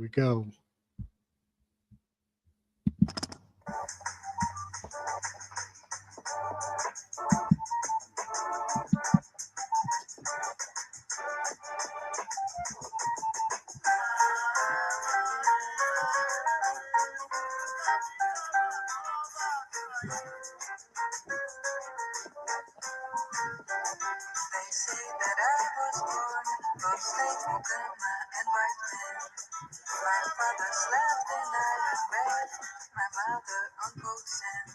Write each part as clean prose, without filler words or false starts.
we go. They say that I was born of slave Mukama and white men. My father slept in iron bed, my mother on cold sand.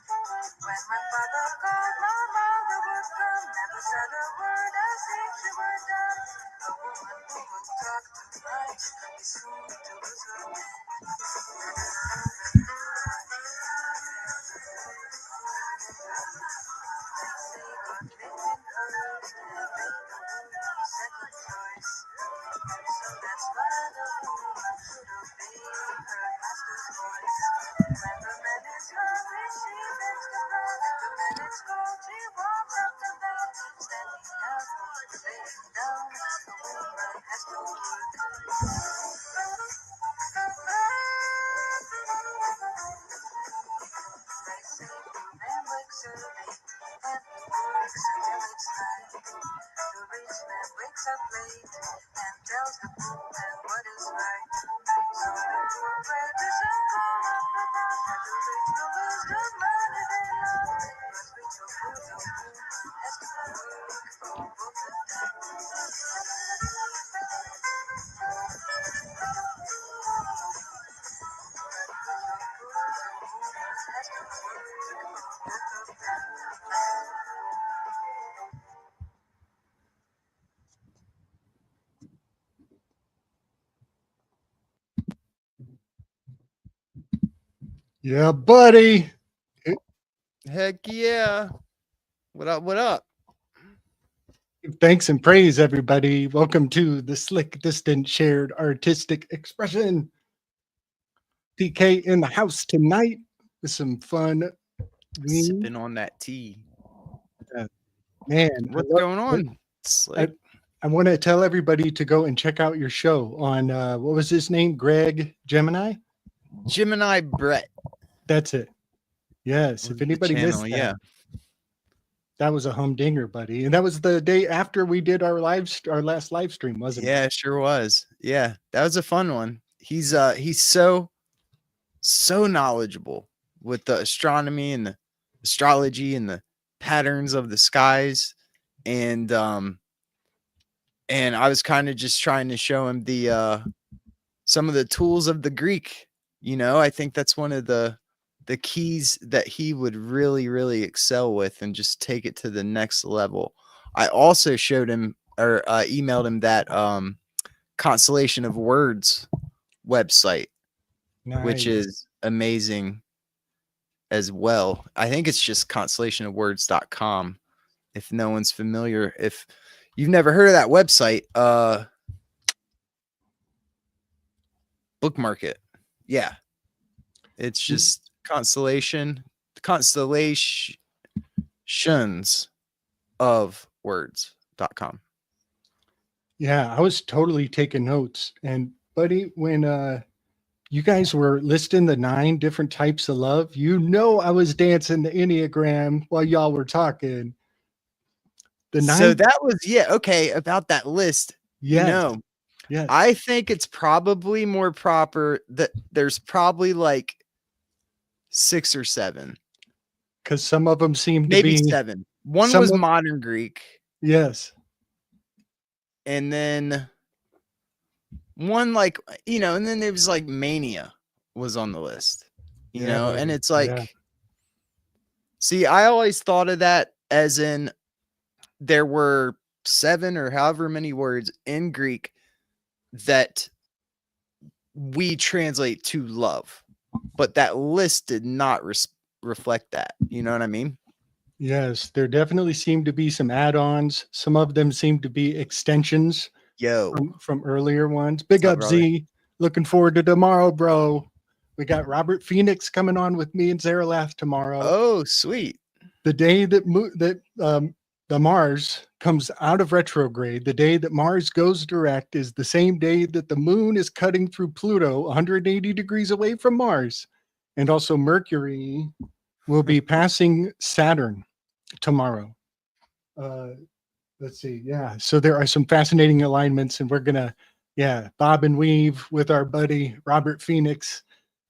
When my father called, my mother would come. Never said a word as if she were dumb. A woman who will talk too much is soon to lose her man. Second choice. So that's why the woman should obey her master's voice. When the man is hungry, she begs the bread. If the man is cold, she warms up the bed. Standing up, laying down, the woman has to work. They say the man wakes early and he works until it's night. The rich man wakes up late and tells the poor man what is right. So the poor pray to Shango up above, and the rich know wisdom money they love. But rich or poor, the woman has to work for both of them. Yeah, buddy. Heck yeah. What up? What up? Thanks and praise, everybody. Welcome to the Slick Distant Shared Artistic Expression. PK in the house tonight with some fun. Sipping on that tea. Man, What's going on? Slick. I want to tell everybody to go and check out your show on, what was his name? Greg Gemini? Gemini Brett. That's it. Yes. If anybody missed that, yeah. that was a humdinger, buddy. And that was the day after we did our last live stream, wasn't it? Yeah, sure was. Yeah, that was a fun one. He's so knowledgeable with the astronomy and the astrology and the patterns of the skies. And I was kind of just trying to show him the some of the tools of the Greek. You know, I think that's one of the keys that he would really, really excel with and just take it to the next level. I also showed him or emailed him that Constellation of Words website, which is amazing as well. I think it's just constellationofwords.com. If no one's familiar, if you've never heard of that website, bookmark it. Yeah. It's just constellations of words.com. Yeah, I was totally taking notes. And buddy, when you guys were listing the 9 different types of love, you know I was dancing the Enneagram while y'all were talking. So that was, okay, about that list. Yes. You know, yes. I think it's probably more proper that there's probably like 6 or 7. Because some of them seem to maybe be 7. One was modern Greek. Yes. And then one like, you know, and then there was like mania was on the list, you know, and it's like, see, I always thought of that as in there were 7 or however many words in Greek that we translate to love, but that list did not reflect that. You know what I mean? Yes, there definitely seem to be some add-ons. Some of them seem to be extensions from earlier ones. Big up, Z. Looking forward to tomorrow, bro. We got Robert Phoenix coming on with me and Zaralath tomorrow. Oh, sweet. The day that the the Mars comes out of retrograde. The day that Mars goes direct is the same day that the moon is cutting through Pluto 180 degrees away from Mars. And also Mercury will be passing Saturn tomorrow. Let's see. Yeah. So there are some fascinating alignments, and we're going to, bob and weave with our buddy Robert Phoenix.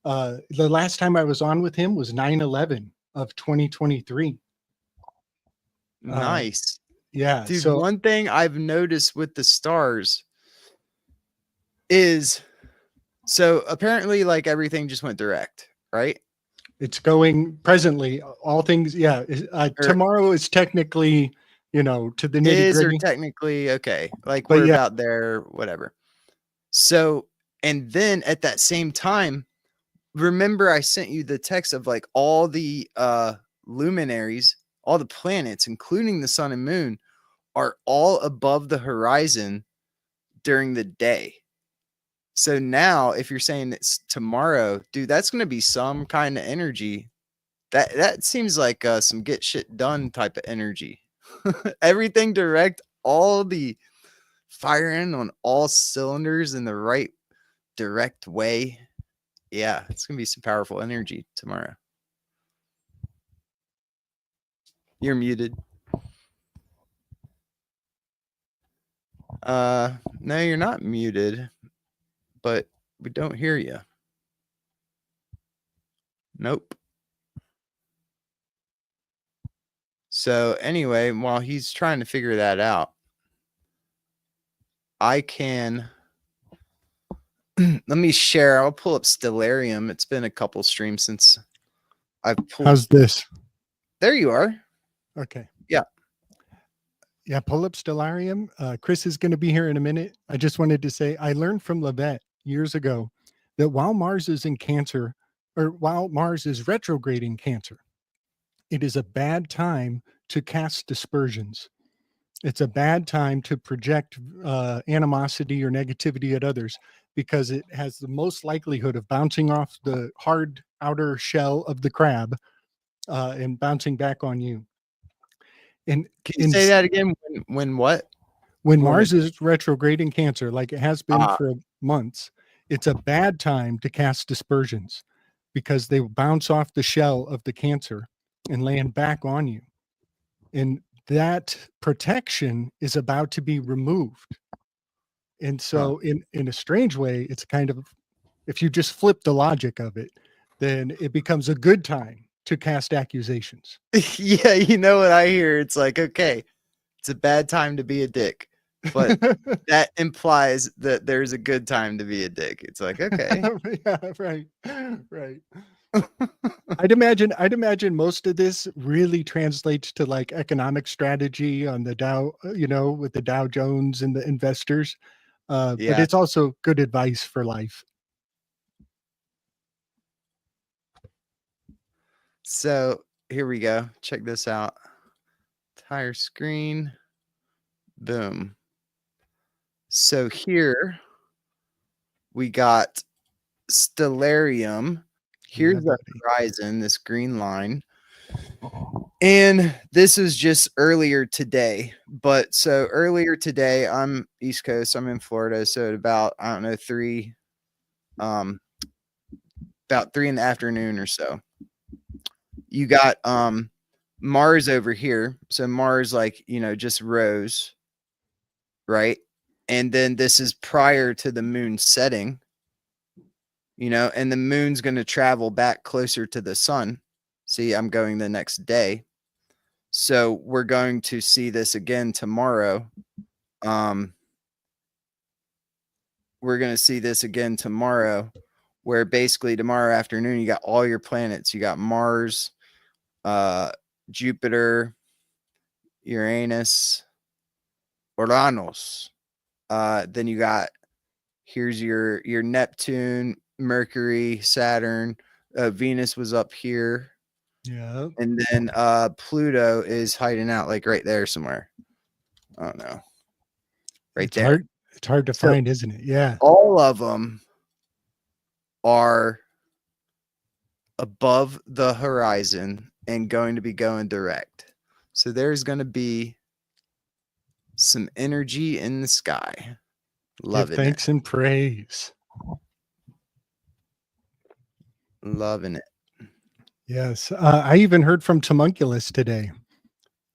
The last time I was on with him was 9/11 of 2023. Nice. Yeah. Dude, So one thing I've noticed with the stars is, so apparently like everything just went direct, right? it's going presently, all things. Yeah. Or Tomorrow is technically, to the nitty is, or gritty. technically, okay, like But we're yeah, about there, whatever. So, and then at that same time, remember I sent you the text of like all the luminaries, all the planets, including the sun and moon, are all above the horizon during the day. So now if you're saying it's tomorrow, dude, that's going to be some kind of energy. That seems like some get shit done type of energy. Everything direct, all the firing on all cylinders in the right direct way. Yeah, it's going to be some powerful energy tomorrow. You're muted. No, you're not muted, but we don't hear you. Nope. So anyway, while he's trying to figure that out, I can let me share. I'll pull up Stellarium. It's been a couple streams since I've pulled. how's this? There you are. Okay. Yeah. Yeah, pull up Stellarium. Chris is going to be here in a minute. I just wanted to say I learned from Levette years ago that while Mars is in Cancer, or while Mars is retrograding Cancer, it is a bad time to cast dispersions. It's a bad time to project animosity or negativity at others, because it has the most likelihood of bouncing off the hard outer shell of the crab and bouncing back on you. And Can you say that again? When what? when When Mars is retrograde in Cancer, like it has been Ah. for months, it's a bad time to cast dispersions because they bounce off the shell of the Cancer and land back on you. And that protection is about to be removed. And so in a strange way, it's kind of, if you just flip the logic of it, then it becomes a good time to cast accusations. Yeah, you know what I hear? It's like, okay, it's a bad time to be a dick, but that implies that there's a good time to be a dick. It's like, okay. Yeah, right. Right. I'd imagine most of this really translates to like economic strategy on the Dow, with the Dow Jones and the investors. But Yeah. it's also good advice for life. So here we go. Check this out. Entire screen. Boom. So here we got Stellarium. Here's the horizon, this green line. And this is just earlier today. But so earlier today, I'm East Coast, I'm in Florida. So at about, I don't know, about 3 in the afternoon or so. You got Mars over here. So Mars, like, just rose, right? And then this is prior to the moon setting, and the moon's going to travel back closer to the sun. See, I'm going the next day. So we're going to see this again tomorrow. We're going to see this again tomorrow, where basically tomorrow afternoon, you got all your planets. You got Mars, Jupiter, Uranus, Uranus. Then you got, here's your Neptune, Mercury, Saturn. Venus was up here. Yeah. And then Pluto is hiding out like right there somewhere. I don't know. Right It's there. It's hard to find, isn't it? Yeah. All of them are above the horizon and going to be going direct. So there's going to be some energy in the sky. Give Loving it. thanks and praise. Loving it. Yes. I even heard from Homunculus today.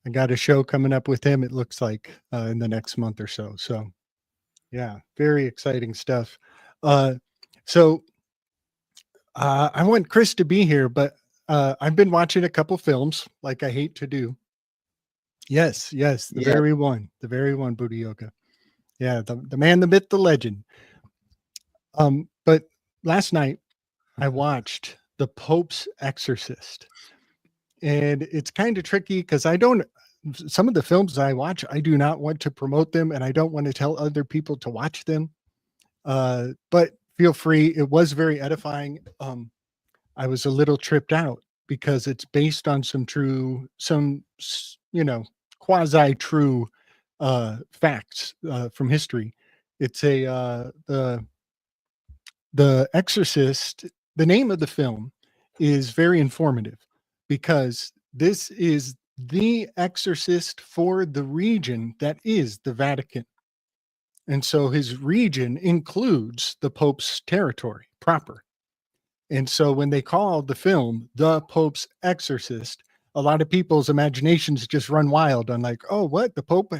I got a show coming up with him, it looks like, in the next month or so. So, yeah, very exciting stuff. So, I want Chris to be here, but I've been watching a couple films like I hate to do. Yes, the Yeah. very one, Buddha Yoga. Yeah, the man, the myth, the legend. But last night I watched The Pope's Exorcist. And it's kind of tricky because some of the films I watch, I do not want to promote them and I don't want to tell other people to watch them. But feel free. It was very edifying. I was a little tripped out because it's based on quasi true facts from history. It's the Exorcist. The name of the film is very informative because this is the exorcist for the region that is the Vatican. And so his region includes the Pope's territory proper. And so when they call the film The Pope's Exorcist, a lot of people's imaginations just run wild on like, oh, what? The Pope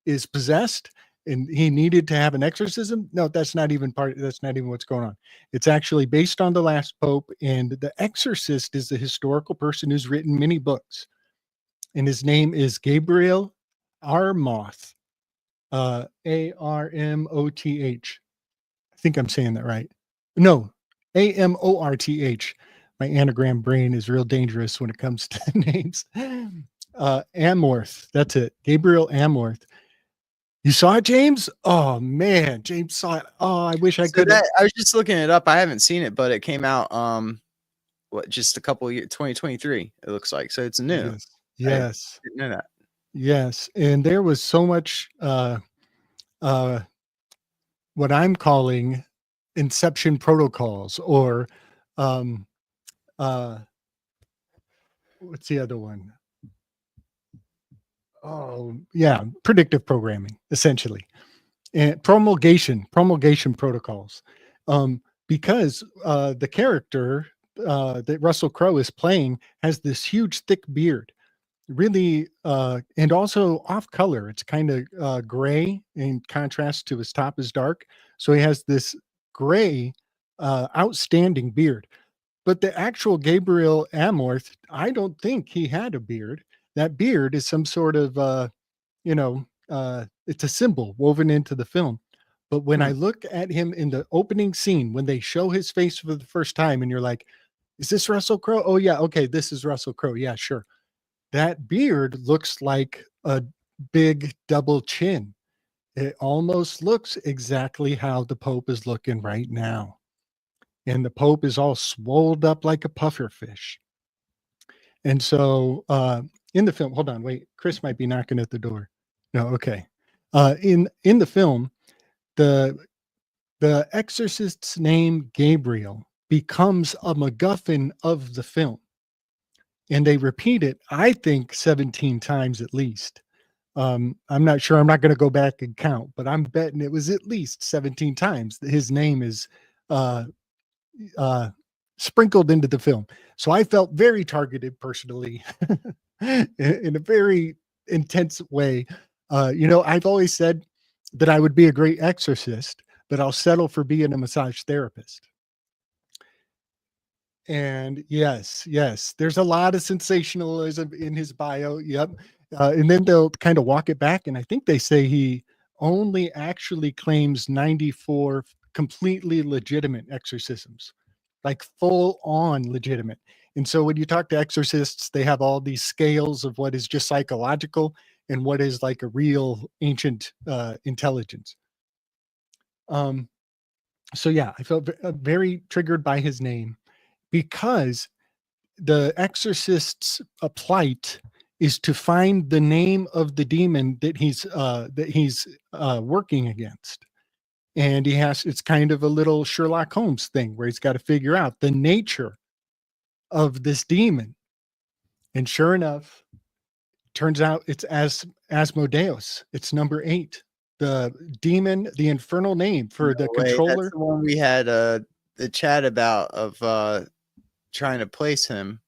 is possessed and he needed to have an exorcism? No, that's not even what's going on. It's actually based on the last Pope, and the exorcist is a historical person who's written many books. And his name is Gabriel Armoth. Armoth. I think I'm saying that right. No, Amorth. My anagram brain is real dangerous when it comes to names. Amorth. That's it. Gabriel Amorth. You saw it, James? Oh man, James saw it. Oh, I wish I could. I was just looking it up. I haven't seen it, but it came out just a couple of years, 2023. It looks like, so it's new. Yes. I didn't know that. Yes, and there was so much what I'm calling inception protocols, or what's the other one? Oh, yeah, predictive programming, essentially, and promulgation protocols. Because the character that Russell Crowe is playing has this huge, thick beard, really, and also off color. It's kind of gray in contrast to his top is dark. So he has this gray, outstanding beard. But the actual Gabriel Amorth, I don't think he had a beard. That beard is some sort of, it's a symbol woven into the film. But when I look at him in the opening scene, when they show his face for the first time, and you're like, is this Russell Crowe? Oh, yeah. Okay. This is Russell Crowe. Yeah, sure. That beard looks like a big double chin. It almost looks exactly how the Pope is looking right now. And the Pope is all swolled up like a puffer fish. And so in the film, hold on, wait, Chris might be knocking at the door. No, okay. In the film, the exorcist's name, Gabriel, becomes a MacGuffin of the film. And they repeat it, I think, 17 times at least. I'm not sure. I'm not going to go back and count, but I'm betting it was at least 17 times that his name is sprinkled into the film. So I felt very targeted personally in a very intense way. I've always said that I would be a great exorcist, but I'll settle for being a massage therapist. And yes, there's a lot of sensationalism in his bio. Yep. And then they'll kind of walk it back. And I think they say he only actually claims 94 completely legitimate exorcisms, like full on legitimate. And so when you talk to exorcists, they have all these scales of what is just psychological and what is like a real ancient intelligence. So yeah, I felt very triggered by his name, because the exorcist's plight is to find the name of the demon that he's working against. And it's kind of a little Sherlock Holmes thing where he's got to figure out the nature of this demon. And sure enough, turns out it's as Asmodeus. It's number 8. The demon, the infernal name for the No way. That's controller. the one we had the chat about of trying to place him.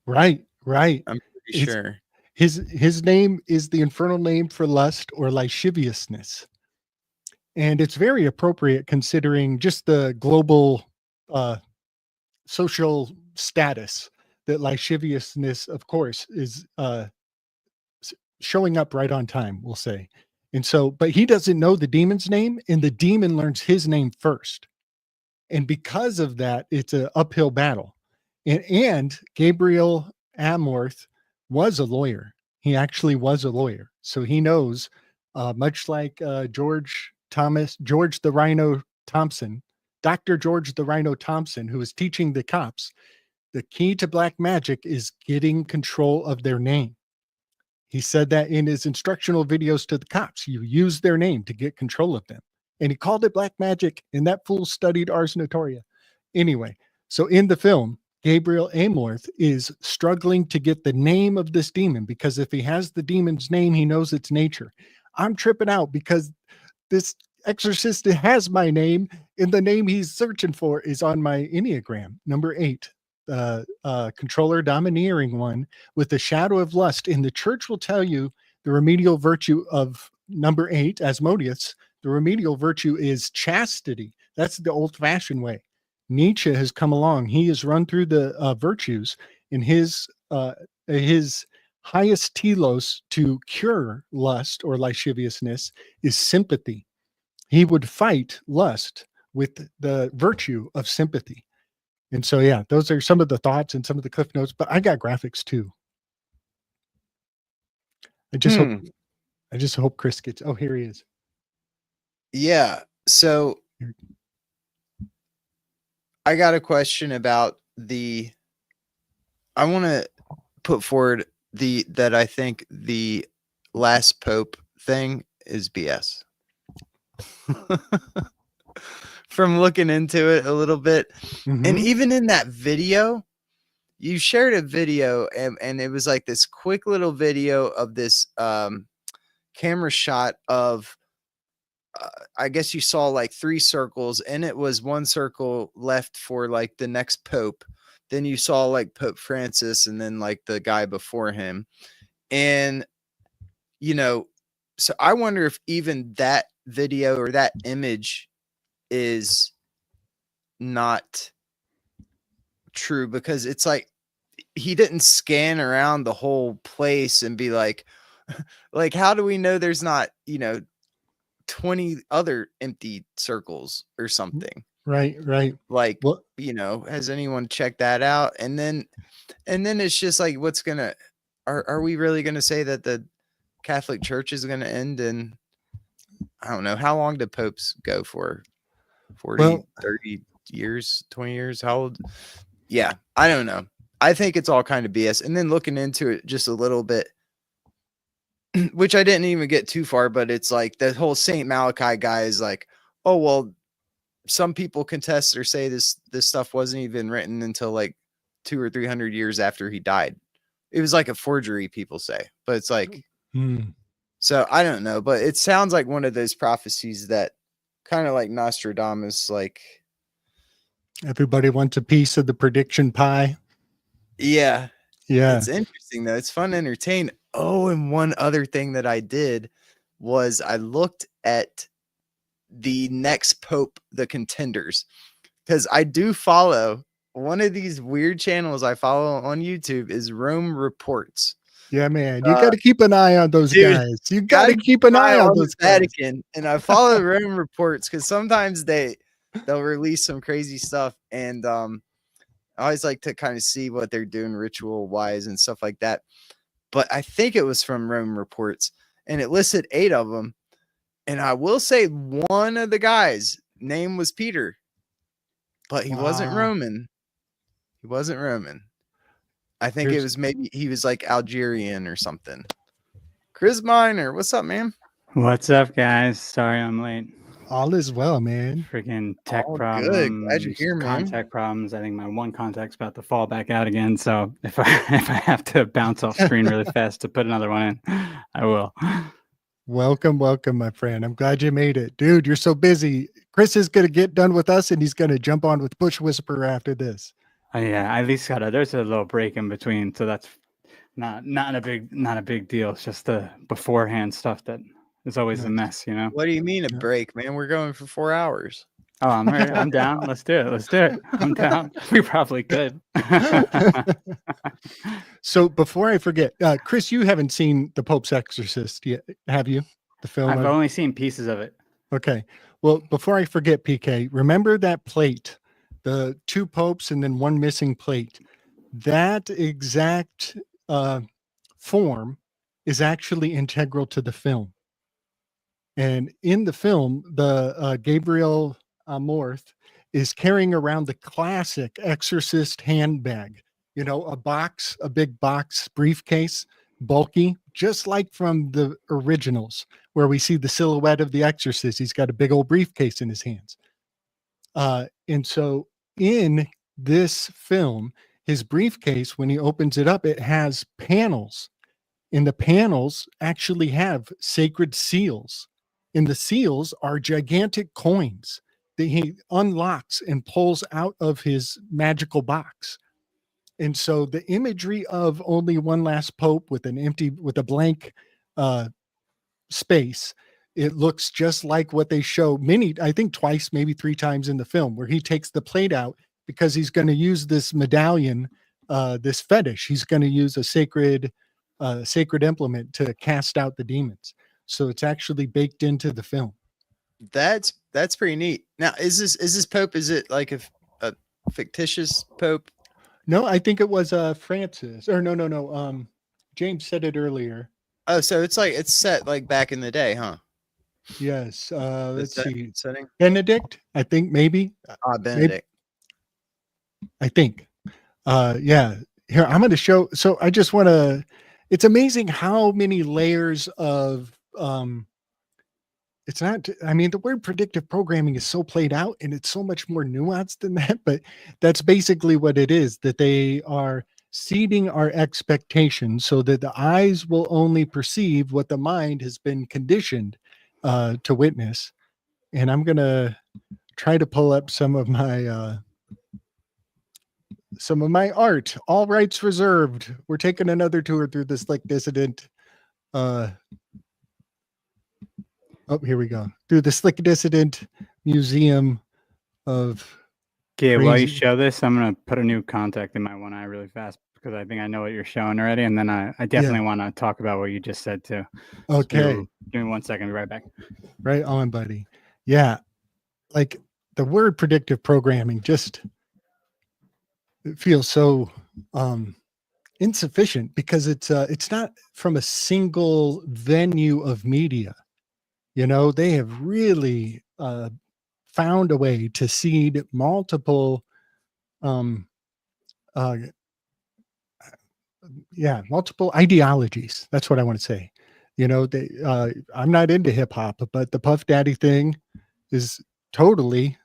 Right. I'm pretty It's, sure. his name is the infernal name for lust or lasciviousness. And it's very appropriate considering just the global social status that lasciviousness, of course, is showing up right on time, we'll say. And so, but he doesn't know the demon's name, and the demon learns his name first. And because of that, it's an uphill battle. And Gabriel Amorth was a lawyer. He actually was a lawyer. So he knows, much like George the Rhino Thompson, Dr. George the Rhino Thompson, who was teaching the cops, the key to black magic is getting control of their name. He said that in his instructional videos to the cops. You use their name to get control of them. And he called it black magic, and that fool studied Ars Notoria. Anyway, so in the film, Gabriel Amorth is struggling to get the name of this demon, because if he has the demon's name, he knows its nature. I'm tripping out because this exorcist has my name, and the name he's searching for is on my Enneagram, number 8. Controller domineering one with the shadow of lust. And the church will tell you the remedial virtue of number 8, Asmodeus. The remedial virtue is chastity. That's the old-fashioned way. Nietzsche has come along. He has run through the virtues, in his highest telos to cure lust or lasciviousness is sympathy. He would fight lust with the virtue of sympathy. And so, yeah, those are some of the thoughts and some of the cliff notes, but I got graphics too. I just hope Chris gets, oh, here he is. Yeah. So I got a question about I want to put forward that I think the last Pope thing is BS. From looking into it a little bit. Mm-hmm. And even in that video, you shared a video and it was like this quick little video of this camera shot of I guess you saw like 3 circles, and it was 1 circle left for like the next Pope. Then you saw like Pope Francis and then like the guy before him. And, you know, so I wonder if even that video or that image is not true, because it's like he didn't scan around the whole place and be like how do we know there's not 20 other empty circles or something? Right. Like, well, has anyone checked that out? And then it's just like, what's gonna are we really gonna say that the Catholic Church is gonna end in, I don't know, how long do popes go for? 40, 30 years, 20 years? How old? Yeah, I don't know. I think it's all kind of BS. And then looking into it just a little bit, which I didn't even get too far, but it's like the whole Saint Malachi guy is like, oh, well, some people contest or say this stuff wasn't even written until like 200 or 300 years after he died. It was like a forgery, people say, but it's like, so I don't know, but it sounds like one of those prophecies that kind of like Nostradamus, like everybody wants a piece of the prediction pie. Yeah. Yeah. It's interesting though. It's fun to entertain. Oh, and one other thing that I did was I looked at the next Pope, the contenders, because I do follow one of these weird channels I follow on YouTube is Rome Reports. Yeah, man. You got to keep an eye on those guys. You got to keep an eye on those guys. Vatican. And I follow Rome Reports because sometimes they'll release some crazy stuff. And I always like to kind of see what they're doing ritual wise and stuff like that. But I think it was from Rome Reports, and it listed 8 of them. And I will say one of the guys' name was Peter, but he wasn't Roman. He wasn't Roman. I think it was maybe he was like Algerian or something. Chris Miner, what's up, man? What's up, guys? Sorry I'm late. All is well, man. Freaking tech All good. Glad you're problems, here, man. contact problems. I think my one contact's about to fall back out again. So if I have to bounce off screen really fast to put another one in, I will. Welcome, my friend. I'm glad you made it. Dude, you're so busy. Chris is going to get done with us and he's going to jump on with Bush Whisperer after this. Yeah, I at least there's a little break in between. So that's not a big deal. It's just the beforehand stuff that is always a mess, you know? What do you mean a break, man? We're going for 4 hours. Oh, I'm ready. I'm down. Let's do it. I'm down. We probably could. So before I forget, Chris, you haven't seen The Pope's Exorcist yet, have you? The film? I've only seen pieces of it. Okay. Well, before I forget, PK, remember that plate, the 2 popes and then 1 missing plate. That exact form is actually integral to the film. And in the film, the Gabriel Amorth is carrying around the classic Exorcist handbag, you know, a big box briefcase, bulky, just like from the originals, where we see the silhouette of the Exorcist. He's got a big old briefcase in his hands. And so in this film, his briefcase, when he opens it up, it has panels. And the panels actually have sacred seals. And the seals are gigantic coins that he unlocks and pulls out of his magical box. And so the imagery of only one last pope with a blank space, it looks just like what they show I think twice, maybe 3 times in the film, where he takes the plate out because he's going to use this medallion, this fetish. He's going to use a sacred implement to cast out the demons. So it's actually baked into the film. That's pretty neat. Now, is this pope? Is it like a fictitious pope? No, I think it was Francis. Or no. James said it earlier. Oh, so it's set like back in the day, huh? Yes. Let's see. Setting? Benedict, I think maybe. Benedict. Maybe, I think. Yeah. Here, I'm going to show. So I just want to. It's amazing how many layers of it's not, I mean, the word predictive programming is so played out and it's so much more nuanced than that, but that's basically what it is, that they are seeding our expectations so that the eyes will only perceive what the mind has been conditioned to witness. And I'm going to try to pull up some of my art, all rights reserved. We're taking another tour through the Slick Dissident. Here we go. Through the Slick Dissident Museum of. Okay, while you show this, I'm going to put a new contact in my one eye really fast because I think I know what you're showing already. And then I definitely want to talk about what you just said too. Okay. So give me 1 second. I'll be right back. Right on, buddy. Yeah. Like the word predictive programming just it feels so insufficient because it's not from a single venue of media. You know, they have really found a way to seed multiple multiple ideologies. That's what I want to say. You know, I'm not into hip hop, but the Puff Daddy thing is totally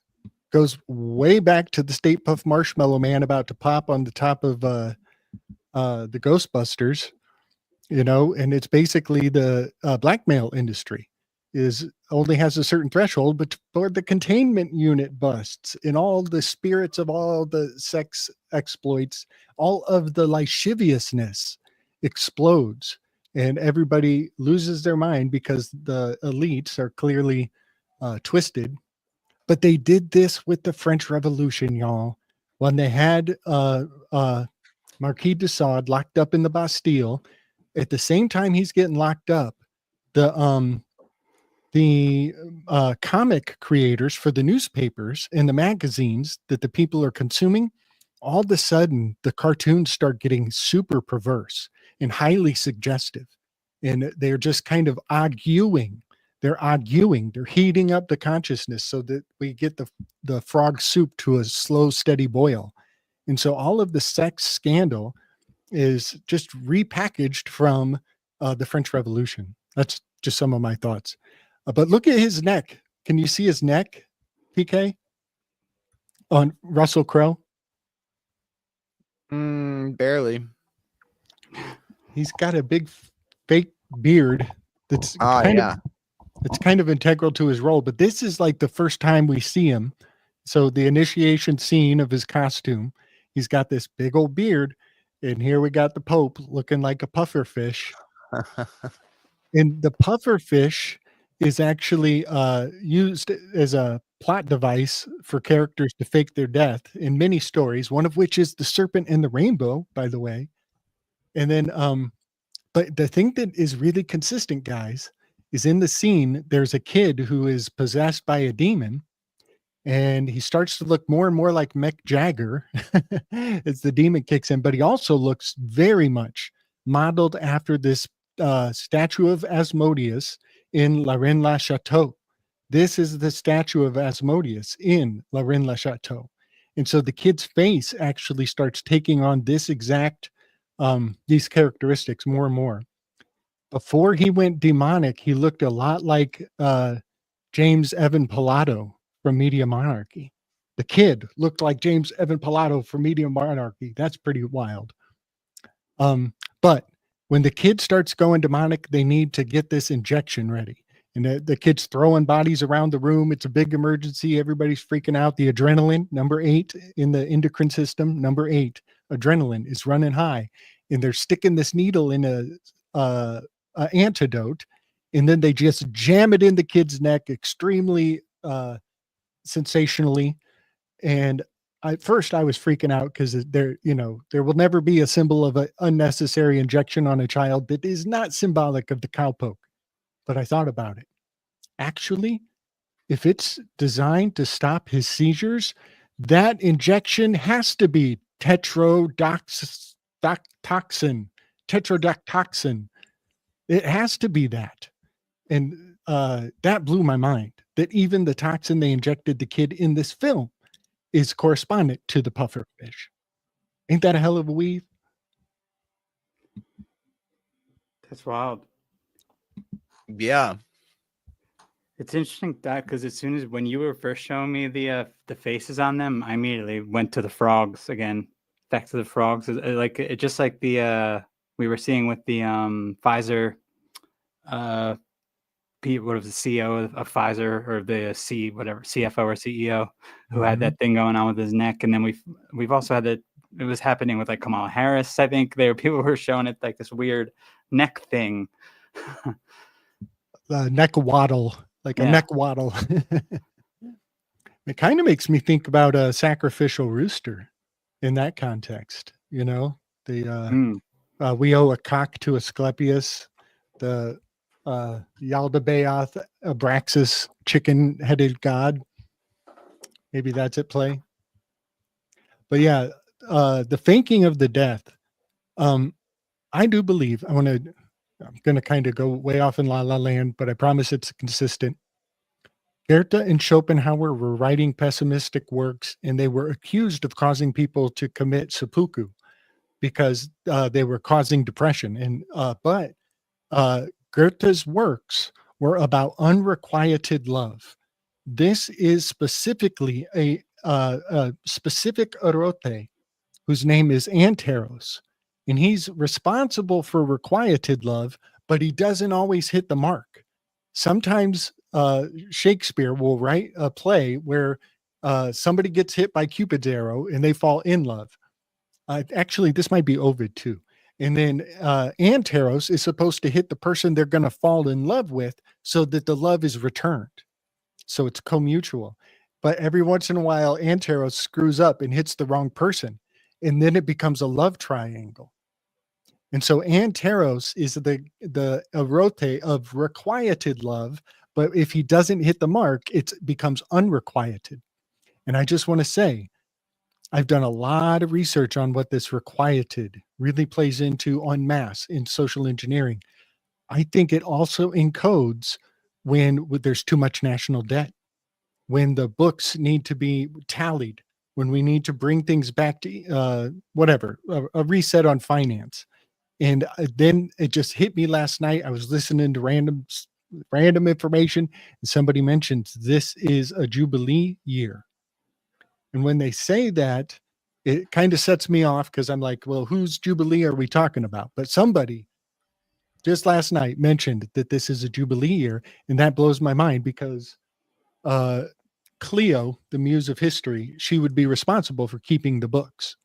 goes way back to the State Puff Marshmallow Man about to pop on the top of the Ghostbusters, you know, and it's basically the blackmail industry only has a certain threshold, but for the containment unit busts and all the spirits of all the sex exploits, all of the lasciviousness explodes and everybody loses their mind because the elites are clearly twisted. But they did this with the French Revolution, y'all. When they had Marquis de Sade locked up in the Bastille, at the same time he's getting locked up, the comic creators for the newspapers and the magazines that the people are consuming, all of a sudden the cartoons start getting super perverse and highly suggestive. And they're just kind of arguing. They're heating up the consciousness so that we get the frog soup to a slow, steady boil. And so all of the sex scandal is just repackaged from the French Revolution. That's just some of my thoughts. But look at his neck. Can you see his neck, PK? On Russell Crowe? Barely. He's got a big fake beard that's Yeah. it's kind of integral to his role, but this is like the first time we see him. So the initiation scene of his costume, he's got this big old beard, and here we got the Pope looking like a puffer fish. And the puffer fish is actually used as a plot device for characters to fake their death in many stories, one of which is The Serpent and the Rainbow, by the way. And then but the thing that is really consistent, guys, is in the scene, there's a kid who is possessed by a demon, and he starts to look more and more like Mick Jagger as the demon kicks in, but he also looks very much modeled after this statue of Asmodeus in La Reine la Chateau. This is the statue of Asmodeus in La Reine la Chateau. And so the kid's face actually starts taking on this exact these characteristics more and more. Before he went demonic, he looked a lot like James Evan Pilato from Media Monarchy. The kid looked like James Evan Pilato from Media Monarchy. That's pretty wild. But when the kid starts going demonic, they need to get this injection ready. And the kid's throwing bodies around the room. It's a big emergency. Everybody's freaking out. The adrenaline, number 8 in the endocrine system, number 8, adrenaline is running high. And they're sticking this needle in a antidote. And then they just jam it in the kid's neck extremely sensationally. And at first I was freaking out because there will never be a symbol of an unnecessary injection on a child that is not symbolic of the cowpoke. But I thought about it. Actually, if it's designed to stop his seizures, that injection has to be tetrodotoxin. It has to be that. And that blew my mind, that even the toxin they injected the kid in this film is correspondent to the puffer fish. Ain't that a hell of a weave? That's wild. Yeah. It's interesting that because as soon as when you were first showing me the faces on them, I immediately went to the frogs again. Back to the frogs. It just like the we were seeing with the Pfizer what was the CEO of Pfizer, or the CFO or CEO who had that thing going on with his neck. And then we've also had it was happening with like Kamala Harris. I think people were showing it like this weird neck thing. Neck waddle, like a neck waddle. It kind of makes me think about a sacrificial rooster in that context. We owe a cock to Asclepius, the Yaldabaoth Abraxas chicken-headed god. Maybe that's at play. But yeah, the faking of the death. I do believe, I'm going to kind of go way off in La La Land, but I promise it's consistent. Goethe and Schopenhauer were writing pessimistic works, and they were accused of causing people to commit seppuku because they were causing depression. But Goethe's works were about unrequited love. This is specifically a specific erote whose name is Anteros, and he's responsible for requited love, but he doesn't always hit the mark. Sometimes Shakespeare will write a play where somebody gets hit by Cupid's arrow and they fall in love. Actually, this might be Ovid too. And then Anteros is supposed to hit the person they're going to fall in love with so that the love is returned. So it's co-mutual. But every once in a while, Anteros screws up and hits the wrong person. And then it becomes a love triangle. And so Anteros is the erote of requited love. But if he doesn't hit the mark, it becomes unrequited. And I just want to say, I've done a lot of research on what this requited really plays into en masse in social engineering. I think it also encodes when there's too much national debt, when the books need to be tallied, when we need to bring things back to a reset on finance. And then it just hit me last night. I was listening to random random information, and somebody mentions this is a Jubilee year. And when they say that, it kind of sets me off because I'm like, well, whose Jubilee are we talking about? But somebody just last night mentioned that this is a Jubilee year, and that blows my mind because Cleo, the muse of history, she would be responsible for keeping the books.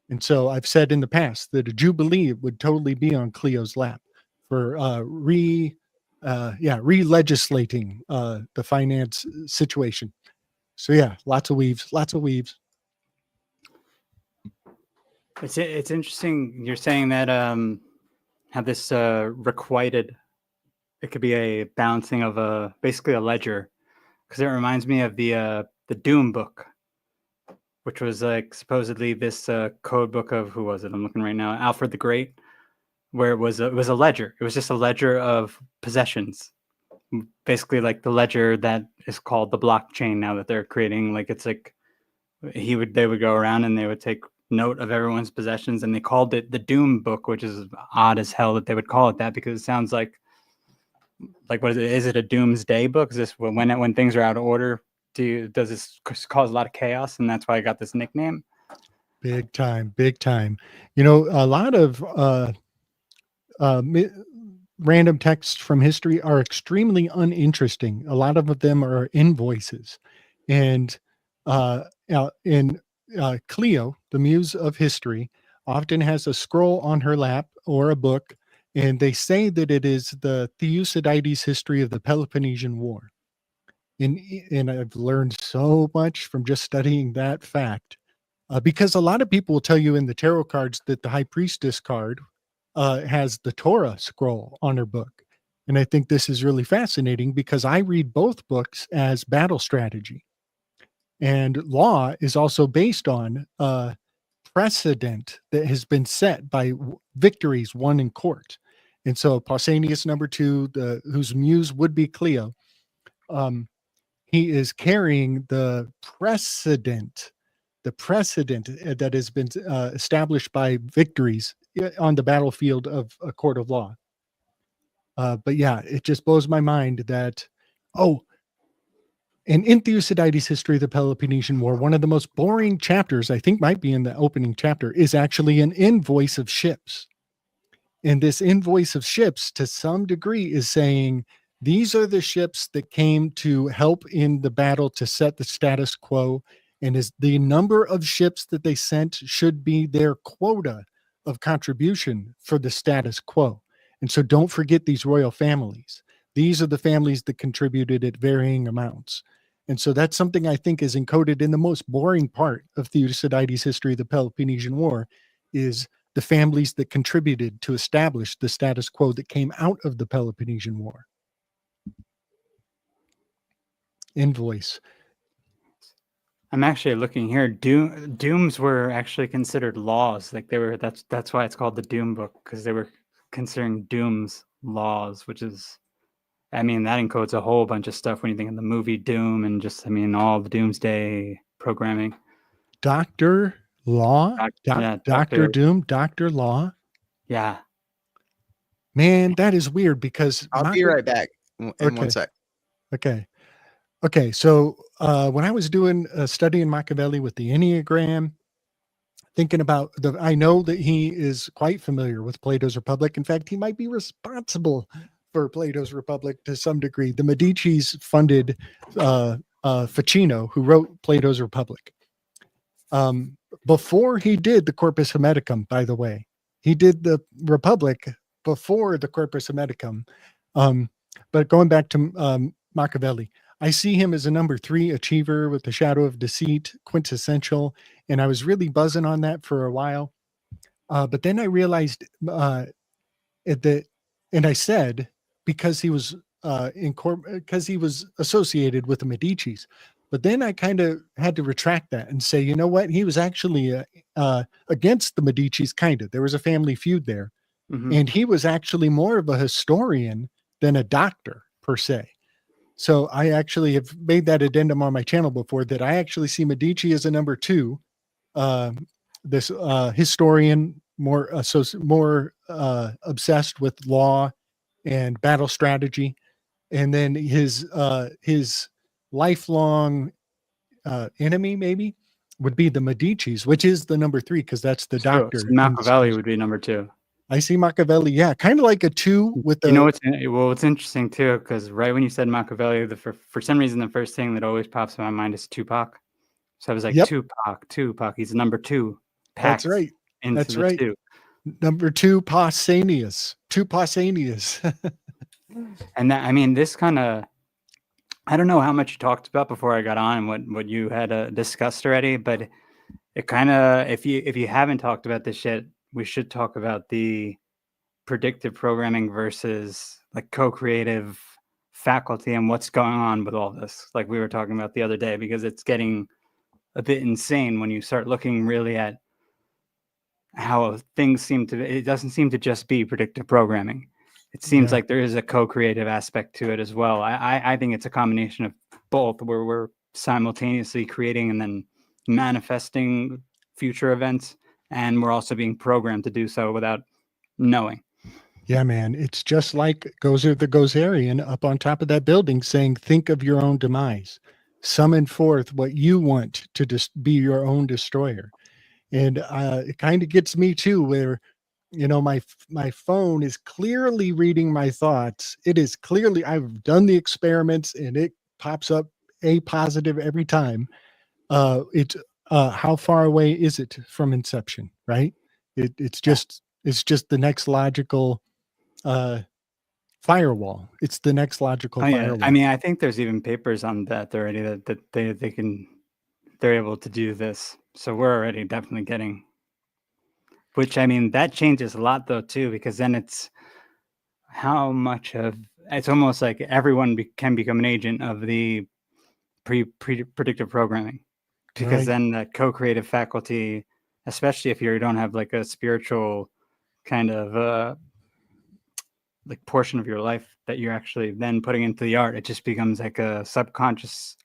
And so I've said in the past that a Jubilee would totally be on Cleo's lap for re-legislating the finance situation. So yeah, lots of weaves. It's interesting. You're saying that how this requited, it could be a balancing of basically a ledger, because it reminds me of the Doom book, which was like supposedly this code book of, who was it? I'm looking right now, Alfred the Great, where it was a ledger. It was just a ledger of possessions, basically like the ledger that is called the blockchain now that they're creating. Like it's like they would go around and they would take note of everyone's possessions, and they called it the Doom book, which is odd as hell that they would call it that, because it sounds like what is it? Is it a doomsday book? Is this when things are out of order? Does this cause a lot of chaos, and that's why I got this nickname? Big time. You know, a lot of random texts from history are extremely uninteresting. A lot of them are invoices, and Cleo, the muse of history, often has a scroll on her lap or a book, and they say that it is the Thucydides history of the Peloponnesian War. And I've learned so much from just studying that fact, because a lot of people will tell you in the tarot cards that the High Priestess card has the Torah scroll on her book. And I think this is really fascinating because I read both books as battle strategy. And law is also based on precedent that has been set by victories won in court. And so Pausanias #2, whose muse would be Cleo, he is carrying the precedent that has been established by victories on the battlefield of a court of law. But yeah, it just blows my mind that, and in Thucydides' history of the Peloponnesian War, one of the most boring chapters, I think might be in the opening chapter, is actually an invoice of ships. And this invoice of ships, to some degree, is saying, these are the ships that came to help in the battle to set the status quo. And is the number of ships that they sent should be their quota of contribution for the status quo. And so don't forget these royal families. These are the families that contributed at varying amounts. And so that's something I think is encoded in the most boring part of Thucydides' history of the Peloponnesian War, is the families that contributed to establish the status quo that came out of the Peloponnesian War. Invoice. I'm actually looking here. Dooms were actually considered laws. Like they were. That's why it's called the Doom book, because they were considering dooms laws, which is, I mean, that encodes a whole bunch of stuff when you think of the movie Doom and just, I mean, all the doomsday programming. Dr. Law? Dr. Doom, Dr. Law? Yeah. Man, that is weird because I'll be right back in 1 sec. Okay. So when I was doing a study in Machiavelli with the Enneagram, thinking about I know that he is quite familiar with Plato's Republic. In fact, he might be responsible for Plato's Republic to some degree. The Medicis funded Ficino, who wrote Plato's Republic. Before he did the Corpus Hermeticum, by the way, he did the Republic before the Corpus Hermeticum. But going back to Machiavelli, I see him as a number 3 achiever with the shadow of deceit, quintessential. And I was really buzzing on that for a while. But then I realized and I said, because he was because he was associated with the Medicis. But then I kind of had to retract that and say, you know what? He was actually against the Medicis, kind of. There was a family feud there. Mm-hmm. And he was actually more of a historian than a doctor, per se. So I actually have made that addendum on my channel before, that I actually see Medici as a number 2, this historian, more obsessed with law and battle strategy. and then his lifelong enemy maybe would be the Medicis, which is the number 3 because that's the So doctor. Machiavelli would be number 2. I see Machiavelli, yeah, kind of like a 2 with the. You know what's interesting too, because right when you said Machiavelli, for some reason the first thing that always pops in my mind is Tupac. So I was like, Yep. Tupac. He's number 2. That's right. Into That's the right. 2. Number 2, Pausanias. 2 Pausanias. And that, I mean, this kind of, I don't know how much you talked about before I got on and what you had discussed already, but it kind of, if you haven't talked about this yet, we should talk about the predictive programming versus like co-creative faculty and what's going on with all this, like we were talking about the other day, because it's getting a bit insane when you start looking really at how things seem to, it doesn't seem to just be predictive programming. It seems like there is a co-creative aspect to it as well. I think it's a combination of both, where we're simultaneously creating and then manifesting future events, and we're also being programmed to do so without knowing. Yeah, man. It's just like Gozer the Gozerian up on top of that building saying, think of your own demise. Summon forth what you want to be your own destroyer. And it kind of gets me too, where, my phone is clearly reading my thoughts. It is clearly, I've done the experiments and it pops up a positive every time. How far away is it from inception, right? It's just the next logical firewall. It's the next logical firewall. I mean, I think there's even papers on that already that they're able to do this. So we're already definitely getting, which, I mean, that changes a lot though too, because then it's how much of, it's almost like everyone can become an agent of the predictive programming, because then the co-creative faculty, especially if you don't have like a spiritual kind of like portion of your life that you're actually then putting into the art, it just becomes like a subconscious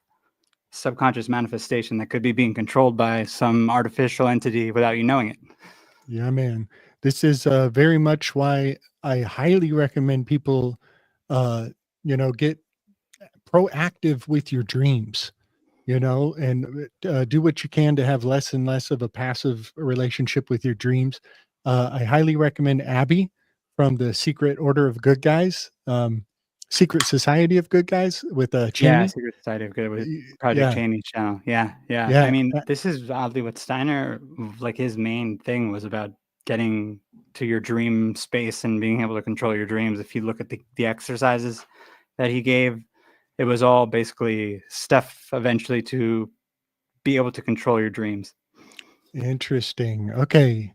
manifestation that could be being controlled by some artificial entity without you knowing it. Yeah, man. This is very much why I highly recommend people, get proactive with your dreams, and do what you can to have less and less of a passive relationship with your dreams. I highly recommend Abby from the Secret Order of Good Guys, Secret Society of Good Guys with Cheney. Yeah, Secret Society of Good with Project Cheney channel. Yeah. I mean, this is oddly what Steiner, like his main thing was about getting to your dream space and being able to control your dreams. If you look at the exercises that he gave, it was all basically stuff eventually to be able to control your dreams. Interesting. Okay.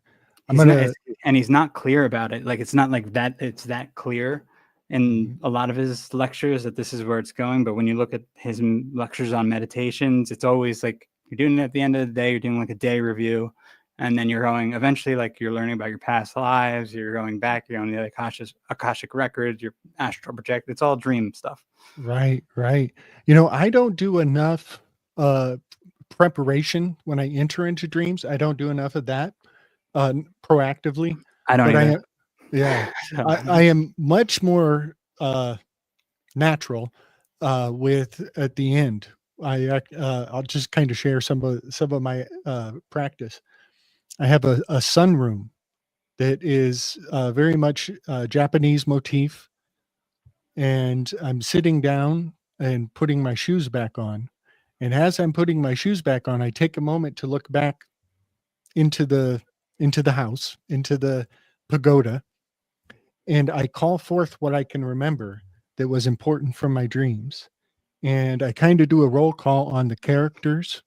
And he's not clear about it. Like, it's not like that. It's that clear in a lot of his lectures that this is where it's going. But when you look at his lectures on meditations, it's always like you're doing it at the end of the day. You're doing like a day review, and then you're going eventually, like, you're learning about your past lives. You're going back. You're on the Akashic records. Your astral project. It's all dream stuff. Right. I don't do enough preparation when I enter into dreams. I don't do enough of that proactively. I don't either. I am much more natural with at the end. I'll just kind of share some of my practice. I have a sunroom that is very much Japanese motif, and I'm sitting down and putting my shoes back on. And as I'm putting my shoes back on, I take a moment to look back into the house, into the pagoda, and I call forth what I can remember that was important from my dreams. And I kind of do a roll call on the characters,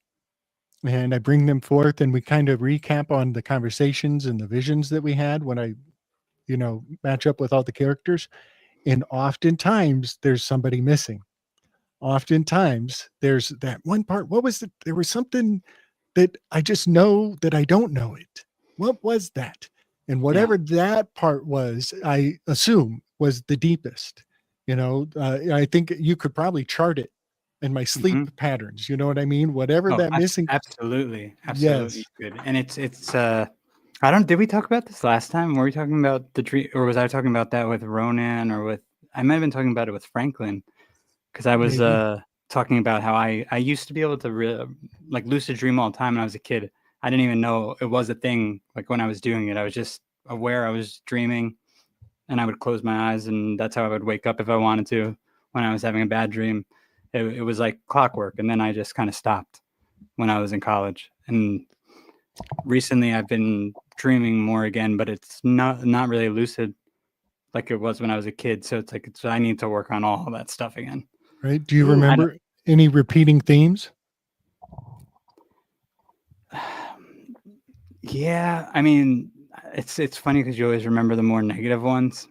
and I bring them forth, and we kind of recap on the conversations and the visions that we had when I, match up with all the characters. And oftentimes there's somebody missing. Oftentimes there's that one part. What was it? There was something that I just know that I don't know it. What was that? And whatever that part was, I assume was the deepest. I think you could probably chart it in my sleep patterns. You know what I mean? Whatever that missing. Absolutely. Yes. Good. And it's did we talk about this last time? Were we talking about the dream, or was I talking about that with Ronan, or I might have been talking about it with Franklin? because I was Maybe. talking about how I used to be able to like lucid dream all the time when I was a kid. I didn't even know it was a thing. Like when I was doing it, I was just aware I was dreaming, and I would close my eyes, and that's how I would wake up if I wanted to. When I was having a bad dream, it was like clockwork, and then I just kind of stopped when I was in college. And recently, I've been dreaming more again, but it's not really lucid like it was when I was a kid. So it's like I need to work on all that stuff again. Right? Do you Ooh. remember any repeating themes? Yeah, I mean, it's funny because you always remember the more negative ones.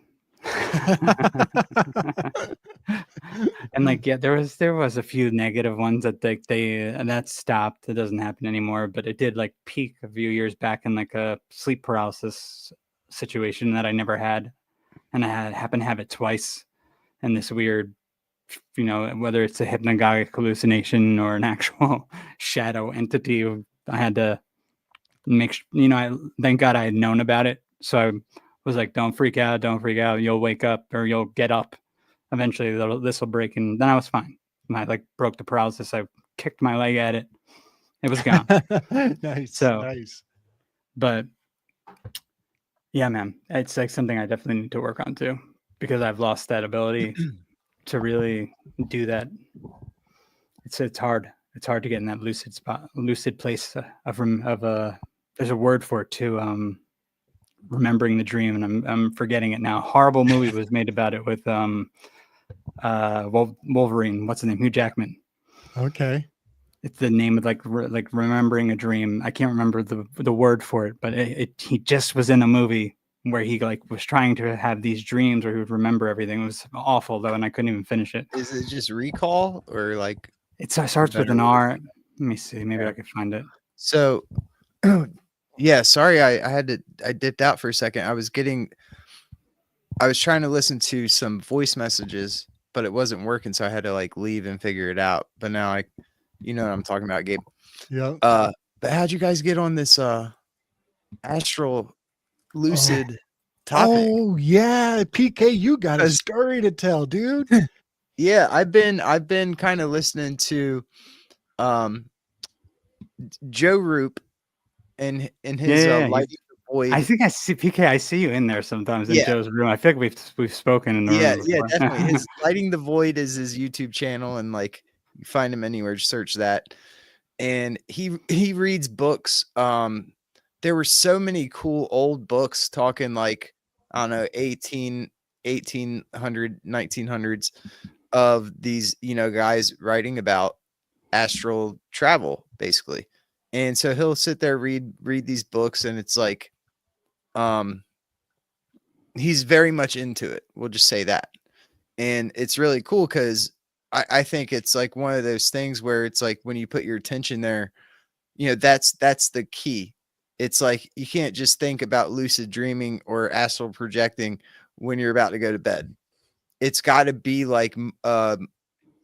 And like, yeah, there was a few negative ones that and that stopped. It doesn't happen anymore, but it did like peak a few years back in like a sleep paralysis situation that I never had, and I happened to have it twice. And this weird, whether it's a hypnagogic hallucination or an actual shadow entity, I had to make I thank God I had known about it, so I was like, don't freak out, you'll wake up or you'll get up eventually, this will break. And then I was fine. I like broke the paralysis, I kicked my leg at it, it was gone. Nice. So Nice. but yeah, man, it's like something I definitely need to work on too, because I've lost that ability to really do that. It's hard to get in that lucid place of there's a word for it too, remembering the dream, and I'm forgetting it now. Horrible movie was made about it with Wolverine. What's his name? Hugh Jackman. Okay. It's the name of like remembering a dream. I can't remember the word for it, but he just was in a movie where he like was trying to have these dreams where he would remember everything. It was awful though, and I couldn't even finish it. Is it just recall or like? It starts with an R. Let me see. Maybe I can find it. So, yeah, sorry, I dipped out for a second. I was trying to listen to some voice messages, but it wasn't working, so I had to like leave and figure it out. But now you know what I'm talking about, Gabe. Yeah. But how'd you guys get on this astral lucid topic? Oh yeah, PK, you got a story to tell, dude. Yeah, I've been kind of listening to Joe Roop and his Lighting the Void. I think I see PK. I see you in there sometimes in Yeah. Joe's room. I feel like we've spoken in the room. Yeah, before. definitely. His Lighting the Void is his YouTube channel, and like you find him anywhere, just search that. And he reads books. There were so many cool old books talking like, I don't know, 1800, 1900s of these, guys writing about astral travel, basically. And so he'll sit there, read these books, and it's like, he's very much into it. We'll just say that. And it's really cool because I think it's like one of those things where it's like when you put your attention there, that's the key. It's like you can't just think about lucid dreaming or astral projecting when you're about to go to bed. It's got to be like,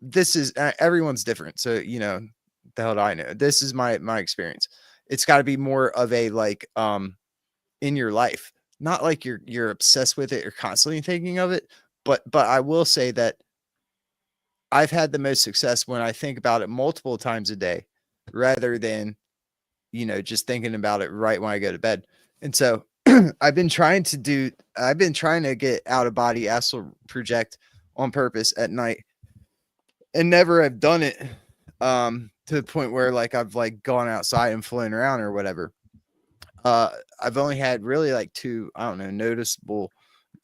this is everyone's different. So, the hell do I know? This is my experience. It's got to be more of a like in your life, not like you're obsessed with it or constantly thinking of it. But I will say that I've had the most success when I think about it multiple times a day rather than, just thinking about it right when I go to bed. And so I've been trying to get out of body astral project on purpose at night and never have done it to the point where like I've like gone outside and flown around or whatever. I've only had really like two, I don't know,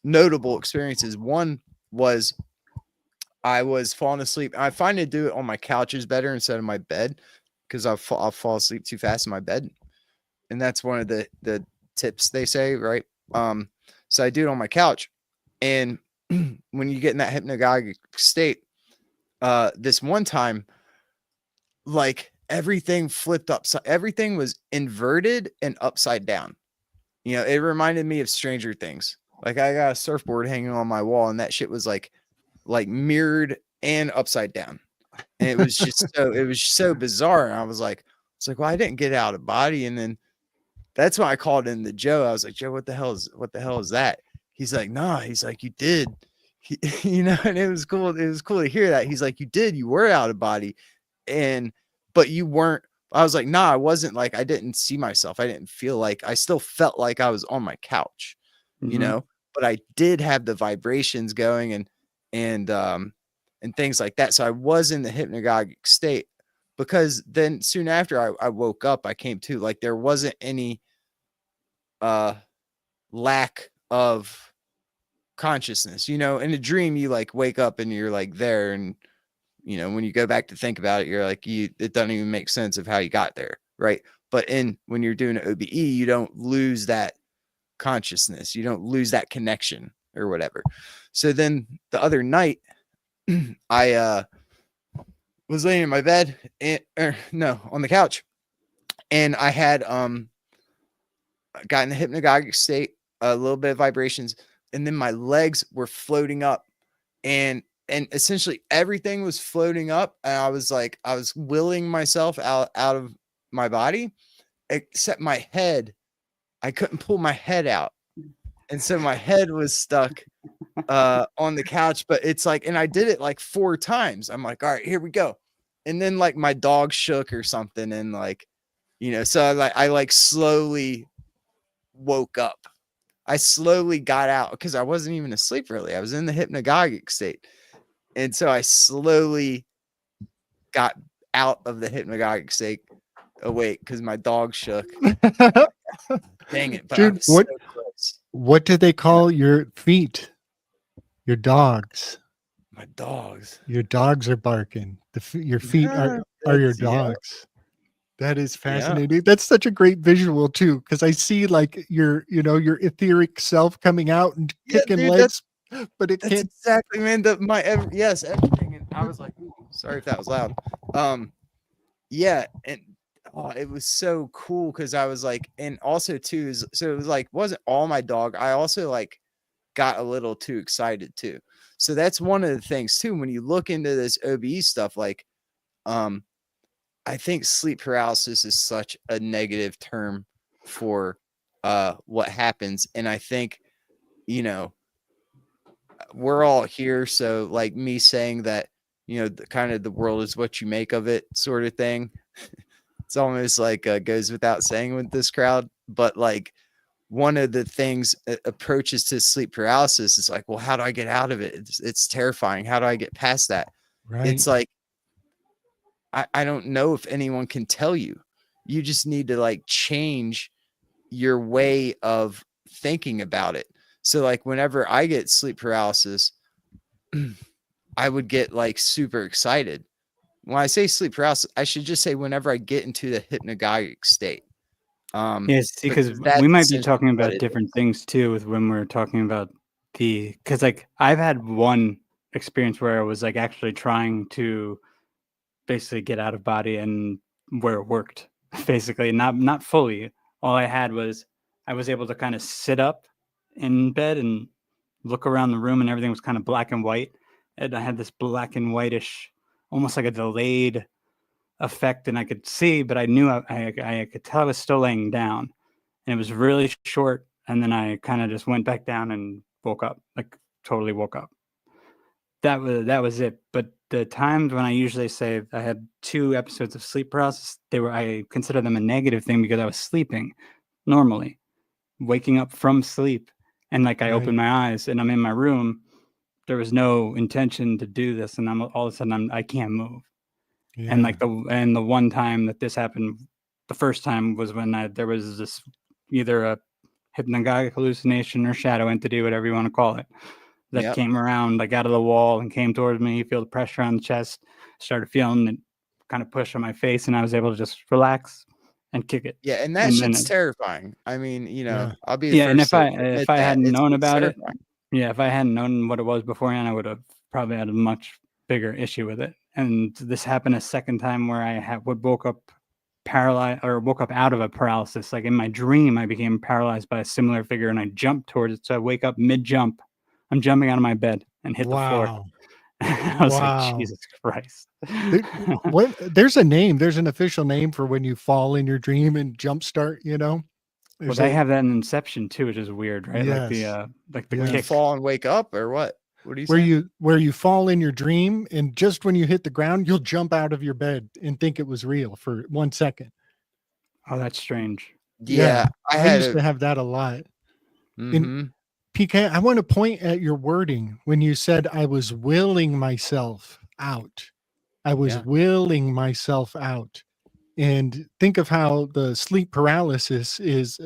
notable experiences. One was I was falling asleep. I find to do it on my couch is better instead of my bed because I'll fall asleep too fast in my bed. And that's one of the tips they say, right? So I do it on my couch. And when you get in that hypnagogic state, this one time, like everything flipped upside, everything was inverted and upside down. It reminded me of Stranger Things. Like I got a surfboard hanging on my wall and that shit was like mirrored and upside down. And it was just so bizarre. And I was like, well, I didn't get out of body. And then that's when I called in to Joe. I was like, Joe, what the hell is that? He's like, nah, he's like, you did. And it was cool. It was cool to hear that. He's like, you were out of body, but you weren't. I was like, nah, I wasn't. Like, I didn't see myself. I didn't feel like, I still felt like I was on my couch, but I did have the vibrations going and things like that. So I was in the hypnagogic state, because then soon after I woke up, I came to, like, there wasn't any lack of consciousness. In a dream, you like wake up and you're like there, and when you go back to think about it, you're like, it doesn't even make sense of how you got there, right? But when you're doing an OBE, you don't lose that consciousness, you don't lose that connection or whatever. So then the other night, I was laying in my bed, on the couch, and I had got in the hypnagogic state, a little bit of vibrations, and then my legs were floating up, and essentially everything was floating up, and I was willing myself out of my body, except my head. I couldn't pull my head out, and so my head was stuck on the couch. But it's like, and I did it like 4 times. I'm like, all right, here we go. And then like my dog shook or something, and like, so I slowly woke up. I slowly got out, because I wasn't even asleep really. I was in the hypnagogic state. And so I slowly got out of the hypnagogic state, awake, because my dog shook. Dang it. But Dude, so close. What did they call your feet? Your dogs. My dogs. Your dogs are barking. Your feet are your dogs. That is fascinating. That's such a great visual too, because I see like your etheric self coming out and kicking legs, but it can't. Exactly, man. Everything. And I was like, ooh, sorry if that was loud. Yeah, and it was so cool, because I was like, and also too, so it was like, wasn't all my dog. I also like got a little too excited too. So that's one of the things too, when you look into this OBE stuff, like, I think sleep paralysis is such a negative term for what happens. And I think, we're all here. So like me saying that, kind of the world is what you make of it sort of thing. It's almost like goes without saying with this crowd. But like, one of the things, approaches to sleep paralysis is like, well, how do I get out of it? It's terrifying. How do I get past that? Right. It's like, I don't know if anyone can tell you. You just need to like change your way of thinking about it. So like, whenever I get sleep paralysis, I would get like super excited. When I say sleep paralysis, I should just say whenever I get into the hypnagogic state. Yes, because we might be talking about different things too, with when we're talking about because like I've had one experience where I was like actually trying to basically get out of body, and where it worked, basically not fully. All I had was I was able to kind of sit up in bed and look around the room, and everything was kind of black and white, and I had this black and whitish, almost like a delayed effect, and I could see, but I knew I could tell I was still laying down, and it was really short, and then I kind of just went back down and woke up, like totally woke up. That was it. But the times when I usually say I had 2 episodes of sleep paralysis, I consider them a negative thing, because I was sleeping normally, waking up from sleep, and like I opened my eyes and I'm in my room. There was no intention to do this, and all of a sudden I can't move. Yeah. And like the one time that this happened, the first time was when there was this either a hypnagogic hallucination or shadow entity, whatever you want to call it, that came around like out of the wall and came towards me. You feel the pressure on the chest, started feeling it kind of push on my face, and I was able to just relax and kick it. Yeah, and that shit's terrifying. I mean, I'll be the first and if I hadn't known about it, if I hadn't known what it was beforehand, I would have probably had a much bigger issue with it. And this happened a second time where I woke up paralyzed, or woke up out of a paralysis. Like in my dream, I became paralyzed by a similar figure, and I jumped towards it. So I wake up mid-jump. I'm jumping out of my bed and hit the floor. I was like, Jesus Christ. There's a name. There's an official name for when you fall in your dream and jumpstart, Well, they have that in Inception too, which is weird, right? Yes. Like the kick. Fall and wake up, or what? What do you where say? you fall in your dream, and just when you hit the ground, you'll jump out of your bed and think it was real for 1 second. Oh, that's strange. Yeah, I I had used a. to have that a lot. And Mm-hmm. PK, I want to point at your wording when you said I was willing myself out. I was Yeah. willing myself out. And think of how the sleep paralysis is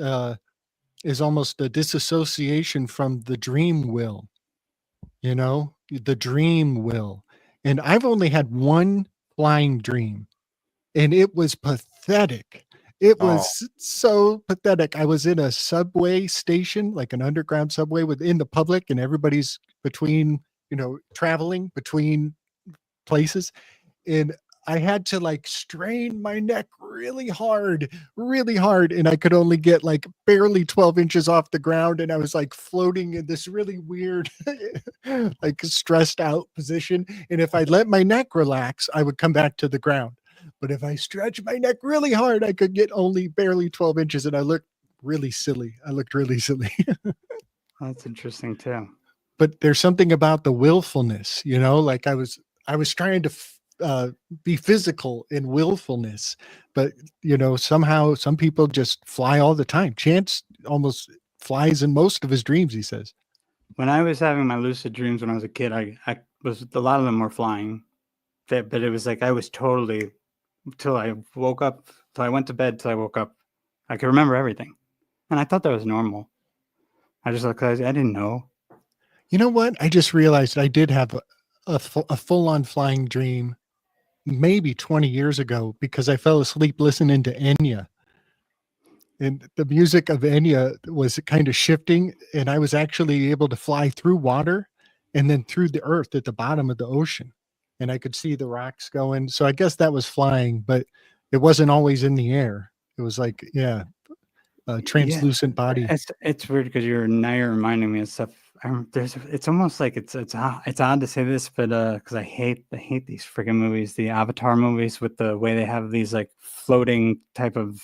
almost a disassociation from the dream will, the dream will. And I've only had one flying dream, and it was pathetic. It Oh, was so pathetic. I was in a subway station, like an underground subway within the public, and everybody's between, traveling between places. And I had to like strain my neck really hard, really hard. And I could only get like barely 12 inches off the ground. And I was like floating in this really weird, like stressed out position. And if I let my neck relax, I would come back to the ground. But if I stretch my neck really hard, I could get only barely 12 inches. And I looked really silly. I looked really silly. That's interesting too. But there's something about the willfulness, like I was trying to be physical in willfulness, but somehow some people just fly all the time. Chance almost flies in most of his dreams, he says. When I was having my lucid dreams when I was a kid, I was a lot of them were flying, but it was like I was totally till I woke up, till I went to bed, till I woke up. I could remember everything, and I thought that was normal. I just like I didn't know. You know what? I just realized I did have a full-on flying dream maybe 20 years ago because I fell asleep listening to Enya. And the music of Enya was kind of shifting, and I was actually able to fly through water and then through the earth at the bottom of the ocean. And I could see the rocks going. So I guess that was flying, but it wasn't always in the air. It was like, a translucent body. It's weird because you're reminding me of stuff. It's almost like it's odd to say this, but because I hate these freaking movies, the Avatar movies, with the way they have these like floating type of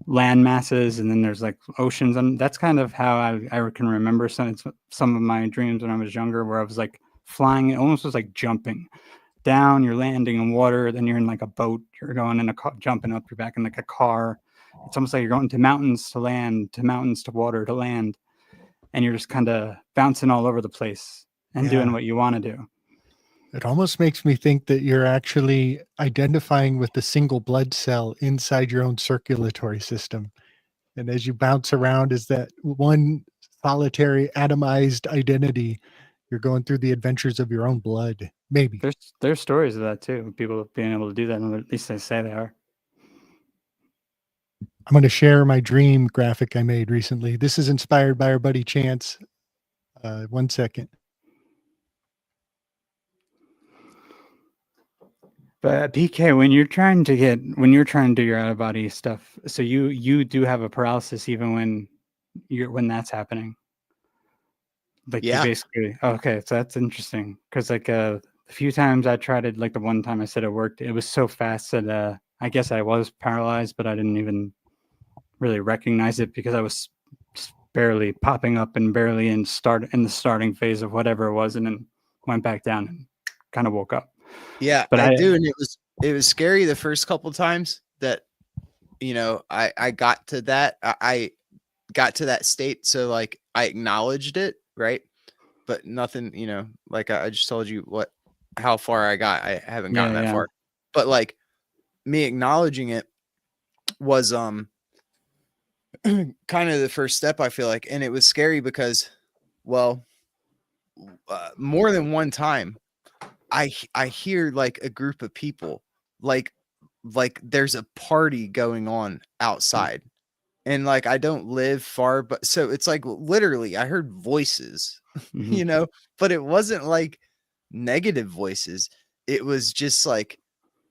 land masses, and then there's like oceans, and that's kind of how I can remember some of my dreams when I was younger, where I was like flying. It almost was like jumping down. You're landing in water, then you're in like a boat. You're going in a car, jumping up. You're back in like a car. It's almost like you're going to mountains to land, to mountains to water to land, and you're just kind of bouncing all over the place and doing what you want to do. It almost makes me think that you're actually identifying with the single blood cell inside your own circulatory system. And as you bounce around as that one solitary atomized identity, you're going through the adventures of your own blood. Maybe. There's stories of that too. People being able to do that, and at least they say they are. I'm going to share my dream graphic I made recently. This is inspired by our buddy Chance. 1 second. But PK, when you're trying to do your out of body stuff, so you do have a paralysis even when that's happening. Like you basically, okay, so that's interesting because like a few times I tried it, like the one time I said it worked, it was so fast that I guess I was paralyzed, but I didn't even really recognize it because I was just barely popping up and barely in the starting phase of whatever it was, and then went back down and kind of woke up. Yeah, but I do, and it was scary the first couple times that I got to that. I got to that state, so like I acknowledged it, right? But nothing, like I just told you how far I got. I haven't gotten that far, but like me acknowledging it was kind of the first step, I feel like. And it was scary because, well, more than one time I hear like a group of people, like there's a party going on outside, and like I don't live far, but so it's like literally I heard voices, but it wasn't like negative voices. It was just like,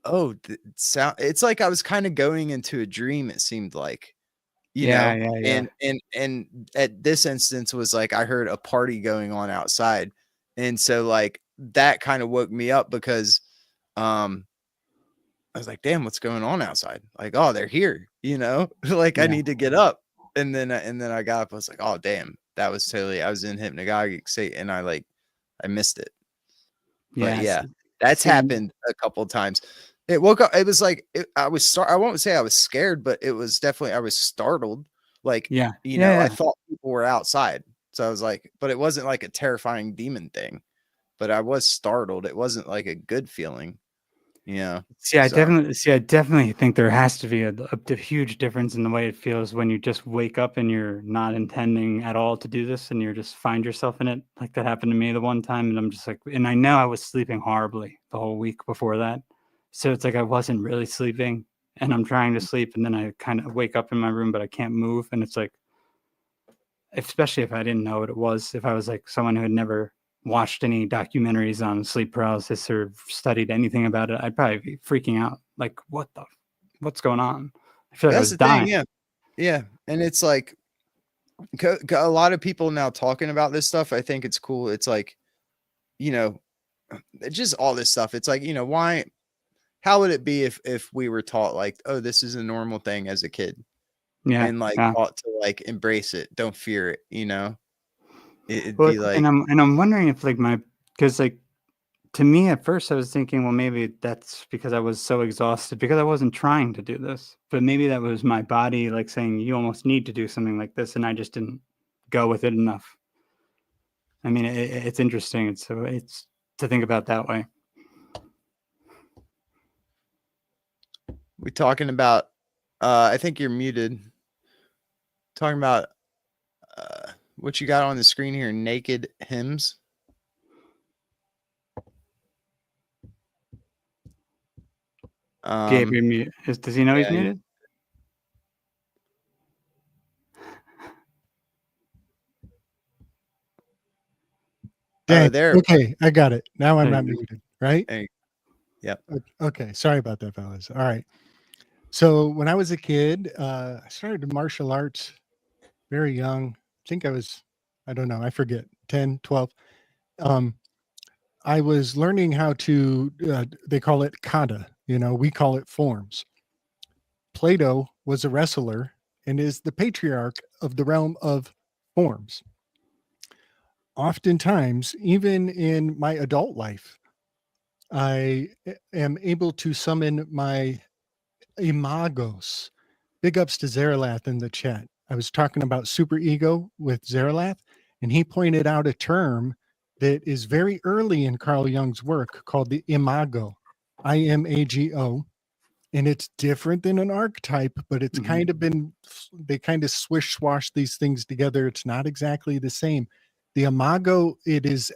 oh, it's like I was kind of going into a dream, it seemed like. And at this instance was like I heard a party going on outside, and so like that kind of woke me up because I was like, damn, what's going on outside? Like, oh, they're here, like I need to get up. And then I got up. I was like, oh damn, that was totally, I was in hypnagogic state, and I like I missed it. Yeah. But yeah, that's same. happened a couple of times. It woke up. It was like I won't say I was scared, but it was definitely I was startled. Like Yeah. you know, I Yeah. thought people were outside, so I was like, but it wasn't like a terrifying demon thing. But I was startled. It wasn't like a good feeling, you know. See, I So definitely think there has to be a huge difference in the way it feels when you just wake up and you're not intending at all to do this, and you just find yourself in it. Like that happened to me the one time, and I'm just like, and I know I was sleeping horribly the whole week before that, so it's like I wasn't really sleeping, and I'm trying to sleep, and then I kind of wake up in my room, but I can't move, and it's like, especially if I didn't know what it was, if I was like someone who had never watched any documentaries on sleep paralysis or studied anything about it, I'd probably be freaking out. Like, what's going on? I feel like I that's was the dying. thing, yeah. And it's like a lot of people now talking about this stuff. I think it's cool. It's like, you know, just all this stuff. It's like, you know, why? How would it be if we were taught like, oh, this is a normal thing as a kid, Yeah, and like yeah. taught to like embrace it, don't fear it, you know? It'd Well, be like, and I'm wondering if like because like to me at first I was thinking, well, maybe that's because I was so exhausted because I wasn't trying to do this, but maybe that was my body like saying you almost need to do something like this, and I just didn't go with it enough. I mean, it's interesting. It's to think about that way. we talking about. I think you're muted. Talking about what you got on the screen here, naked hymns. Gabe, you're mute. Does he know he's yeah, muted? Dang. there. Okay, I got it. Now I'm There not you go. muted, right? Yep. Okay, sorry about that, fellas. All right. So when I was a kid, I started martial arts very young. I think I don't know, I forget, 10, 12. I was learning how to, they call it kata, we call it forms. Plato was a wrestler and is the patriarch of the realm of forms. Oftentimes, even in my adult life, I am able to summon my Imagos. Big ups to Zeralath in the chat. I was talking about superego with Zeralath, and he pointed out a term that is very early in Carl Jung's work called the Imago, Imago. And it's different than an archetype, but it's kind of they kind of swish swash these things together. It's not exactly the same. The Imago, it is,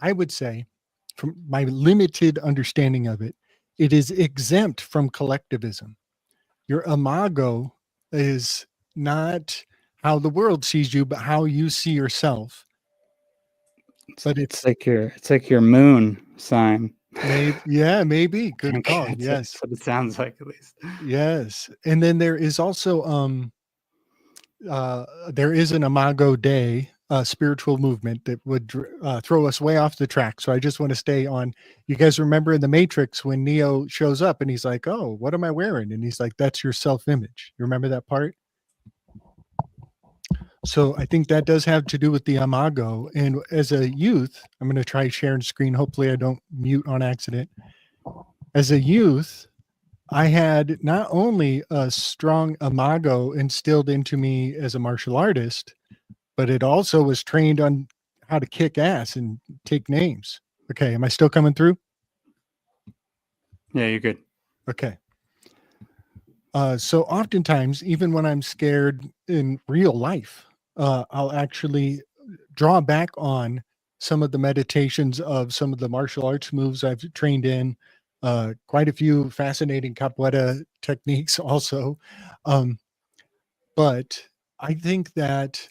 I would say, from my limited understanding of it, it is exempt from collectivism. Your Imago is not how the world sees you, but how you see yourself. But it's like your moon sign. maybe. Good Okay, call. that's Yes. what it sounds like, at least. Yes. And then there is also there is an Imago Day spiritual movement that would throw us way off the track. So I just want to stay on. You guys remember in the Matrix when Neo shows up and he's like, "Oh, what am I wearing?" And he's like, "That's your self-image." You remember that part? So I think that does have to do with the Imago. And as a youth, I'm going to try sharing screen. Hopefully I don't mute on accident. As a youth, I had not only a strong Imago instilled into me as a martial artist, but it also was trained on how to kick ass and take names. Okay. Am I still coming through? Yeah, you're good. Okay. So oftentimes, even when I'm scared in real life, I'll actually draw back on some of the meditations of some of the martial arts moves I've trained in, quite a few fascinating capoeira techniques also. But I think that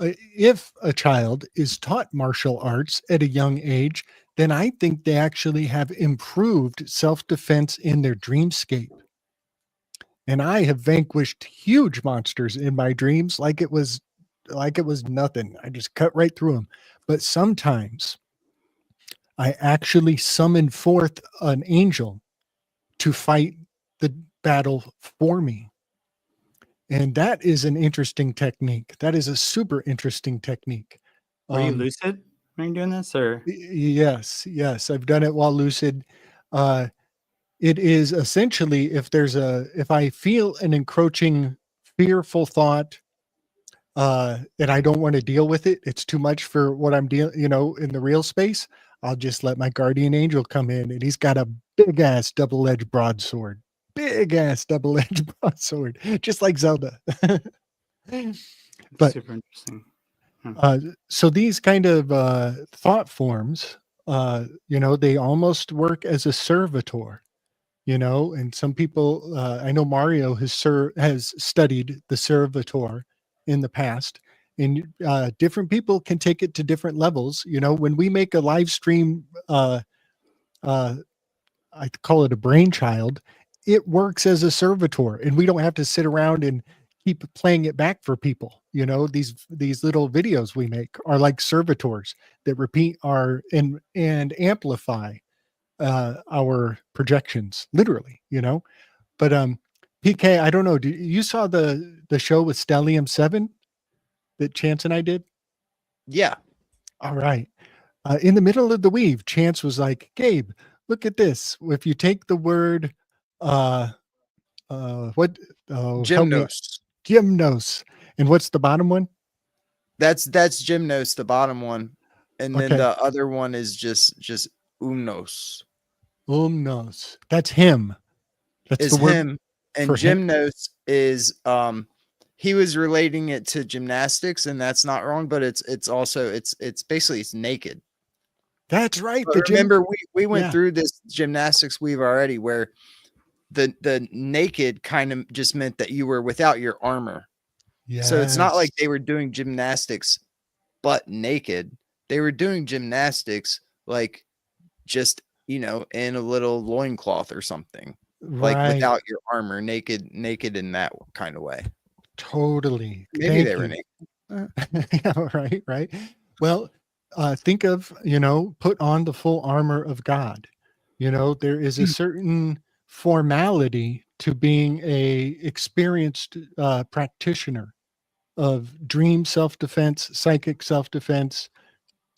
if a child is taught martial arts at a young age, then I think they actually have improved self-defense in their dreamscape. And I have vanquished huge monsters in my dreams like it was nothing. I just cut right through them. But sometimes I actually summon forth an angel to fight the battle for me. And that is an interesting technique. That is a super interesting technique. Were you lucid? Are you doing this or? Yes, I've done it while lucid. It is essentially if I feel an encroaching fearful thought, and I don't want to deal with it, it's too much for what I'm dealing, in the real space, I'll just let my guardian angel come in, and he's got a big ass double-edged broadsword. Big ass double-edged broadsword, just like Zelda. But Super interesting. so these kind of thought forms, they almost work as a servitor, and some people, I know Mario has studied the servitor in the past, and different people can take it to different levels. When we make a live stream, uh, I call it a brainchild, it works as a servitor, and we don't have to sit around and keep playing it back for people. These little videos we make are like servitors that repeat and amplify our projections, literally. But PK, I don't know. You saw the show with Stellium 7 that Chance and I did? Yeah. All right. In the middle of the weave, Chance was like, Gabe, look at this. If you take the word, what? Oh, help me. Gymnos. And what's the bottom one? That's gymnos, the bottom one. And then Okay. the other one is just umnos. Umnos. That's him. That's Is the word him. And for him. gymnos is he was relating it to gymnastics, and that's not wrong, but it's also it's basically it's naked. That's right. But remember, we went through this gymnastics weave already, where the naked kind of just meant that you were without your armor. Yes. So it's not like they were doing gymnastics but naked. They were doing gymnastics like just, in a little loincloth or something. Right. Like without your armor, naked in that kind of way. Totally. Maybe they were naked. Yeah, right. Well, think of, put on the full armor of God. There is a certain formality to being a experienced practitioner of dream self-defense, psychic self-defense,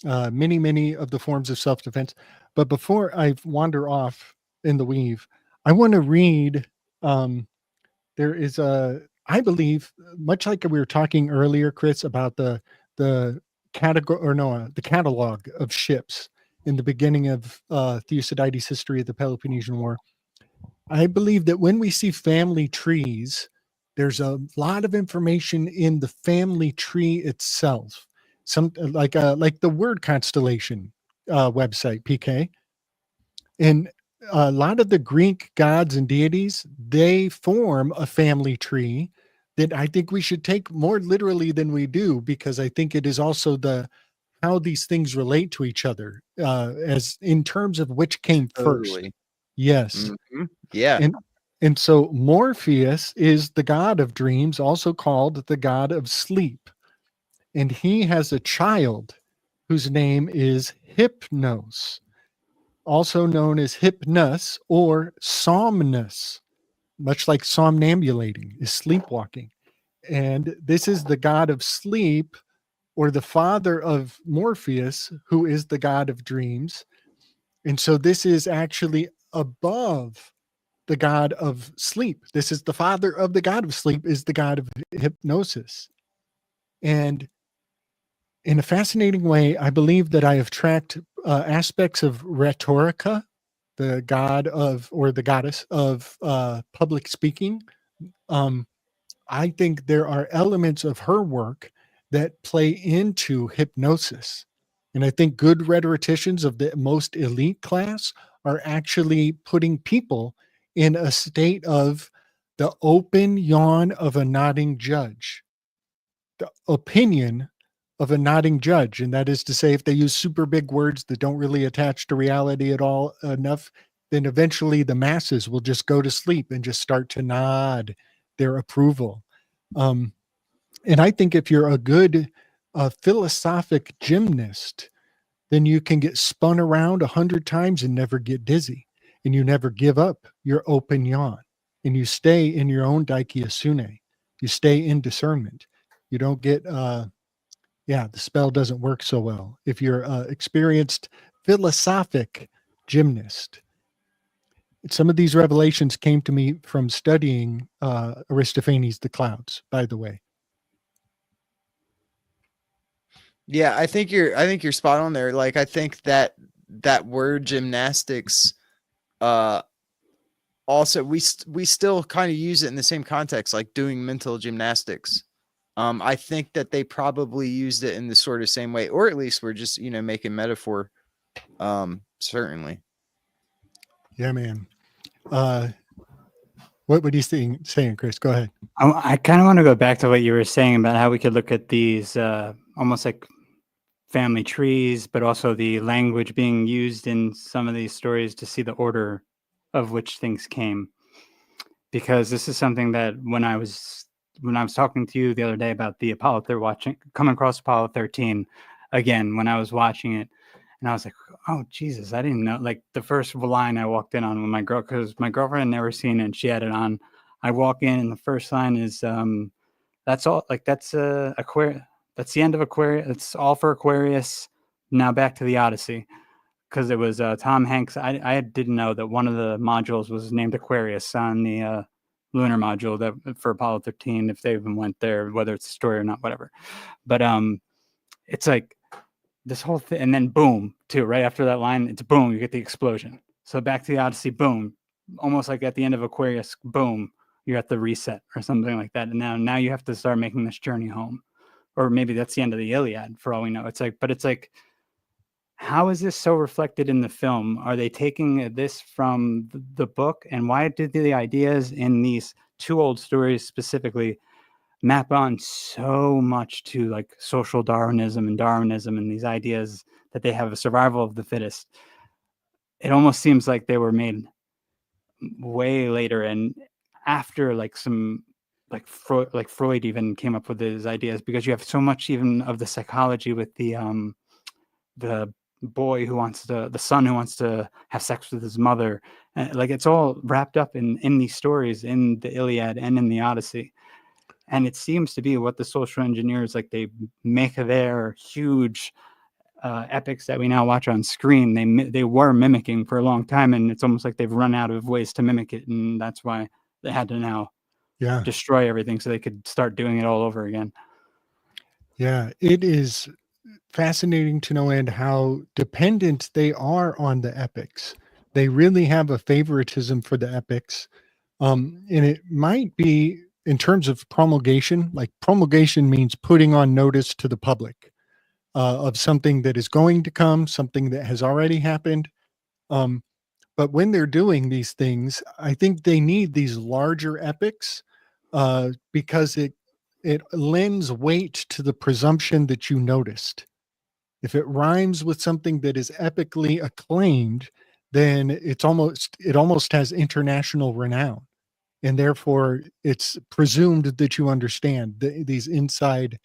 many of the forms of self-defense. But before I wander off in the weave, I want to read, there is I believe, much like we were talking earlier, Chris, about the category, or no, the catalog of ships in the beginning of Thucydides' history of the Peloponnesian War. I believe that when we see family trees, there's a lot of information in the family tree itself. Some like the word constellation website, PK, and a lot of the Greek gods and deities, they form a family tree that I think we should take more literally than we do, because I think it is also how these things relate to each other, as in terms of which came first. Totally. Yes. Mm-hmm. Yeah. And so Morpheus is the god of dreams, also called the god of sleep. And he has a child whose name is Hypnos, also known as Hypnus or Somnus, much like somnambulating is sleepwalking. And this is the god of sleep, or the father of Morpheus, who is the god of dreams. And so this is actually above the god of sleep. This is the father of the god of sleep, is the god of hypnosis. And in a fascinating way, I believe that I have tracked aspects of rhetorica, the god of, or the goddess of public speaking. I think there are elements of her work that play into hypnosis. And I think good rhetoricians of the most elite class are actually putting people in a state of the open yawn of a nodding judge, the opinion of a nodding judge. And that is to say, if they use super big words that don't really attach to reality at all enough, then eventually the masses will just go to sleep and just start to nod their approval. And I think if you're a good philosophic gymnast, then you can get spun around 100 times and never get dizzy, and you never give up your open yawn, and you stay in your own daikiasune. You stay in discernment. You don't get yeah, the spell doesn't work so well. If you're an experienced philosophic gymnast, some of these revelations came to me from studying Aristophanes' The Clouds, by the way. Yeah, I think you're spot on there. Like, I think that word gymnastics, also we still kind of use it in the same context, like doing mental gymnastics. I think that they probably used it in the sort of same way, or at least we're just, making metaphor. Certainly. Yeah, man. What are you saying, Chris? Go ahead. I kind of want to go back to what you were saying about how we could look at these almost like family trees, but also the language being used in some of these stories to see the order of which things came. Because this is something that when I was talking to you the other day about the coming across Apollo 13 again, when I was watching it, and I was like, oh Jesus, I didn't know. Like the first line I walked in on with my girl, because my girlfriend had never seen it and she had it on. I walk in and the first line is that's all, like that's Aquarius. That's the end of Aquarius. It's all for Aquarius. Now back to the Odyssey, because it was Tom Hanks. I didn't know that one of the modules was named Aquarius on the lunar module that for Apollo 13. If they even went there, whether it's a story or not, whatever. But it's like this whole thing, and then boom, too. Right after that line, it's boom. You get the explosion. So back to the Odyssey, boom. Almost like at the end of Aquarius, boom. You're at the reset or something like that. And now you have to start making this journey home. Or maybe that's the end of the Iliad for all we know. It's like, how is this so reflected in the film? Are they taking this from the book? And why did the ideas in these two old stories specifically map on so much to like social Darwinism and these ideas that they have a survival of the fittest? It almost seems like they were made way later and after like some like Freud even came up with his ideas, because you have so much even of the psychology with the boy who wants to, the son who wants to have sex with his mother. Like it's all wrapped up in these stories in the Iliad and in the Odyssey. And it seems to be what the social engineers, like they make their huge epics that we now watch on screen. They were mimicking for a long time, and it's almost like they've run out of ways to mimic it. And that's why they had to now destroy everything so they could start doing it all over again. Yeah, it is fascinating to no end how dependent they are on the epics. They really have a favoritism for the epics. And it might be in terms of promulgation, like promulgation means putting on notice to the public of something that is going to come, something that has already happened. But when they're doing these things, I think they need these larger epics because it lends weight to the presumption that you noticed. If it rhymes with something that is epically acclaimed, then it almost has international renown, and therefore it's presumed that you understand these inside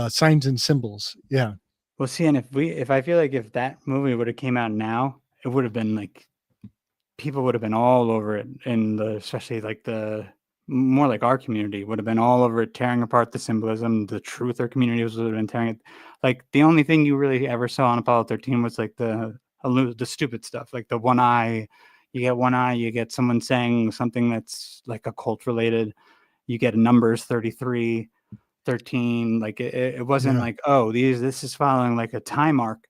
signs and symbols. Yeah. Well, see, and if I feel like if that movie would have came out now, it would have been like people would have been all over it, and especially like the more like our community would have been all over it, tearing apart the symbolism. The truther community would have been tearing it. Like the only thing you really ever saw on Apollo 13 was like the stupid stuff, like the one eye. You get one eye, you get someone saying something that's like occult related. You get numbers 33, 13. Like it wasn't like, oh, this is following like a time arc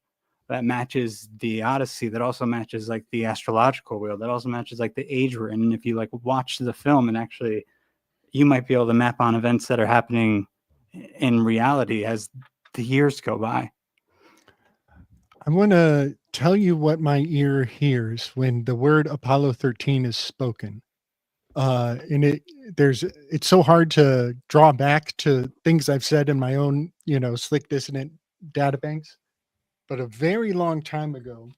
that matches the Odyssey, that also matches like the astrological wheel, that also matches like the age we're in. And if you like watch the film, and actually you might be able to map on events that are happening in reality as the years go by. I want to tell you what my ear hears when the word Apollo 13 is spoken. And it's so hard to draw back to things I've said in my own, slick dissonant databanks. But a very long time ago,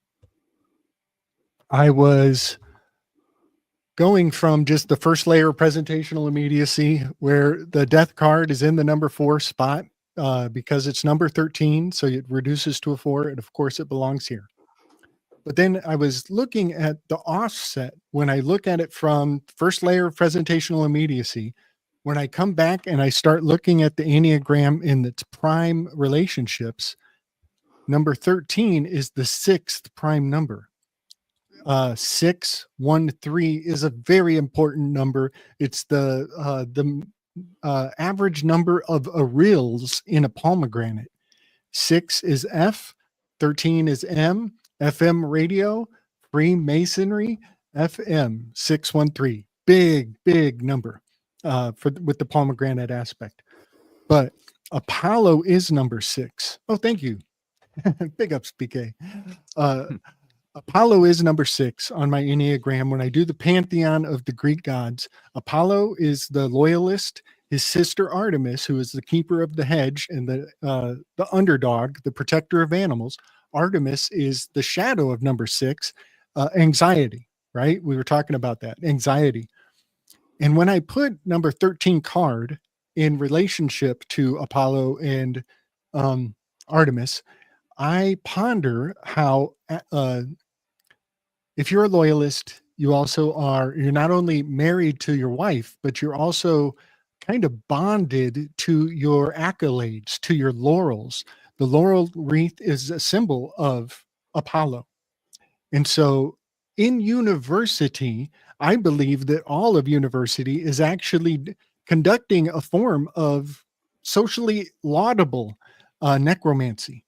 I was going from just the first layer of presentational immediacy, where the death card is in the number 4 spot because it's number 13. So it reduces to a 4. And of course, it belongs here. But then I was looking at the offset when I look at it from first layer of presentational immediacy. when I come back and I start looking at the Enneagram in its prime relationships, number 13 is the 6th prime number. 613 is a very important number. It's the average number of arils in a pomegranate. 6 is F, 13 is M, FM radio, Freemasonry, FM 613. Big number with the pomegranate aspect. But Apollo is number 6. Oh, thank you. Big ups, PK. Apollo is number 6 on my Enneagram. When I do the pantheon of the Greek gods, Apollo is the loyalist. His sister Artemis, who is the keeper of the hedge and the underdog, the protector of animals. Artemis is the shadow of number 6, anxiety, right? We were talking about that, anxiety. And when I put number 13 card in relationship to Apollo and Artemis, I ponder how if you're a loyalist, you're not only married to your wife, but you're also kind of bonded to your accolades, to your laurels. The laurel wreath is a symbol of Apollo. And so in university, I believe that all of university is actually conducting a form of socially laudable necromancy.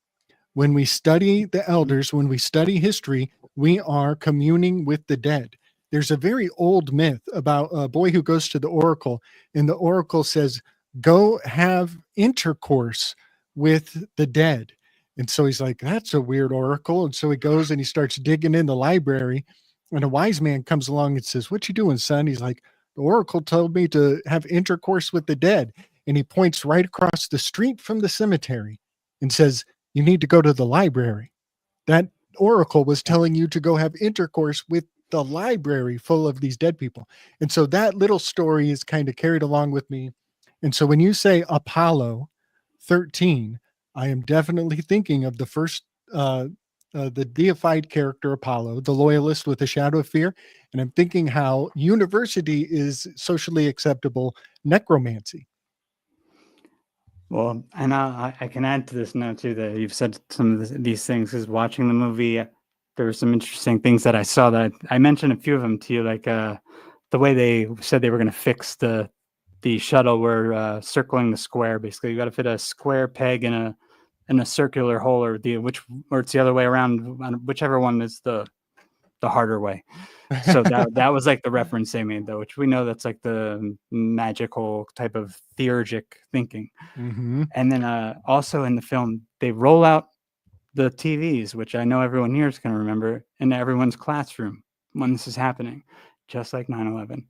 When we study the elders, when we study history, we are communing with the dead. There's a very old myth about a boy who goes to the oracle, and the oracle says, go have intercourse with the dead. And so he's like, that's a weird oracle. And so he goes and he starts digging in the library, and a wise man comes along and says, what you doing, son? He's like, the oracle told me to have intercourse with the dead. And he points right across the street from the cemetery and says, you need to go to the library. That oracle was telling you to go have intercourse with the library full of these dead people. And so that little story is kind of carried along with me. And so when you say Apollo 13, I am definitely thinking of the first, the deified character Apollo, the loyalist with a shadow of fear. And I'm thinking how university is socially acceptable necromancy. Well, and I can add to this now too that you've said some of these things. Because watching the movie, there were some interesting things that I saw that I mentioned a few of them to you, like the way they said they were going to fix the shuttle where circling the square. Basically, you got to fit a square peg in a circular hole, or it's the other way around, whichever one is the harder way. So that was like the reference they made, though, which we know that's like the magical type of theurgic thinking. Mm-hmm. And then also in the film, they roll out the TVs, which I know everyone here is going to remember, in everyone's classroom when this is happening, just like 9/11.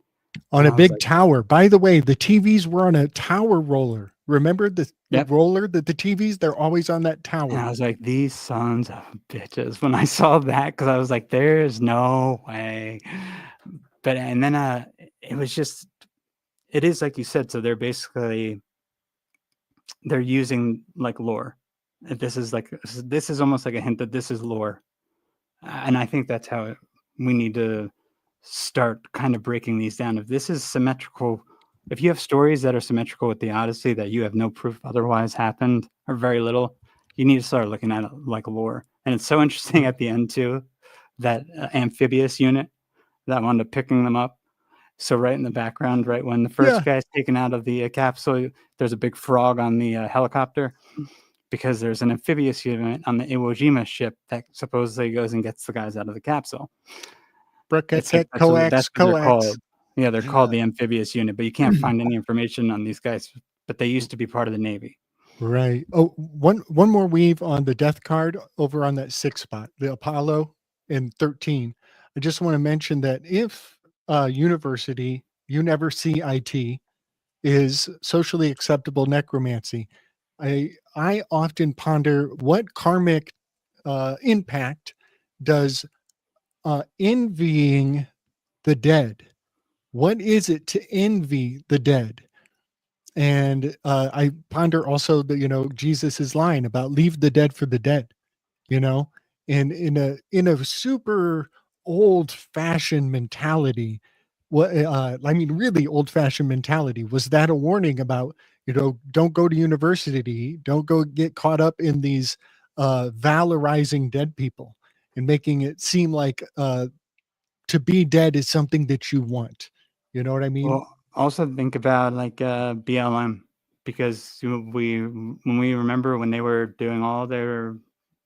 On a big tower. By the way, the TVs were on a tower roller. Remember the roller that the TVs, they're always on that tower. And I was like, these sons of bitches when I saw that, because I was like, there's no way. But and then it was just, it is like you said. So they're using like lore. This is almost like a hint that this is lore, and I think that's how we need to start kind of breaking these down. If this is symmetrical, if you have stories that are symmetrical with the Odyssey that you have no proof otherwise happened or very little, you need to start looking at it like lore. And it's so interesting at the end too, that amphibious unit that wound up picking them up. So right in the background, right when the first guy's taken out of the capsule, there's a big frog on the helicopter, because there's an amphibious unit on the Iwo Jima ship that supposedly goes and gets the guys out of the capsule. That's what they're called. Yeah, they're called the amphibious unit, but you can't find any information on these guys. But they used to be part of the Navy. Right. Oh, one more weave on the death card over on that 6 spot, the Apollo and 13. I just want to mention that if university, you never see IT, is socially acceptable necromancy, I often ponder what karmic impact does envying the dead. What is it to envy the dead? And I ponder also that, Jesus's line about leave the dead for the dead, and in a super old fashioned mentality, what I mean, really old-fashioned mentality. Was that a warning about, don't go to university, don't go get caught up in these valorizing dead people and making it seem like to be dead is something that you want. You know what I mean? Well, also think about like BLM, because when we remember when they were doing all their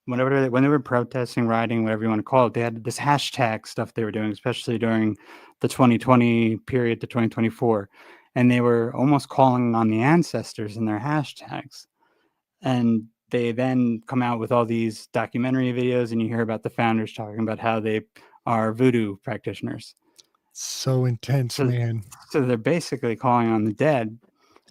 when they were protesting, rioting, whatever you want to call it, they had this hashtag stuff they were doing, especially during the 2020 period to 2024, and they were almost calling on the ancestors in their hashtags. And they then come out with all these documentary videos, and you hear about the founders talking about how they are voodoo practitioners. So intense, So, man. so they're basically calling on the dead,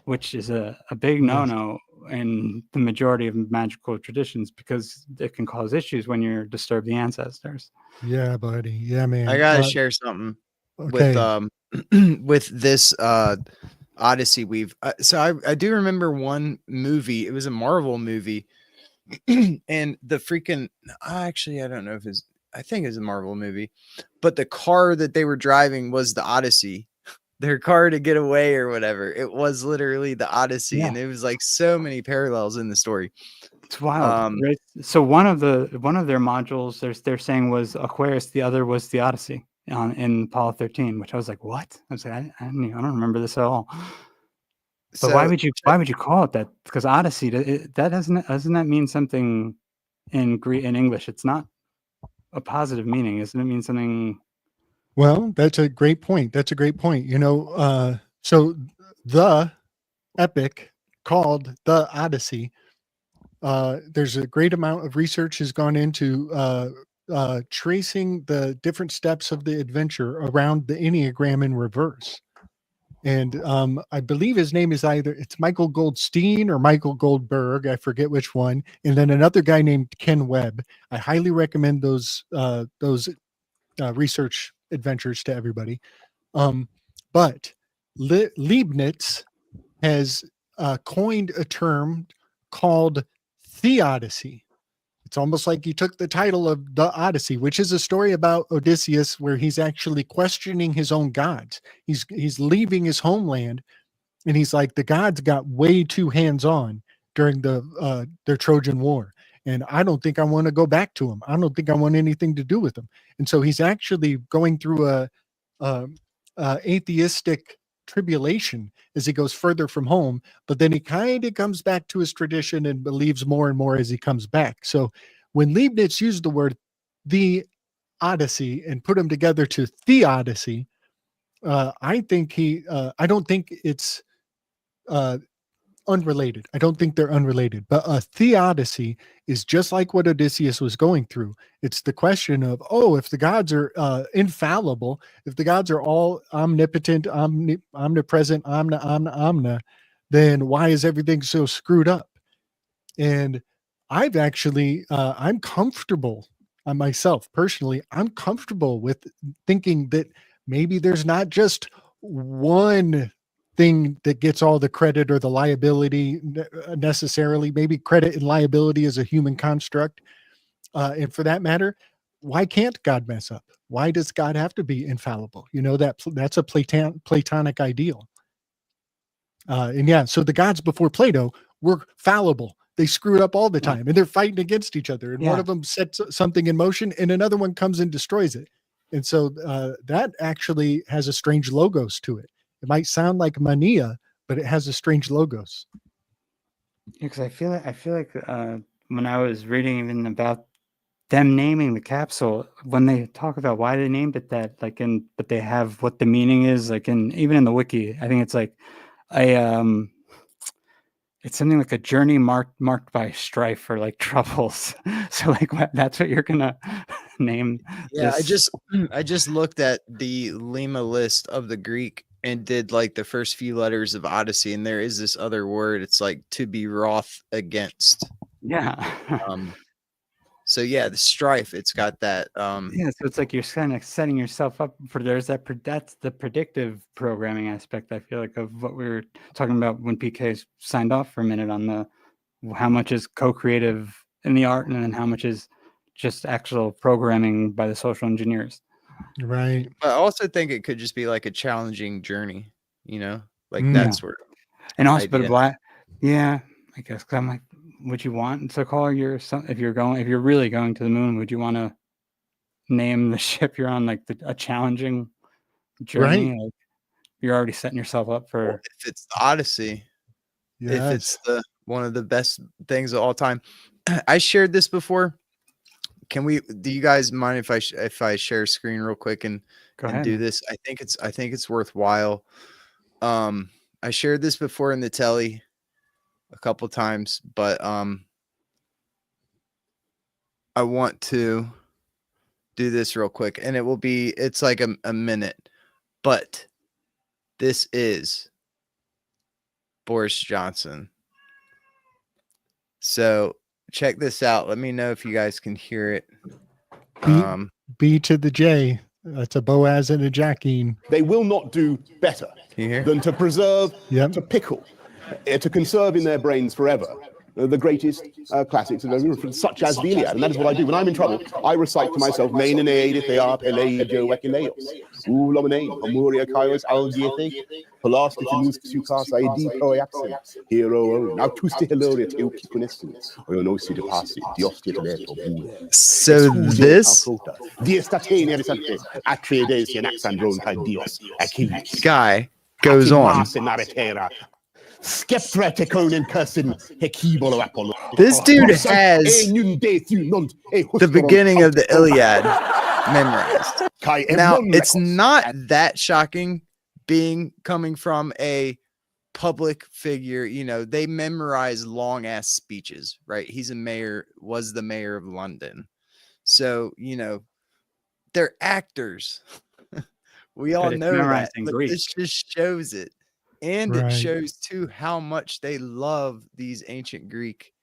which is a big Yes. no-no in the majority of magical traditions, because it can cause issues when you disturb the ancestors. Yeah, buddy. Yeah, man. I gotta share something with Okay. with this Odyssey we've so I do remember one movie. It was a Marvel movie, and the freaking actually I don't know if it's I think it's a Marvel movie, but the car that they were driving was the Odyssey. Their car to get away or whatever. It was literally the Odyssey, Yeah. and it was like so many parallels in the story. It's wild, right? So one of their modules they're saying was Aquarius, the other was the Odyssey in Apollo 13, which I was like, what? I was like, I don't remember this at all. But So why would you call it that? Because Odyssey, that doesn't that mean something in English? It's not a positive meaning. Doesn't it mean something? Well, that's a great point. That's a great point. So the epic called the Odyssey, there's a great amount of research has gone into tracing the different steps of the adventure around the Enneagram in reverse. And I believe his name is it's Michael Goldstein or Michael Goldberg. I forget which one. And then another guy named Ken Webb. I highly recommend those research adventures to everybody. But Leibniz has coined a term called theodicy. It's almost like he took the title of the Odyssey, which is a story about Odysseus where he's actually questioning his own gods. He's leaving his homeland, and he's like, the gods got way too hands-on during their Trojan War, and I don't think I want to go back to them. I don't think I want anything to do with them. And so he's actually going through a atheistic tribulation as he goes further from home, but then he kind of comes back to his tradition and believes more and more as he comes back. So when Leibniz used the word the Odyssey and put them together to theodicy, I don't think it's unrelated. I don't think they're unrelated, but a theodicy is just like what Odysseus was going through. It's the question of, if the gods are infallible, if the gods are all omnipotent, omnipresent, omna, then why is everything so screwed up? And I've actually, I'm comfortable myself personally, I'm comfortable with thinking that maybe there's not just one thing that gets all the credit or the liability necessarily. Maybe credit and liability is a human construct. And for that matter, why can't God mess up? Why does God have to be infallible? That's a Platonic ideal. And yeah, so the gods before Plato were fallible. They screwed up all the time, and they're fighting against each other. And one of them sets something in motion, and another one comes and destroys it. And so that actually has a strange logos to it. It might sound like mania, but it has a strange logos. Because I feel like when I was reading even about them naming the capsule, when they talk about why they named it that, but they have what the meaning is, even in the wiki, I think it's like it's something like a journey marked by strife or like troubles. So that's what you're gonna name. Yeah, this. I just looked at the Lima list of the Greek and did like the first few letters of Odyssey, and there is this other word. It's like to be wroth against. Yeah. So yeah, the strife. It's got that. Yeah, so it's like you're kind of setting yourself up for that's the predictive programming aspect. I feel like of what we were talking about when PK signed off for a minute on the how much is co-creative in the art, and then how much is just actual programming by the social engineers. Right. But I also think it could just be like a challenging journey, you know, like Mm. that's where And also, but idea. why? Yeah, I guess 'cause I'm like, would you want to call your son if you're really going to the moon? Would you want to name the ship you're on like a challenging journey? Right. Like you're already setting yourself up Well, for. if it's the Odyssey, if it's Yes. the one of the best things of all time. I shared this before. Do you guys mind if I share screen real quick and Go ahead. do Man. this? I think it's worthwhile. I shared this before in the telly a couple times, but I want to do this real quick, and it's like a minute, but this is Boris Johnson. So check this out. Let me know if you guys can hear it. B to the J. That's a Boaz and a Jacqueline. They will not do better Can you hear? than to preserve, Yep. to pickle, to conserve in their brains forever the greatest classics of every, such as the Iliad. And that is what I do. When I'm in trouble, I recite to myself, Main and Aid, if they are Pele, Joe, Ekileos, Ulomine, Amuria, Kaios, Algiethe, Palas, Kitilus, Sukas, ID, Proaxen, Hero, now two Stihiloria, Teokikunesu, or no city passi, Diostia, So this guy goes on. This dude has the beginning of the Iliad memorized. Now, it's not that shocking coming from a public figure. You know, they memorize long ass speeches, right? Was the mayor of London. So, you know, they're actors. We all it's know memorized that. in But Greek. this just shows it. And Right. it shows too how much they love these ancient Greek.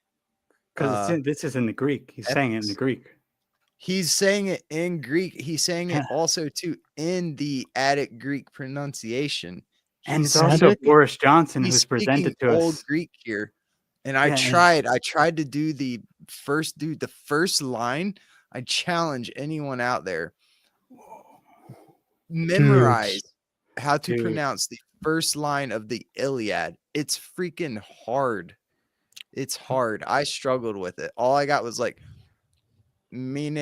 Because this is in the Greek. He's saying it in the Greek. He's saying it in Greek. He's saying it also too in the Attic Greek pronunciation. And it's He's also Attic? Boris Johnson He's who's presented speaking to Old us. Greek here. And I Yeah, tried to do the first line. I challenge anyone out there. Memorize how to pronounce the first line of the Iliad. It's freaking hard. It's hard. I struggled with it. All I got was like mine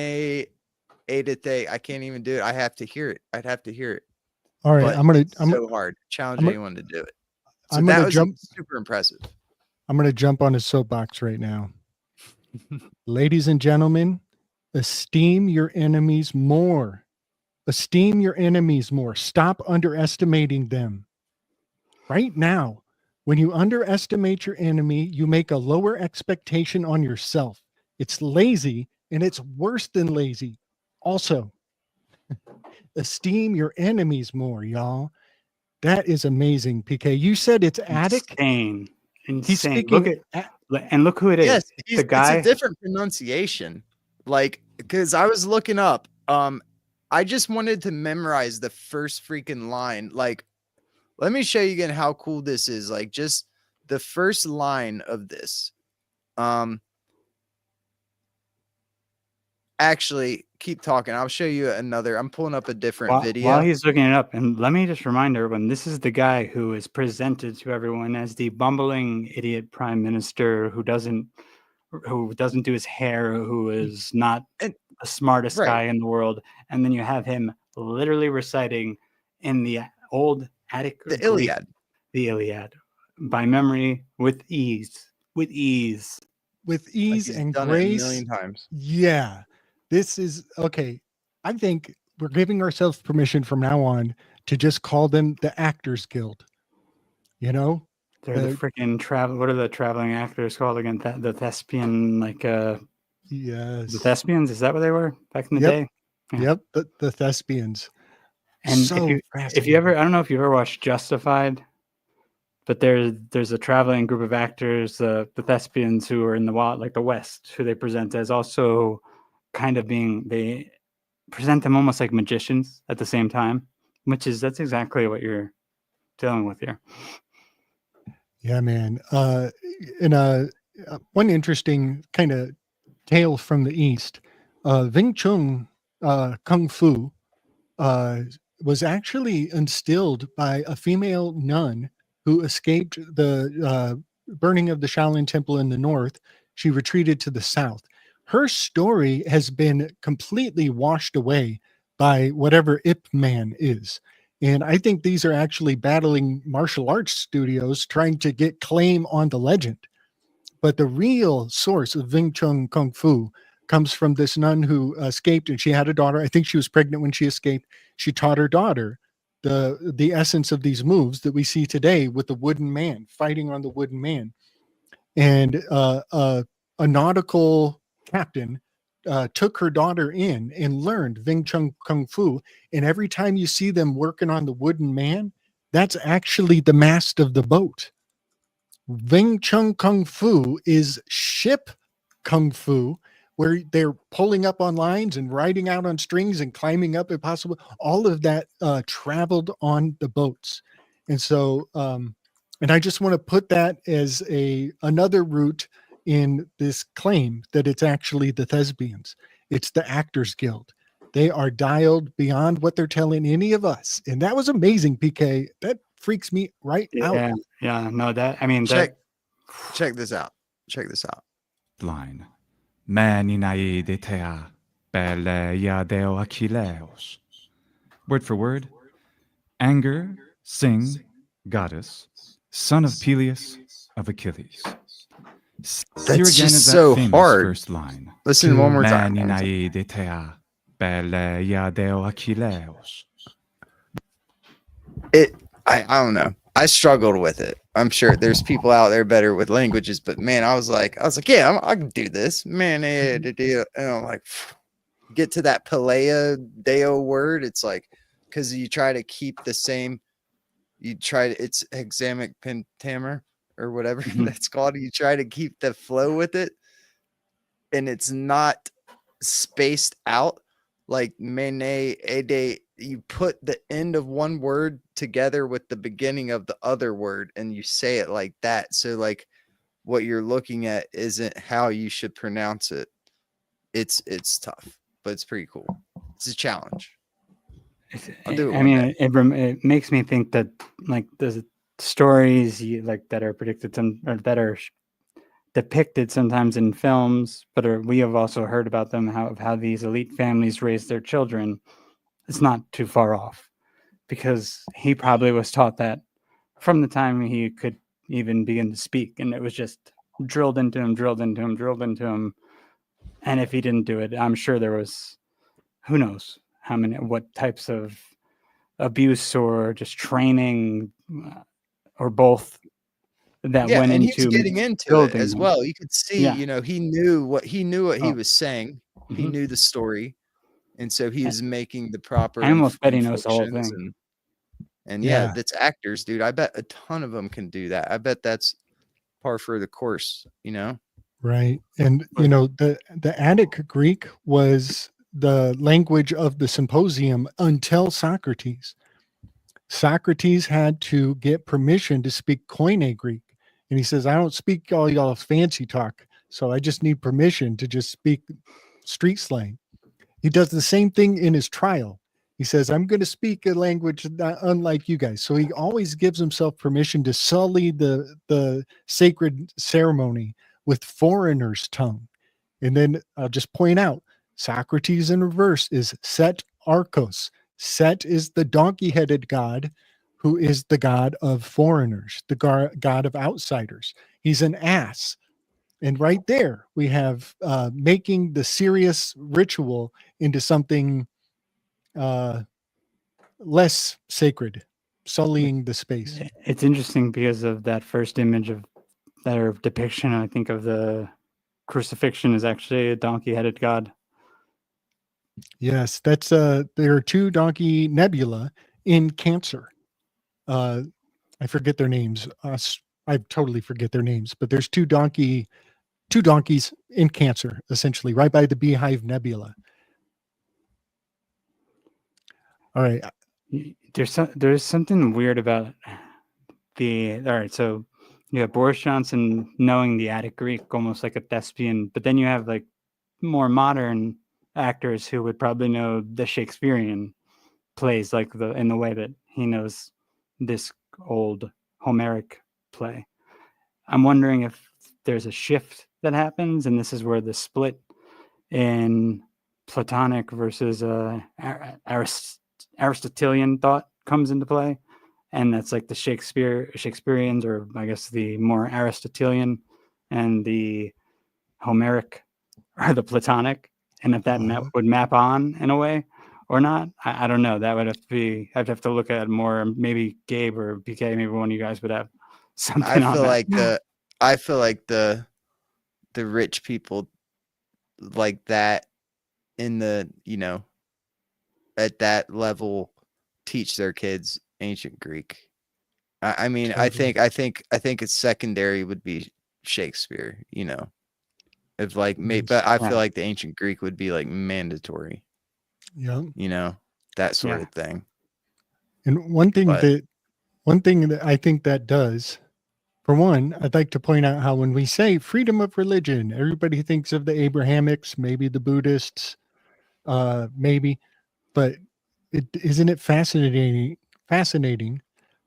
edite. I can't even do it. I have to hear it. I'd have to hear it. All right. But I'm it's so hard. Challenge anyone to do it. So I'm that gonna was jump. super impressive. I'm going to jump on a soapbox right now. Ladies and gentlemen, esteem your enemies more. Esteem your enemies more. Stop underestimating them. Right now, when you underestimate your enemy, you make a lower expectation on yourself. It's lazy, and it's worse than lazy. Also, esteem your enemies more, y'all. That is amazing, PK. You said it's Attic? Insane. He's Look speaking look who it is. Yes, the guy. it's a different pronunciation. Like, because I was looking up, I just wanted to memorize the first freaking line. Like, let me show you again how cool this is. Like, just the first line of this. Actually, keep talking. I'll show you another. I'm pulling up a different video. While he's looking it up, and let me just remind everyone, this is the guy who is presented to everyone as the bumbling idiot prime minister who doesn't do his hair, who is not the smartest guy in the world. And then you have him literally reciting in the old Attic the Greek, Iliad. The Iliad by memory with ease Like and done grace. it a million times. Yeah. This is okay. I think we're giving ourselves permission from now on to just call them the Actors Guild. You know, they're the freaking what are the traveling actors called again? The thespian, yes, the thespians. Is that what they were back in the day? Yeah. Yep, the thespians. And so if you ever, I don't know if you've ever watched Justified, but there's a traveling group of actors, the thespians who are in the West, who they present as also kind of they present them almost like magicians at the same time, that's exactly what you're dealing with here. Yeah, man. One interesting kind of tale from the East, Wing Chun Kung Fu was actually instilled by a female nun who escaped the burning of the Shaolin Temple in the north. She retreated to the south. Her story has been completely washed away by whatever Ip Man is. And I think these are actually battling martial arts studios trying to get claim on the legend. But the real source of Wing Chun Kung Fu comes from this nun who escaped, and she had a daughter. I think she was pregnant when she escaped. She taught her daughter the essence of these moves that we see today with the wooden man, fighting on the wooden man. And a nautical captain took her daughter in and learned Wing Chun Kung Fu. And every time you see them working on the wooden man, that's actually the mast of the boat. Wing Chun Kung Fu is ship Kung Fu, where they're pulling up on lines and riding out on strings and climbing up if possible. All of that traveled on the boats. And so, and I just want to put that as another route in this claim that it's actually the thespians. It's the Actors Guild. They are dialed beyond what they're telling any of us. And that was amazing, PK. That freaks me right out. Yeah, no, that, I mean, Check this out. Check this out. Line. Maninai detea belle ya deo Achilleos. Word for word. Anger, sing, goddess, son of Peleus, of Achilles. Here That's again just is that so famous hard. first line. Listen one more time. Maninai detea belle ya deo Achilleos. I don't know. I struggled with it. I'm sure there's people out there better with languages, but man, I was like, yeah, I can do this, man. And I'm like, get to that Pelea Deo word. It's like, because you try to keep the same, it's hexamic pentamer or whatever that's called. You try to keep the flow with it, and it's not spaced out like mene ede. You put the end of one word together with the beginning of the other word, and you say it like that. So like what you're looking at isn't how you should pronounce it. It's tough, but it's pretty cool. It's a challenge. I'll do it. I mean, it makes me think that like the stories that are predicted or that are depicted sometimes in films, but we have also heard about them, how these elite families raise their children. It's not too far off, because he probably was taught that from the time he could even begin to speak, and it was just drilled into him. And if he didn't do it, I'm sure there was, who knows what types of abuse or just training or both that went and into he was getting into it as them. well. You could see, he knew what he was saying. He Mhm. knew the story. And so he is making the proper. I almost bet he knows the whole thing. And that's actors, dude. I bet a ton of them can do that. I bet that's par for the course, Right. And, the Attic Greek was the language of the symposium until Socrates. Socrates had to get permission to speak Koine Greek. And he says, I don't speak all y'all fancy talk, so I just need permission to just speak street slang. He does the same thing in his trial. He says, I'm going to speak a language unlike you guys. So he always gives himself permission to sully the sacred ceremony with foreigners' tongue. And then I'll just point out, Socrates in reverse is Set Archos. Set is the donkey-headed god who is the god of foreigners, the god of outsiders. He's an ass. And right there, we have making the serious ritual into something less sacred, sullying the space. It's interesting because of that first image of their depiction. I think of the crucifixion is actually a donkey-headed god. Yes, that's there are two donkey nebula in Cancer. I forget their names. I totally forget their names, but there's two donkeys in Cancer, essentially, right by the Beehive Nebula. All right. There's something weird about all right, so you have Boris Johnson knowing the Attic Greek almost like a thespian, but then you have like more modern actors who would probably know the Shakespearean plays like in the way that he knows this old Homeric play. I'm wondering if there's a shift that happens, and this is where the split in Platonic versus Aristotelian thought comes into play, and that's like the Shakespeareans, or I guess the more Aristotelian and the Homeric or the Platonic, and if that would map on in a way or not. I don't know. That would have to be. I'd have to look at it more. Maybe Gabe or PK, maybe one of you guys would have something I on feel that. like I feel like the rich people like that in the, you know, at that level teach their kids ancient Greek. I mean, Totally. I think it's secondary would be Shakespeare, you know. If like but I feel like the ancient Greek would be like mandatory. Yeah. You know, that sort of thing. And one thing that I think that does, for one, I'd like to point out how when we say freedom of religion, everybody thinks of the Abrahamics, maybe the Buddhists, maybe, but isn't it fascinating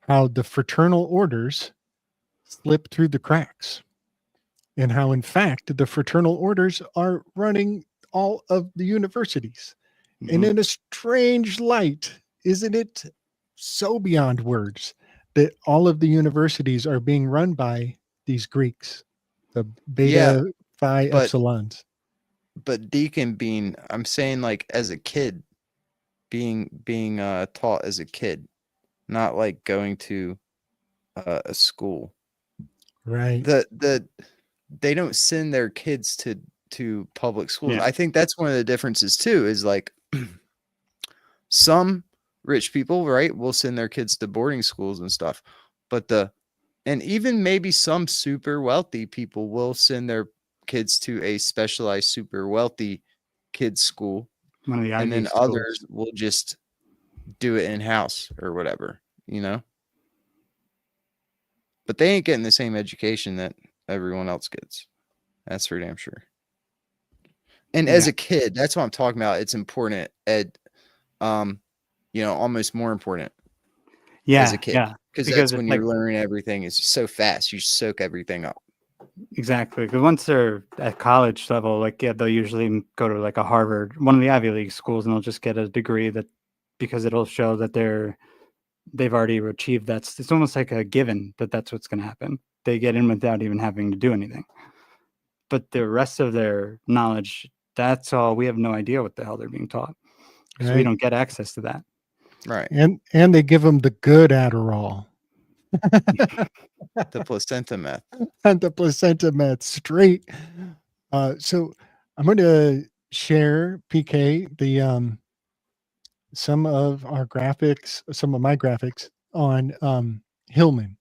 how the fraternal orders slip through the cracks, and how in fact the fraternal orders are running all of the universities. And in a strange light, isn't it so beyond words that all of the universities are being run by these Greeks, the Beta Phi Epsilons? But Deacon being, I'm saying like as a kid, being taught as a kid, not like going to a school. Right. They don't send their kids to public schools. I think that's one of the differences too, is like some rich people, right, will send their kids to boarding schools and stuff. But and even maybe some super wealthy people will send their kids to a specialized super wealthy kids school. One of the Ivy and then schools. Others will just do it in-house or whatever, you know? But they ain't getting the same education that everyone else gets. That's for damn sure. And as a kid, that's what I'm talking about. It's important, you know, almost more important as a kid. Because that's when you're learning everything. It's just so fast. You soak everything up. Exactly. Because once they're at college level, like, they'll usually go to like a Harvard, one of the Ivy League schools, and they'll just get a degree because it'll show that they've already achieved that. It's almost like a given that's what's going to happen. They get in without even having to do anything. But the rest of their knowledge, that's all. We have no idea what the hell they're being taught, because we don't get access to that. Right. And they give them the good Adderall. The placenta meth. And the placenta meth straight. So I'm going to share, PK, the some of my graphics on Hillman,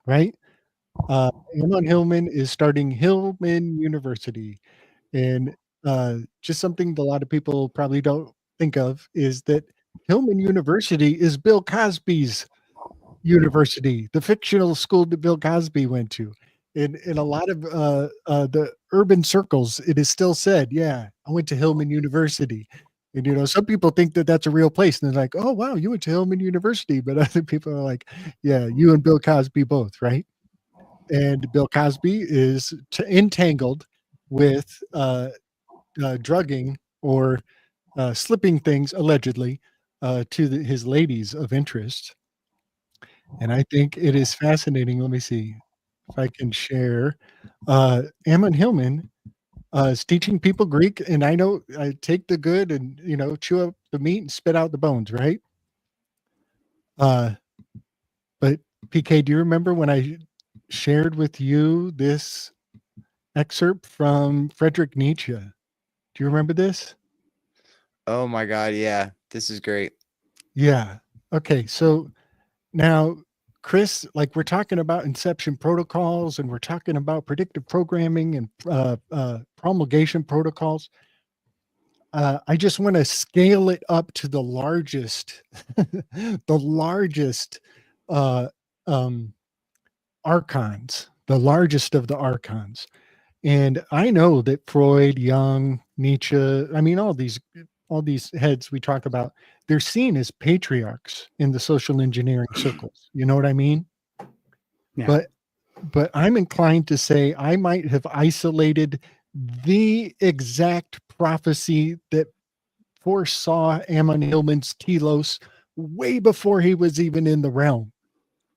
right? Amon Hillman is starting Hillman University. And just something that a lot of people probably don't think of is that Hillman University is Bill Cosby's university, the fictional school that Bill Cosby went to. In a lot of the urban circles, it is still said, yeah, I went to Hillman University. And, you know, some people think that that's a real place. And they're like, oh, wow, you went to Hillman University. But other people are like, yeah, you and Bill Cosby both, right? And Bill Cosby is entangled with drugging or slipping things, allegedly, to his ladies of interest. And I think it is fascinating. Let me see if I can share. Amon Hillman is teaching people Greek, and I know I take the good and, you know, chew up the meat and spit out the bones, right? But PK, do you remember when I shared with you this excerpt from Friedrich Nietzsche? Do you remember this? Oh my God, yeah. This is great. Yeah. Okay, so now, Chris, like, we're talking about inception protocols, and we're talking about predictive programming and promulgation protocols. I just want to scale it up to the largest, the largest archons, the largest of the archons. And I know that Freud, Jung, Nietzsche, I mean, all all these heads we talk about, they're seen as patriarchs in the social engineering circles. You know what I mean? Yeah. But I'm inclined to say I might have isolated the exact prophecy that foresaw Ammon Hillman's telos way before he was even in the realm.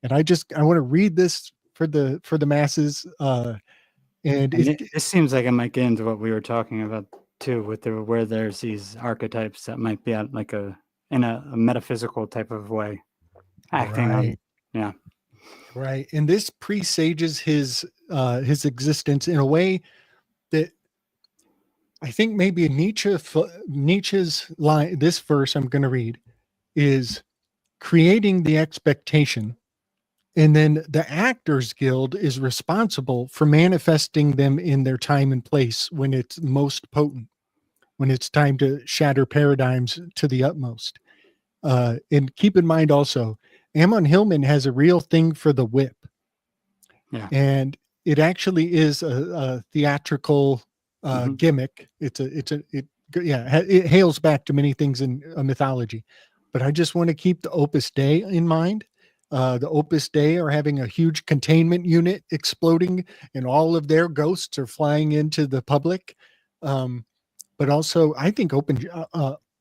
And I want to read this for the masses. And This seems like it might get into what we were talking about too, with where there's these archetypes that might be at like in a metaphysical type of way, acting on. Yeah. Right. And this presages his existence in a way that I think maybe Nietzsche's line, this verse I'm going to read, is creating the expectation. And then the Actors Guild is responsible for manifesting them in their time and place when it's most potent, when it's time to shatter paradigms to the utmost. And keep in mind also, Ammon Hillman has a real thing for the whip. Yeah. And it actually is a theatrical gimmick. It hails back to many things in mythology. But I just want to keep the Opus Dei in mind. The Opus Dei are having a huge containment unit exploding, and all of their ghosts are flying into the public. But also, I think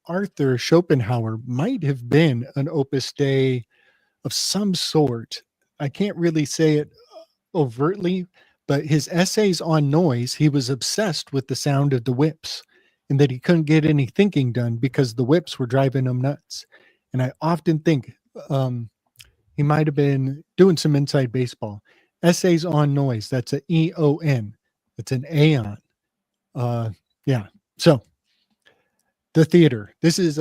Arthur Schopenhauer might have been an Opus Dei of some sort. I can't really say it overtly, but his essays on noise, he was obsessed with the sound of the whips, and that he couldn't get any thinking done because the whips were driving him nuts. And I often think he might have been doing some inside baseball. Essays on noise, that's an EON. It's an aeon. Yeah. So the theater. This is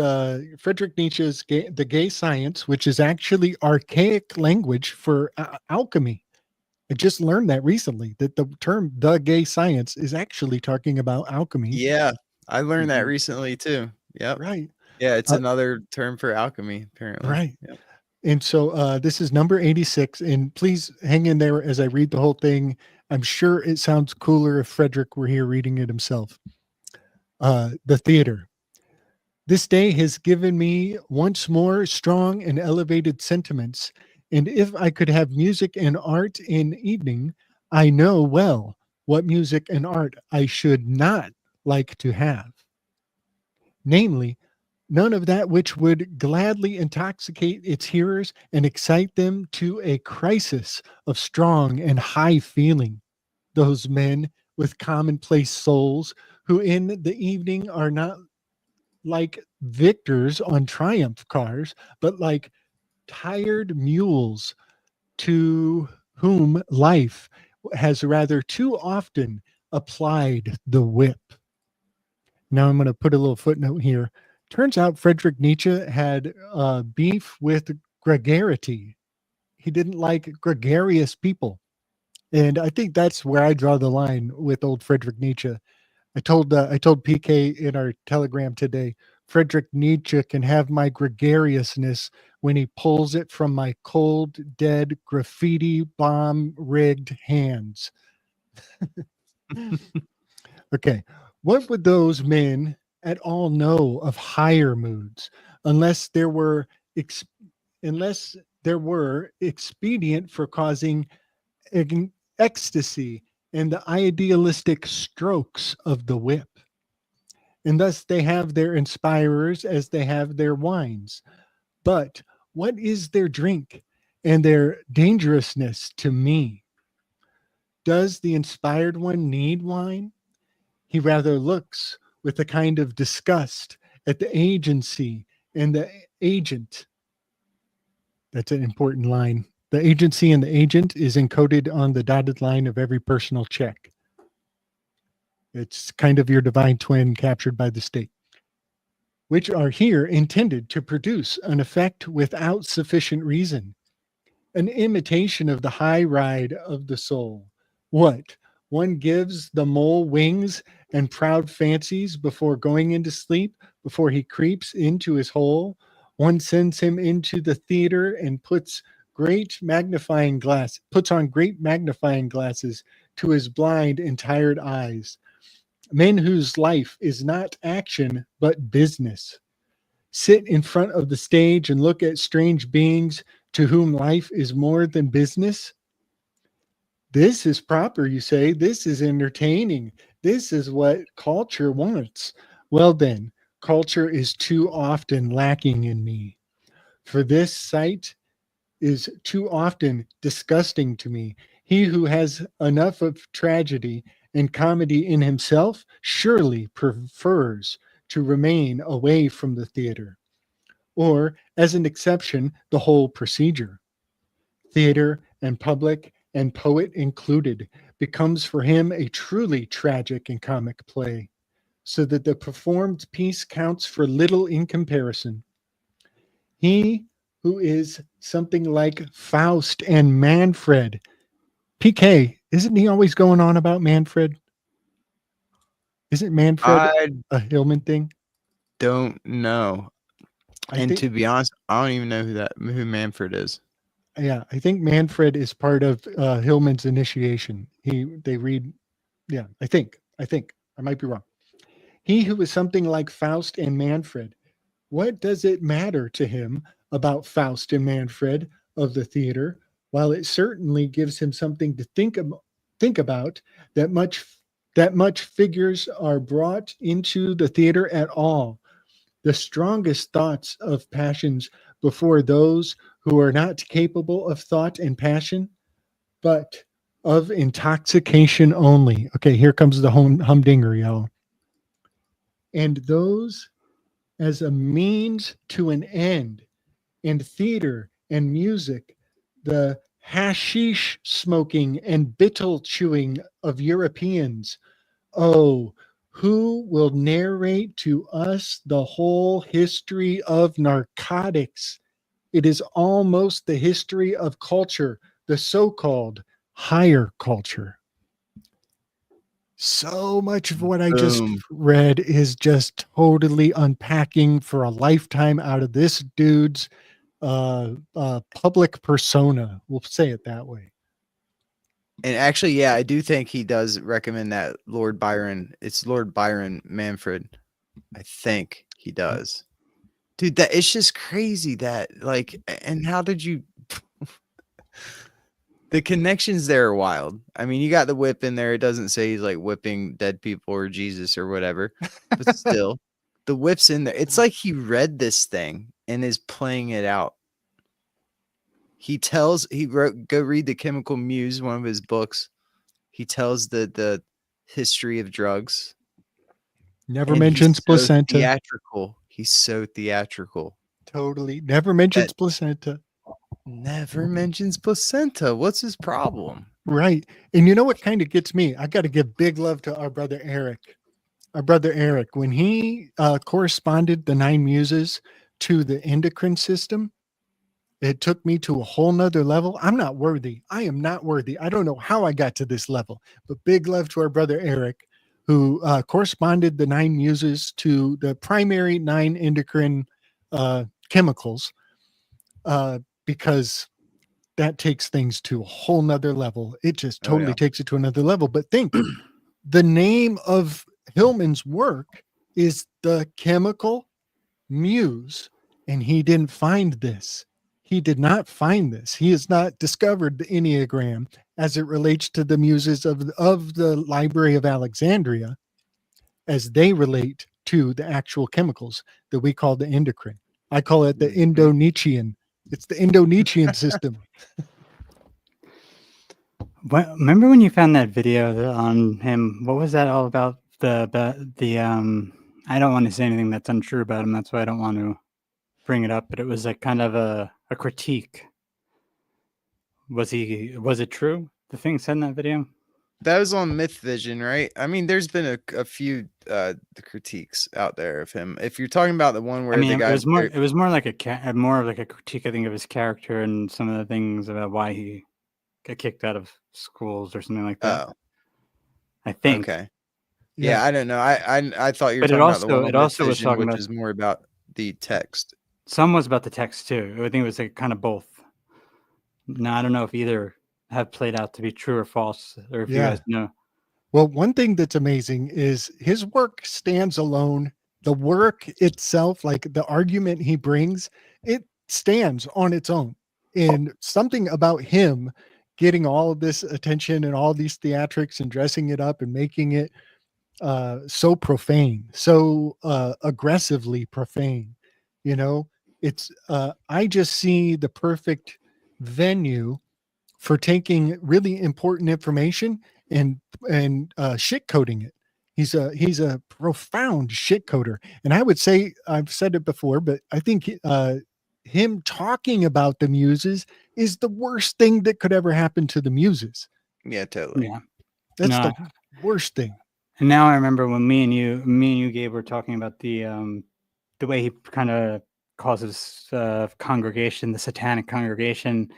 Friedrich Nietzsche's The Gay Science, which is actually archaic language for alchemy. I just learned that recently, that the term the gay science is actually talking about alchemy. Yeah, I learned that recently too. Yep. Right. Yeah, it's another term for alchemy, apparently. Right. Yep. And so this is number 86. And please hang in there as I read the whole thing. I'm sure it sounds cooler if Frederick were here reading it himself. The theater. This day has given me once more strong and elevated sentiments. And if I could have music and art in evening, I know well what music and art I should not like to have. Namely, none of that which would gladly intoxicate its hearers and excite them to a crisis of strong and high feeling. Those men with commonplace souls who in the evening are not like victors on triumph cars, but like tired mules to whom life has rather too often applied the whip. Now I'm going to put a little footnote here. Turns out Friedrich Nietzsche had beef with gregarity. He didn't like gregarious people. And I think that's where I draw the line with old Friedrich Nietzsche. I told PK in our Telegram today, Friedrich Nietzsche can have my gregariousness when he pulls it from my cold, dead, graffiti bomb rigged hands. Okay. What would those men at all know of higher moods unless there were expedient for causing ecstasy and the idealistic strokes of the whip? And thus they have their inspirers as they have their wines. But what is their drink and their dangerousness to me? Does the inspired one need wine? He rather looks with a kind of disgust at the agency and the agent. That's an important line. The agency and the agent is encoded on the dotted line of every personal check. It's kind of your divine twin captured by the state, which are here intended to produce an effect without sufficient reason, an imitation of the high ride of the soul. What? One gives the mole wings and proud fancies before going into sleep, before he creeps into his hole. One sends him into the theater and puts on great magnifying glasses to his blind and tired eyes. Men whose life is not action but business. Sit in front of the stage and look at strange beings to whom life is more than business. This is proper, you say. This is entertaining. This is what culture wants. Well, then, culture is too often lacking in me. For this sight is too often disgusting to me. He who has enough of tragedy and comedy in himself surely prefers to remain away from the theater, or, as an exception, the whole procedure. Theater and public and poet included becomes for him a truly tragic and comic play, so that the performed piece counts for little in comparison. He who is something like Faust and Manfred. PK, isn't he always going on about Manfred? Isn't Manfred I a Hillman thing? don't know. I And think, to be honest, I don't even know who Manfred is. yeah, I think Manfred is part of Hillman's initiation. They read, yeah, I might be wrong. He who is something like Faust and Manfred. What does it matter to him about Faust and Manfred of the theater? While it certainly gives him something to think about, that much figures are brought into the theater at all. The strongest thoughts of passions before those who are not capable of thought and passion, but of intoxication only. Okay, here comes the humdinger, y'all. And those as a means to an end, and theater and music, the hashish smoking and bittle chewing of Europeans. Oh, who will narrate to us the whole history of narcotics? It is almost the history of culture, the so called higher culture. So much of what I just Boom. read is just totally unpacking for a lifetime out of this dude's public persona. We'll say it that way. And actually, yeah, I do think he does recommend that Lord Byron. It's Lord Byron Manfred. I think he does. Dude, that it's just crazy that like, and how did you the connections there are wild. I mean, you got the whip in there. It doesn't say he's like whipping dead people or Jesus or whatever, but still, the whip's in there. It's like he read this thing and is playing it out. He wrote, go read The Chemical Muse, one of his books. He tells the history of drugs. Never And mentions he's so placenta. theatrical. He's so theatrical. Totally. Never mentions That placenta. never mentions placenta. What's his problem? Right. And you know what kind of gets me? I got to give big love to our brother Eric. Our brother Eric, when he corresponded the nine muses to the endocrine system, it took me to a whole nother level. I'm not worthy. I am not worthy. I don't know how I got to this level, but big love to our brother Eric, who corresponded the nine muses to the primary nine endocrine chemicals, because that takes things to a whole nother level. It just totally takes it to another level. But think, the name of Hillman's work is The Chemical Muse, and he didn't find this. He did not find this. He has not discovered the Enneagram as it relates to the muses of the Library of Alexandria, as they relate to the actual chemicals that we call the endocrine. I call it the Indo-Nietzschean. It's the Indo-Nietzschean system. Remember when you found that video on him? What was that all about? The I don't want to say anything that's untrue about him. That's why I don't want to bring it up. But it was like kind of a critique. Was it true? The thing said in that video? That was on Myth Vision, right? I mean, there's been a few critiques out there of him. If you're talking about the one where I mean, the guy it was more like more of like a critique, I think, of his character and some of the things about why he got kicked out of schools or something like that. Oh, I think. okay. Yeah, I don't know. I thought you were But talking about the one on it also Myth was Vision, talking which about is more about the text. some was about the text too. I think it was like kind of both. Now I don't know if either have played out to be true or false, or if you guys know. Well, one thing that's amazing is his work stands alone. The work itself, like the argument he brings, it stands on its own. And something about him getting all of this attention and all these theatrics and dressing it up and making it so profane, so aggressively profane, you know, it's I just see the perfect venue for taking really important information and shit coding it. He's a profound shit coder, and I would say I've said it before, but I think him talking about the muses is the worst thing that could ever happen to the muses. Yeah, totally. Yeah. That's No, the worst thing. and now I remember when me and you, Gabe, were talking about the way he kind of causes congregation, the satanic congregation,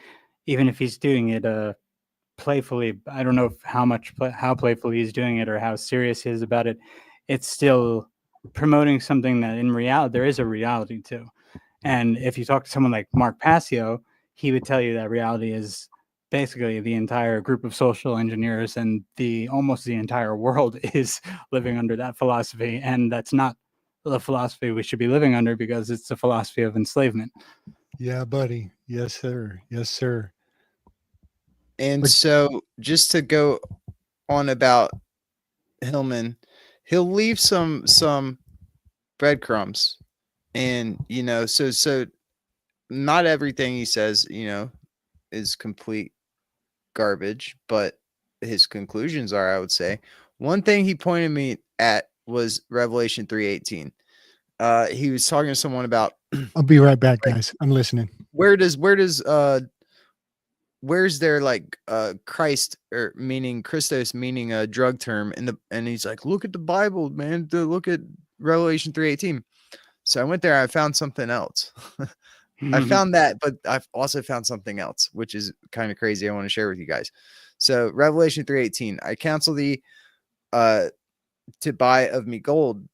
even if he's doing it playfully. I don't know how playfully he's doing it or how serious he is about it. It's still promoting something that in reality there is a reality to. And if you talk to someone like Mark Passio, he would tell you that reality is basically the entire group of social engineers, and almost the entire world is living under that philosophy. And that's not the philosophy we should be living under, because it's the philosophy of enslavement. Yeah, buddy. Yes, sir. Yes, sir. And But- so just to go on about Hillman, he'll leave some breadcrumbs, and so not everything he says is complete garbage, but his conclusions are, I would say. One thing he pointed me at was Revelation 3:18. He was talking to someone about I'll be right back, guys. I'm listening. where's their Christ, or meaning Christos, meaning a drug term and he's like, look at the Bible, man, look at Revelation 3:18. So I went there, I found something else. I found that, but I've also found something else, which is kind of crazy. I want to share with you guys. So Revelation 3:18, I counsel thee to buy of me gold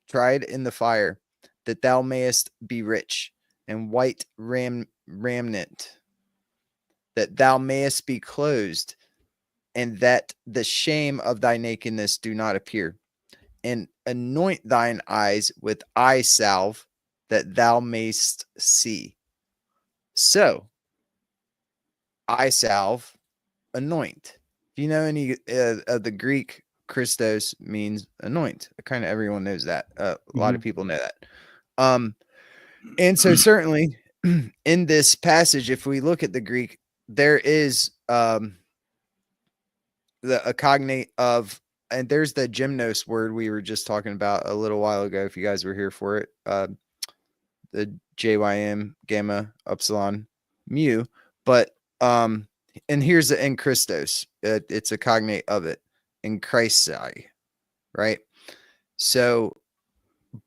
tried in the fire, that thou mayest be rich, and white raiment, that thou mayest be clothed, and that the shame of thy nakedness do not appear. And anoint thine eyes with eye salve, that thou mayst see. So, eye salve, anoint. If you know any of the Greek, Christos means anoint. Kind of everyone knows that. A lot of people know that. And so certainly in this passage, if we look at the Greek, there is a cognate of, and there's the gymnos word we were just talking about a little while ago, if you guys were here for it, the JYM, gamma, upsilon, mu. But and here's the in Christos, it's a cognate of it, in Christi, right? So,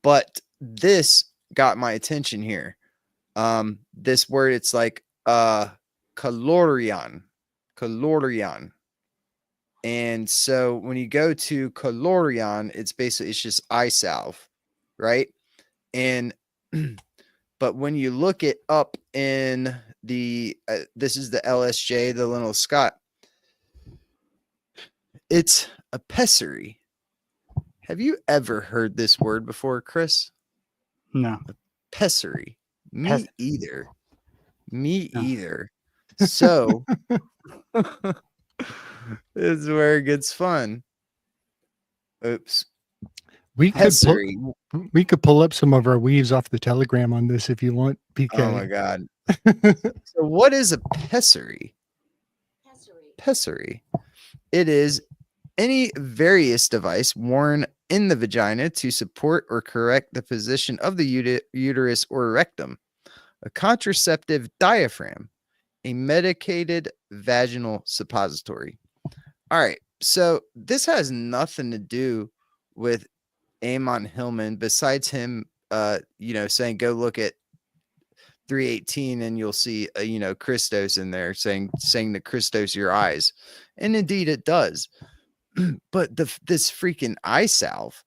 but this got my attention here. This word, it's like kalorion. And so when you go to kalorion, it's just eye salve, right? And but when you look it up in the this is the LSJ, the Linnell Scott, it's a pessary. Have you ever heard this word before, Chris? No. Pessary. Me either. Me No. either. So this is where it gets fun. Oops. We Pessary. could pull up some of our weaves off the Telegram on this if you want, PK. Oh my God. So what is a pessary? Pessary. It is any various device worn in the vagina to support or correct the position of the uterus or rectum, a contraceptive diaphragm, a medicated vaginal suppository. All right. So this has nothing to do with Amon Hillman, besides him, saying, go look at 3:18 and you'll see, Christos in there saying to Christos your eyes. And indeed it does. But this freaking eye salve,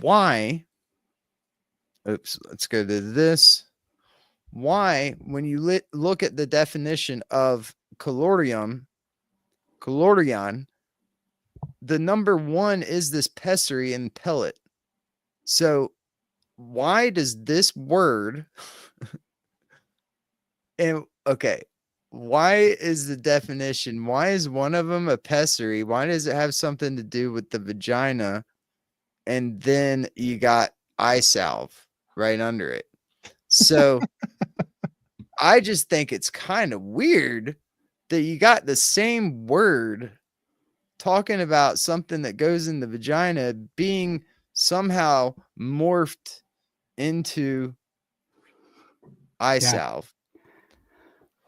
why? Oops, let's go to this. Why, when you look at the definition of calorion, the number 1 is this pessary and pellet. So why does this word and okay, why is the definition? Why is one of them a pessary? Why does it have something to do with the vagina? And then you got eye salve right under it. So I just think it's kind of weird that you got the same word talking about something that goes in the vagina being somehow morphed into eye salve.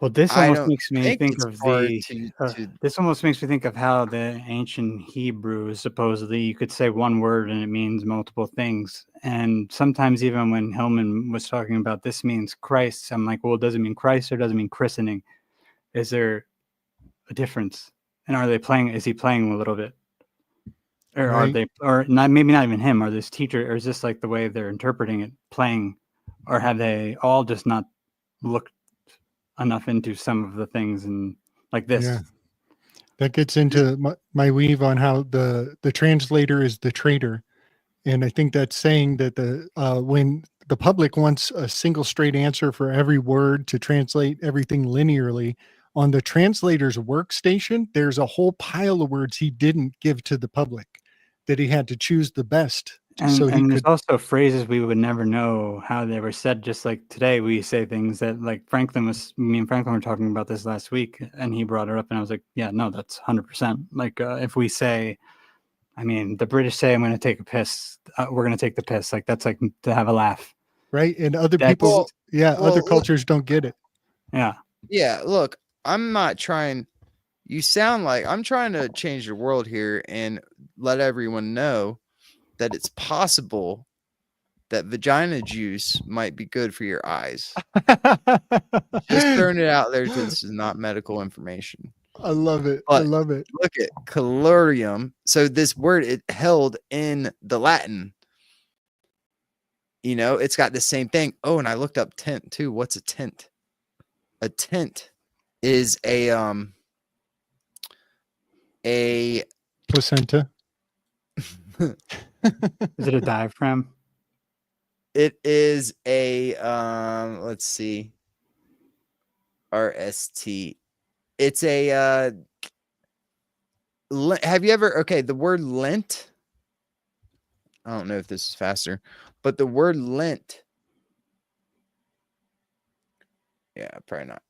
Well, this I almost don't makes me think think it's of hard the. to This almost makes me think of how the ancient Hebrew supposedly you could say one word and it means multiple things. And sometimes even when Hillman was talking about this means Christ, I'm like, well, does it mean Christ or does it mean christening? Is there a difference? And are they playing? Is he playing a little bit? Or are Right. they? Or not? Maybe not even him. Or this teacher? Or is this like the way they're interpreting it, playing? Or have they all just not looked enough into some of the things and like this? Yeah. That gets into my weave on how the translator is the traitor. And I think that's saying that when the public wants a single straight answer for every word to translate everything linearly, on the translator's workstation, there's a whole pile of words he didn't give to the public that he had to choose the best so he And there's could. also phrases we would never know how they were said. Just like today, we say things that like me and Franklin were talking about this last week, and he brought it up, and I was like, yeah, no, that's 100%. Like if we say, I mean, the British say, I'm going to take a piss. We're going to take the piss. Like that's like to have a laugh. Right. And other That's people, other look, cultures don't get it. yeah. yeah, look, I'm not trying. You sound like I'm trying to change the world here and let everyone know that it's possible that vagina juice might be good for your eyes. Just throwing it out there because this is not medical information. I love it. I But love it. look at colorium. So this word it held in the Latin. You know, it's got the same thing. Oh, and I looked up tint too. What's a tint? A tint is a Placenta. Is it a diaphragm? it is a let's see. RST. It's a have you ever the word lint? I don't know if this is faster, but the word lint, yeah, probably not,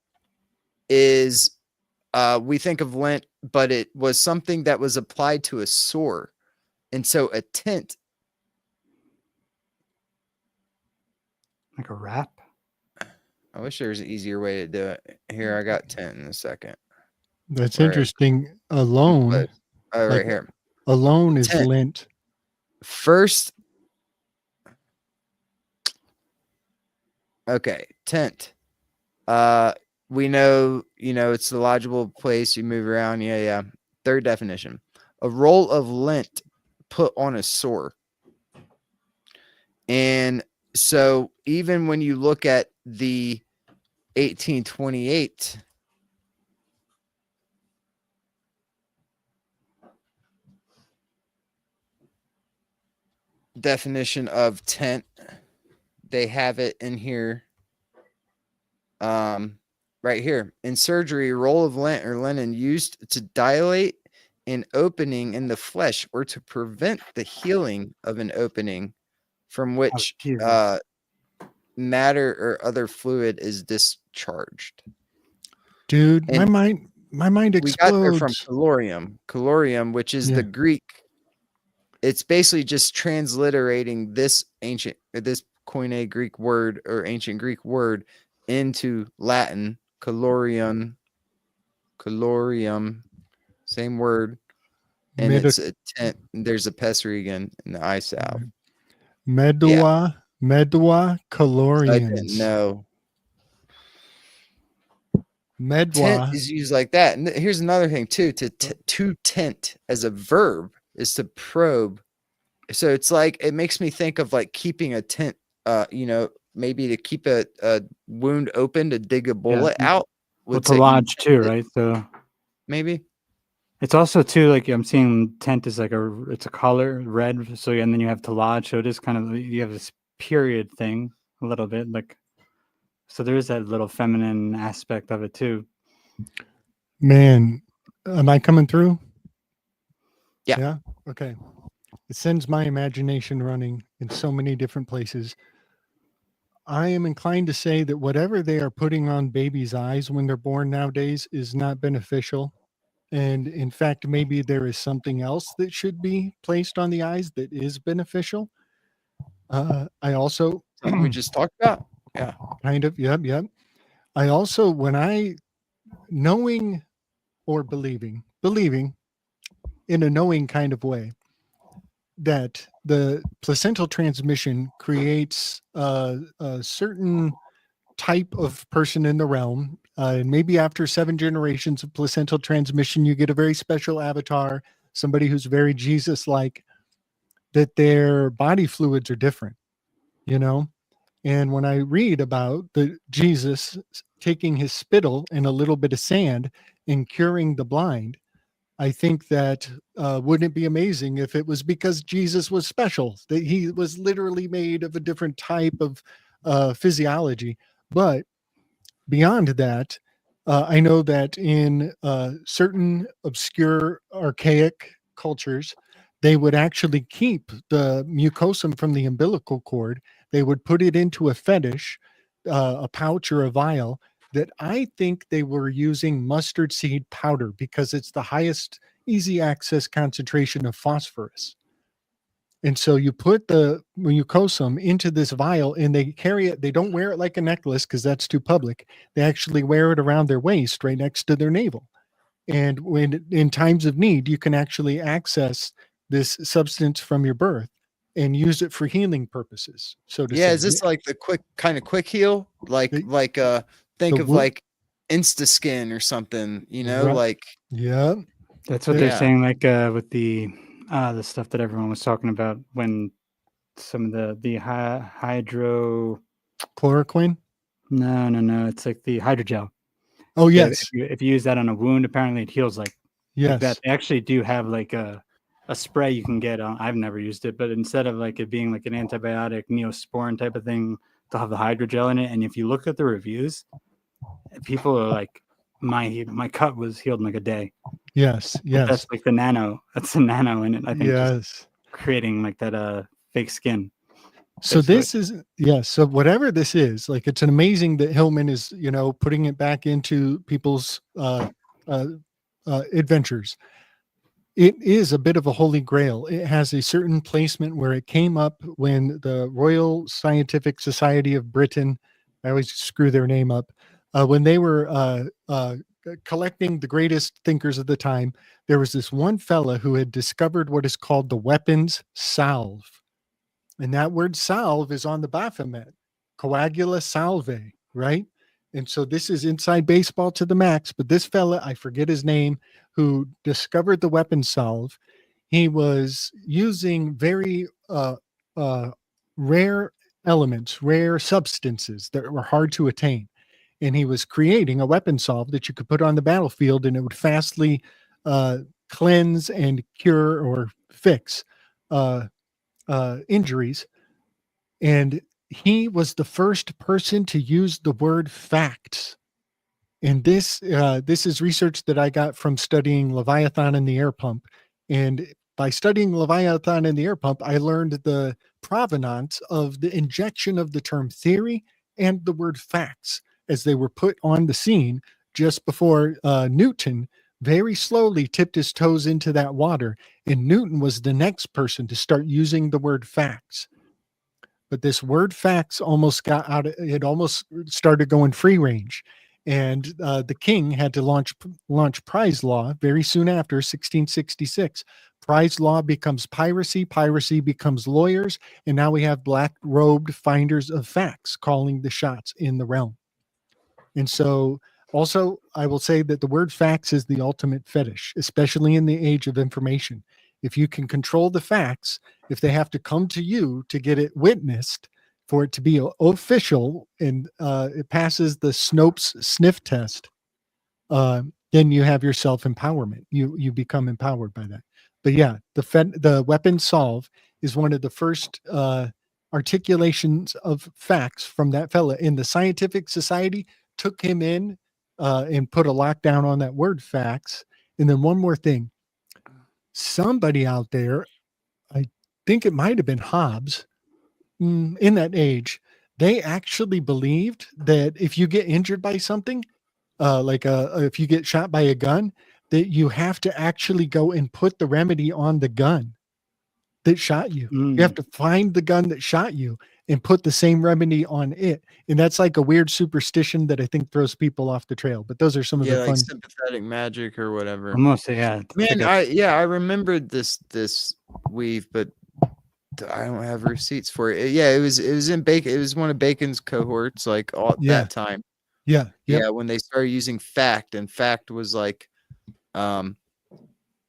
is we think of lint, but it was something that was applied to a sore. And so a tint, Like a wrap? I wish there was an easier way to do it. Here, I got tint in a second. That's Where- interesting. Alone. Oh, Like- right here. Alone is Tint. lint. First, okay, tent. We know, it's the logical place you move around. Yeah. Third definition: a roll of lint put on a sore. And so, even when you look at the 1828 definition of tent, they have it in here. Right here. In surgery, a roll of lint or linen used to dilate an opening in the flesh or to prevent the healing of an opening from which Jesus. matter or other fluid is discharged. Dude, And my mind we got there from explodes. colorium, which is Yeah. the Greek. It's basically just transliterating this Koine Greek word or ancient Greek word into Latin. Colorium, same word, and it's a tent. There's a pessary again in the eye salve. Medua I didn't colorians. know. Tent Medua. is used like that. And here's another thing too: to tent as a verb is to probe. So it's like it makes me think of like keeping a tent. Maybe to keep a wound open to dig a bullet out. Well, to lodge too, right? So maybe. It's also too like I'm seeing tent is like it's a color red. So and then you have Talad. So it is kind of you have this period thing a little bit like. So there is that little feminine aspect of it too. Man, am I coming through? Yeah. Yeah. Okay. It sends my imagination running in so many different places. I am inclined to say that whatever they are putting on babies' eyes when they're born nowadays is not beneficial. And in fact, maybe there is something else that should be placed on the eyes that is beneficial. I also Something we just talked about. Yeah. kind of, yep. I also, when I knowing or believing in a knowing kind of way that the placental transmission creates a certain type of person in the realm. And maybe after 7 generations of placental transmission, you get a very special avatar, somebody who's very Jesus like, that their body fluids are different, you know? And when I read about the Jesus taking his spittle and a little bit of sand and curing the blind, I think that wouldn't it be amazing if it was because Jesus was special, that he was literally made of a different type of physiology. But beyond that, I know that in certain obscure, archaic cultures, they would actually keep the mucosum from the umbilical cord. They would put it into a fetish, a pouch or a vial, that I think they were using mustard seed powder because it's the highest easy access concentration of phosphorus. And so you put the mucosum into this vial and they carry it. They don't wear it like a necklace because that's too public. They actually wear it around their waist right next to their navel. And when in times of need, you can actually access this substance from your birth and use it for healing purposes. So to Yeah. say, Is this like the quick heal? Like the, think the of like Insta Skin or something, right, like yeah, That's what they're Yeah. saying, like with the stuff that everyone was talking about when some of the hydro. chloroquine. No, it's like the hydrogel. Oh If yes, if you use that on a wound, apparently it heals like that. yes, They actually do have like a spray you can get. I've never used it, but instead of like it being like an antibiotic neosporin type of thing, they'll have the hydrogel in it. And if you look at the reviews, people are like, my cut was healed in like a day. yes, But yes, that's like the nano. That's the nano in it. I think just yes. creating like that fake skin. So Basically. this is, yes. So whatever this is, like, it's an amazing that Hillman is, putting it back into people's adventures. It is a bit of a holy grail. It has a certain placement where it came up when the Royal Scientific Society of Britain, I always screw their name up, when they were collecting the greatest thinkers of the time. There was this one fella who had discovered what is called the weapons salve. And that word salve is on the Baphomet, coagula salve, right? And so this is inside baseball to the max. But this fella, I forget his name, who discovered the weapon salve, he was using very rare elements, rare substances that were hard to attain. And he was creating a weapon salve that you could put on the battlefield and it would fastly cleanse and cure or fix injuries. And he was the first person to use the word facts. And this is research that I got from studying Leviathan and the air pump. And by studying Leviathan and the air pump, I learned the provenance of the injection of the term theory and the word facts as they were put on the scene just before Newton very slowly tipped his toes into that water. And Newton was the next person to start using the word facts. But this word facts almost got out. It almost started going free range, and the king had to launch prize law very soon after 1666. Prize law becomes piracy. Piracy becomes lawyers, and now we have black-robed finders of facts calling the shots in the realm. And so, also, I will say that the word facts is the ultimate fetish, especially in the age of information. If you can control the facts, if they have to come to you to get it witnessed, for it to be official and it passes the Snopes sniff test, then you have your self-empowerment. You become empowered by that. But yeah, the weapon solve is one of the first articulations of facts from that fella. In the scientific society, took him in and put a lockdown on that word facts. And then one more thing, somebody out there, I think it might have been Hobbes, in that age, they actually believed that if you get injured by something, if you get shot by a gun, that you have to actually go and put the remedy on the gun that shot you. You have to find the gun that shot you and put the same remedy on it. And that's like a weird superstition that I think throws people off the trail. But those are some of Yeah, the like fun. sympathetic magic or whatever. Almost, yeah. It's Man, like I remembered this weave, but I don't have receipts for it. Yeah, it was in Bacon. It was one of Bacon's cohorts, like all Yeah. that time. Yeah. Yeah, when they started using fact, and fact was like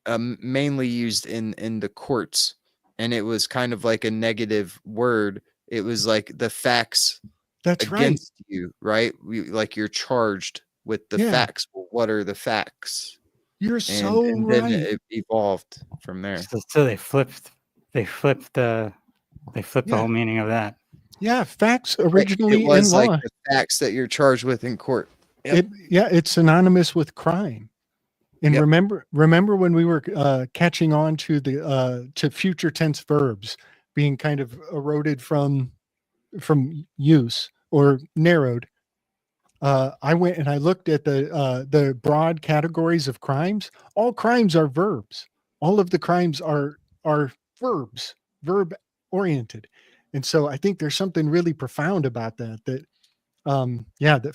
mainly used in the courts, and it was kind of like a negative word. It was like the facts That's right. against you, right? Like you're charged with the Yeah. facts. Well, what are the facts? You're so And then right. it evolved from there. so they flipped the Yeah. whole meaning of that. Yeah. Facts It originally in was like law. the facts that you're charged with in court. Yep. It's synonymous with crime. And Yep. remember when we were catching on to the to future tense verbs being kind of eroded from use or narrowed. I went and I looked at the broad categories of crimes. All crimes are verbs. All of the crimes are verbs, verb oriented. And so I think there's something really profound about that. That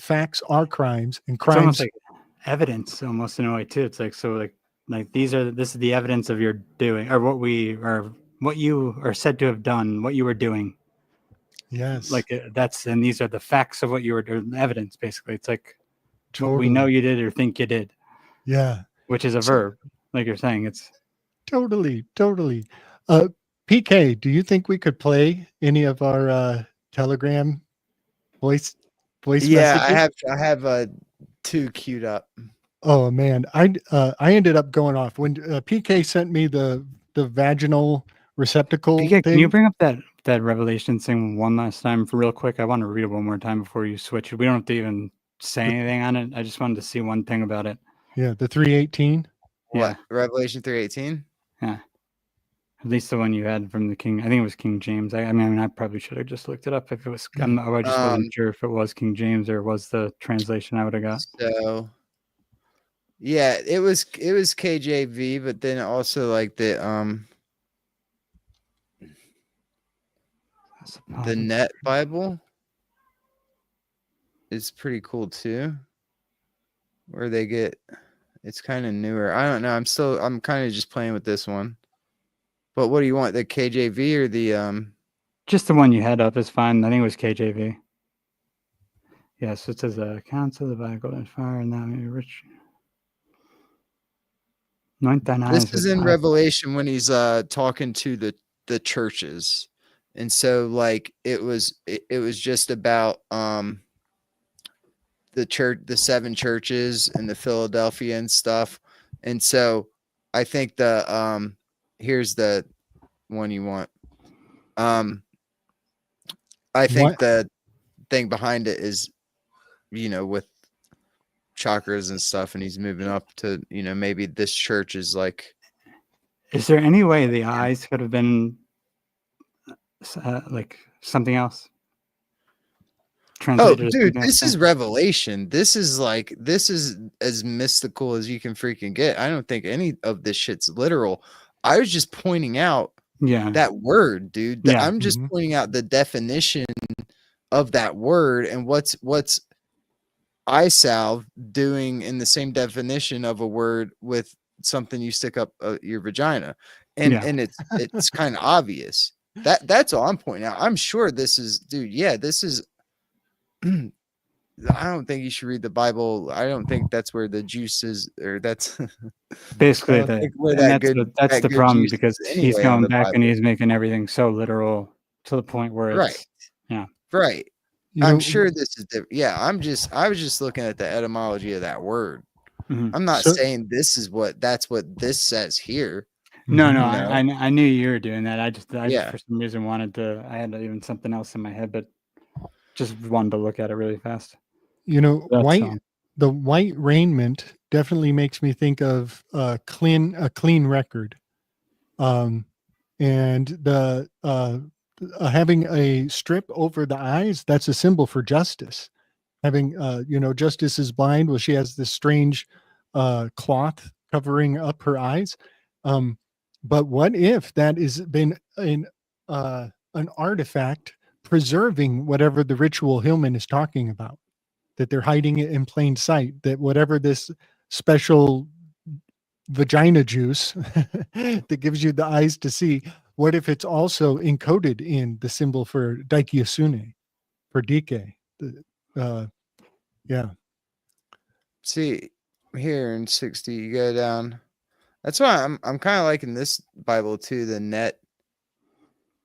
facts are crimes, and It's almost crimes. like evidence, almost in a way too. It's like this is the evidence of your doing, or what you are said to have done, what you were doing. Yes, Like and these are the facts of what you were doing, evidence basically. It's like what we totally. know you did or think you did, Yeah, which is a So- verb, like you're saying. It's totally. PK, do you think we could play any of our Telegram voice Yeah, messages? I have 2 queued up. Oh man, I ended up going off when PK sent me the vaginal receptacle PK, thing. can you bring up that Revelation thing one last time for real quick? I want to read it one more time before you switch it. We don't have to even say anything on it. I just wanted to see one thing about it. Yeah, the 318. What? Revelation 3:18? Yeah. At least the one you had from the King. I think it was King James. I mean, I probably should have just looked it up if it was. I just wasn't sure if it was King James or was the translation I would have got. So yeah, it was KJV, but then also like the Net Bible is pretty cool too. Where they get, it's kind of newer. I don't know. I'm kind of just playing with this one. But what do you want? The KJV or the Just the one you had up is fine. I think it was KJV. Yeah, so it says accounts of the Bible and fire and that may be rich. Anoint thine eyes. This is in Revelation when he's talking to the churches. And so like it was just about the 7 churches and the Philadelphia and stuff. And so I think the here's the one you want. I think the thing behind it is, with chakras and stuff, and he's moving up to, maybe this church is like. Is there any way the eyes could have been like something else? Oh, dude, this is Revelation. This is as mystical as you can freaking get. I don't think any of this shit's literal. I was just pointing out that word, dude. Yeah. I'm just pointing out the definition of that word and what's eye salve doing in the same definition of a word with something you stick up your vagina. And it's kind of obvious. That's all I'm pointing out. I'm sure this is, dude. Yeah, this is. I don't think you should read the Bible. I don't think that's where the juice is, or that's basically that's the problem, because he's going back and he's making everything so literal to the point where it's right. I'm sure this is different. Yeah, I was just looking at the etymology of that word. Mhm. I'm not So- saying that's what this says here. No, Mhm. no, You know? I knew you were doing that. I just Yeah. for some reason wanted to. I had even something else in my head, but just wanted to look at it really fast. You know, That's all. the white raiment definitely makes me think of a clean record. And the having a strip over the eyes, that's a symbol for justice. Having justice is blind. Well, she has this strange cloth covering up her eyes. But what if that has been an artifact preserving whatever the ritual Hillman is talking about? That they're hiding it in plain sight, that whatever this special vagina juice that gives you the eyes to see, what if it's also encoded in the symbol for Daikyasune, for Dike? Yeah. See, here in 60, you go down. That's why I'm kind of liking this Bible too, the Net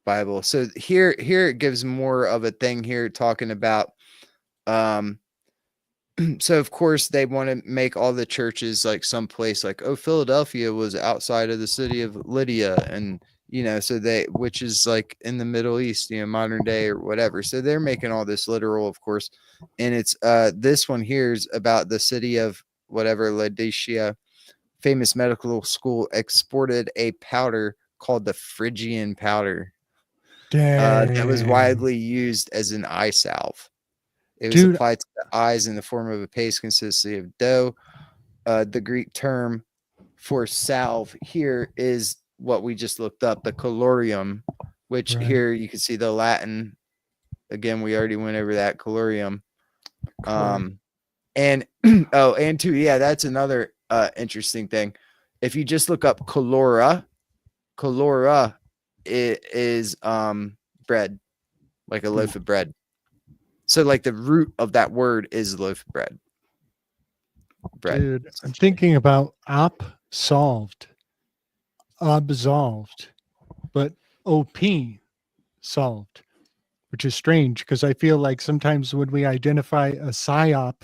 Bible. So here it gives more of a thing here talking about so of course they want to make all the churches like someplace like, oh, Philadelphia was outside of the city of Lydia, and so which is like in the Middle East, modern day or whatever. So they're making all this literal, of course. And it's this one here is about the city of whatever, Laodicea. Famous medical school exported a powder called the Phrygian powder that was Dang. widely used as an eye salve. It was Dude, applied to the eyes in the form of a paste consisting of dough. The Greek term for salve here is what we just looked up, the colorium, which Right. here you can see the Latin. Again, we already went over that colorium. And and two, yeah, that's another interesting thing. If you just look up colora it is bread, like a loaf of bread. So like the root of that word is loaf of bread. dude, I'm thinking about solved, absolved, but OP solved, which is strange because I feel like sometimes when we identify a psyop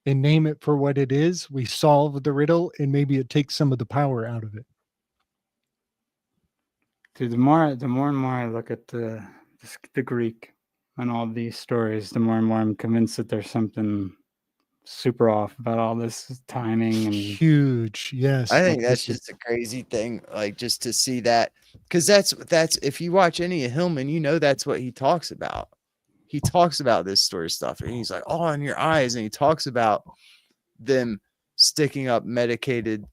and name it for what it is, we solve the riddle and maybe it takes some of the power out of it. Dude, the more and more I look at the Greek and all these stories, the more and more I'm convinced that there's something super off about all this timing and Huge, yes. I think that's just a crazy thing, like just to see that, because that's if you watch any of Hillman, that's what he talks about. He talks about this sort of stuff, and he's like, "Oh, in your eyes," and he talks about them sticking up medicated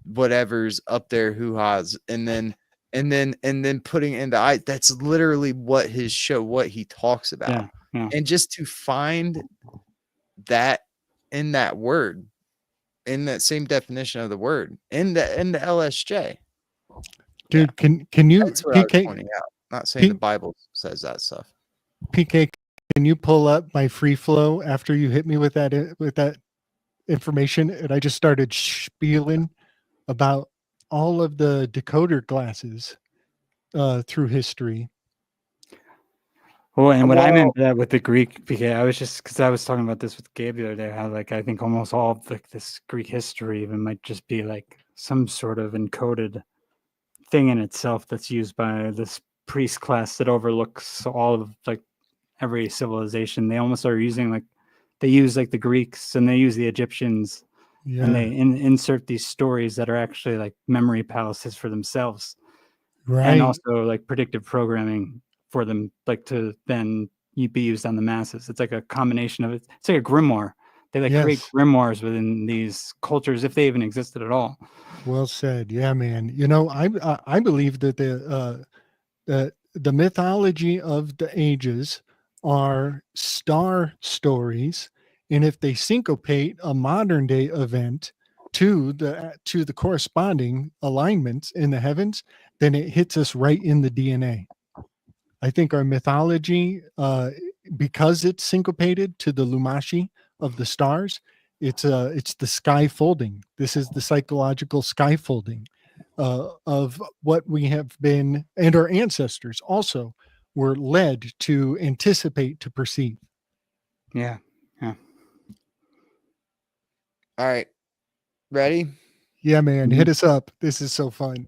whatever's up their hoo-has, and then putting it in the eye. That's literally what he talks about. yeah. And just to find that in that word, in that same definition of the word, in the LSJ. Dude, can you That's what I was PK pointing out. Not saying the Bible says that stuff. PK, can you pull up my free flow after you hit me with that information? And I just started spieling about all of the decoder glasses through history. Well, and what I meant by that with the Greek, because I was just because I was talking about this with Gabe the other day, how like I think almost all of this Greek history even might just be like some sort of encoded thing in itself that's used by this priest class that overlooks all of like every civilization. They almost are using like they use like the Greeks and they use the Egyptians, and they insert these stories that are actually like memory palaces for themselves, and also like predictive programming for them, like to then be used on the masses. It's like a combination of it. It's like a grimoire. They like create grimoires within these cultures if they even existed at all. Well said. Yeah, man. I believe that the mythology of the ages are star stories, and if they syncopate a modern day event to the corresponding alignments in the heavens, then it hits us right in the DNA. I think our mythology, because it's syncopated to the Lumashi of the stars, it's the sky folding. This is the psychological sky folding of what we have been, and our ancestors also were led to anticipate, to perceive. Yeah. All right. Ready? Yeah, man, hit us up. This is so fun.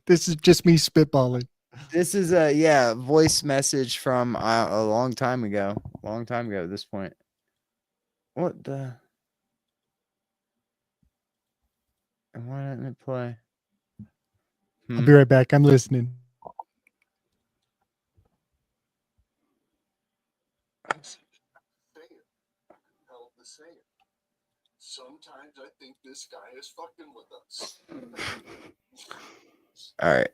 This is just me spitballing. This is a voice message from a long time ago. Long time ago at this point. What the? And why didn't it play? I'll be right back. I'm listening. Sometimes I think this guy is fucking with us. All right.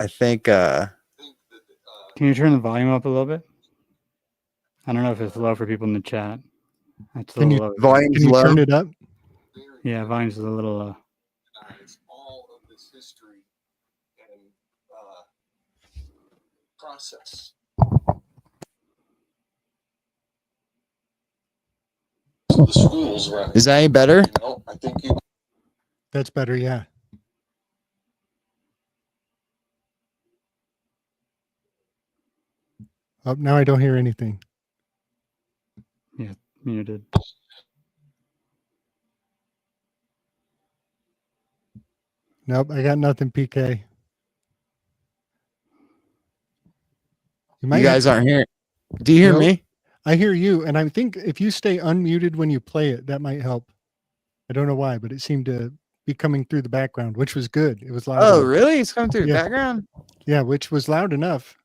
I think Can you turn the volume up a little bit? I don't know if it's low for people in the chat. It's a Can little you- low. volume's Can you low. turn it up? Yeah, volume's a little low. All of this history and process. So the schools running. Is that any better? You know, I think you. That's better. Yeah. Oh, now I don't hear anything. Yeah, muted. Nope, I got nothing, PK. You guys aren't hearing. Do you hear Nope. me? I hear you, and I think if you stay unmuted when you play it, that might help. I don't know why, but it seemed to be coming through the background, which was good. It was loud. Oh, enough. really? It's coming through the Yeah. background? Yeah, which was loud enough.